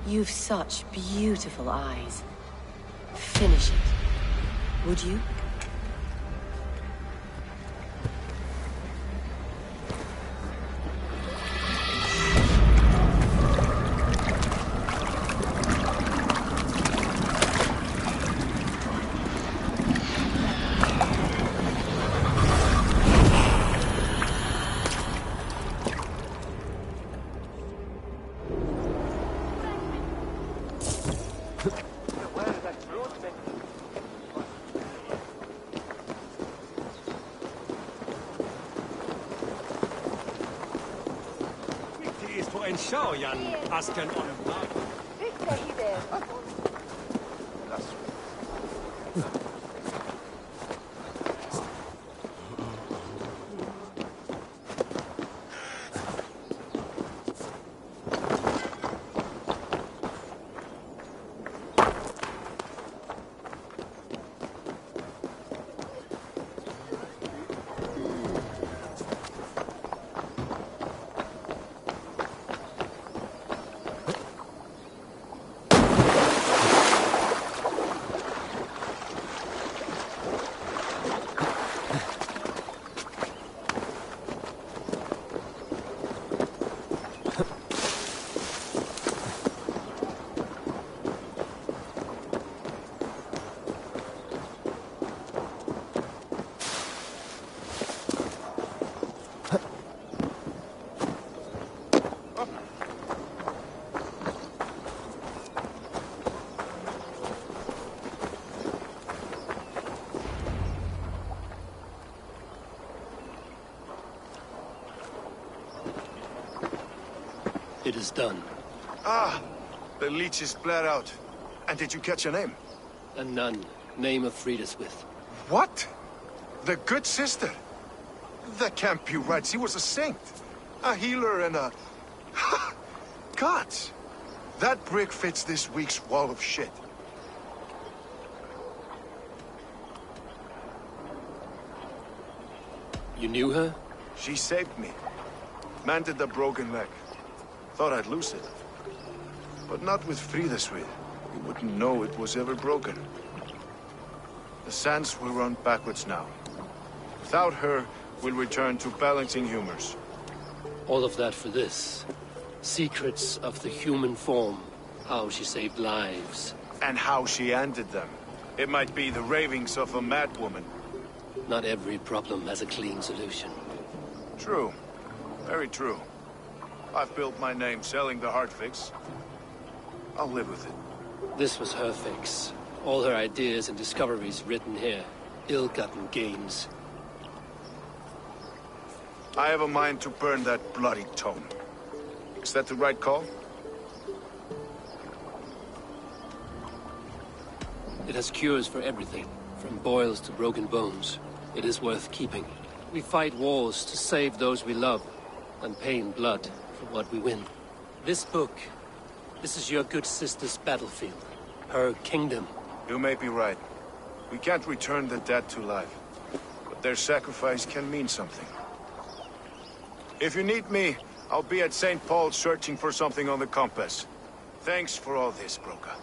You've such beautiful eyes. Finish it, would you? Asken on a bag. It is done. Ah! The leeches blare out. And did you catch her name? A nun. Name of Friedeswith. What? The good sister? That can't be right. She was a saint. A healer and a... Gods! That brick fits this week's wall of shit. You knew her? She saved me. Mended the broken leg. Thought I'd lose it. But not with Friedeswith. You wouldn't know it was ever broken. The sands will run backwards now. Without her, we'll return to balancing humors. All of that for this. Secrets of the human form. How she saved lives. And how she ended them. It might be the ravings of a madwoman. Not every problem has a clean solution. True. Very true. I've built my name selling the heart fix. I'll live with it. This was her fix. All her ideas and discoveries written here. Ill-gotten gains. I have a mind to burn that bloody tome. Is that the right call? It has cures for everything, from boils to broken bones. It is worth keeping. We fight wars to save those we love, and pay in blood for what we win. This book, this is your good sister's battlefield. Her kingdom. You may be right. We can't return the dead to life. their sacrifice can mean something. If you need me, I'll be at St. Paul's searching for something on the compass. Thanks for all this, Broka.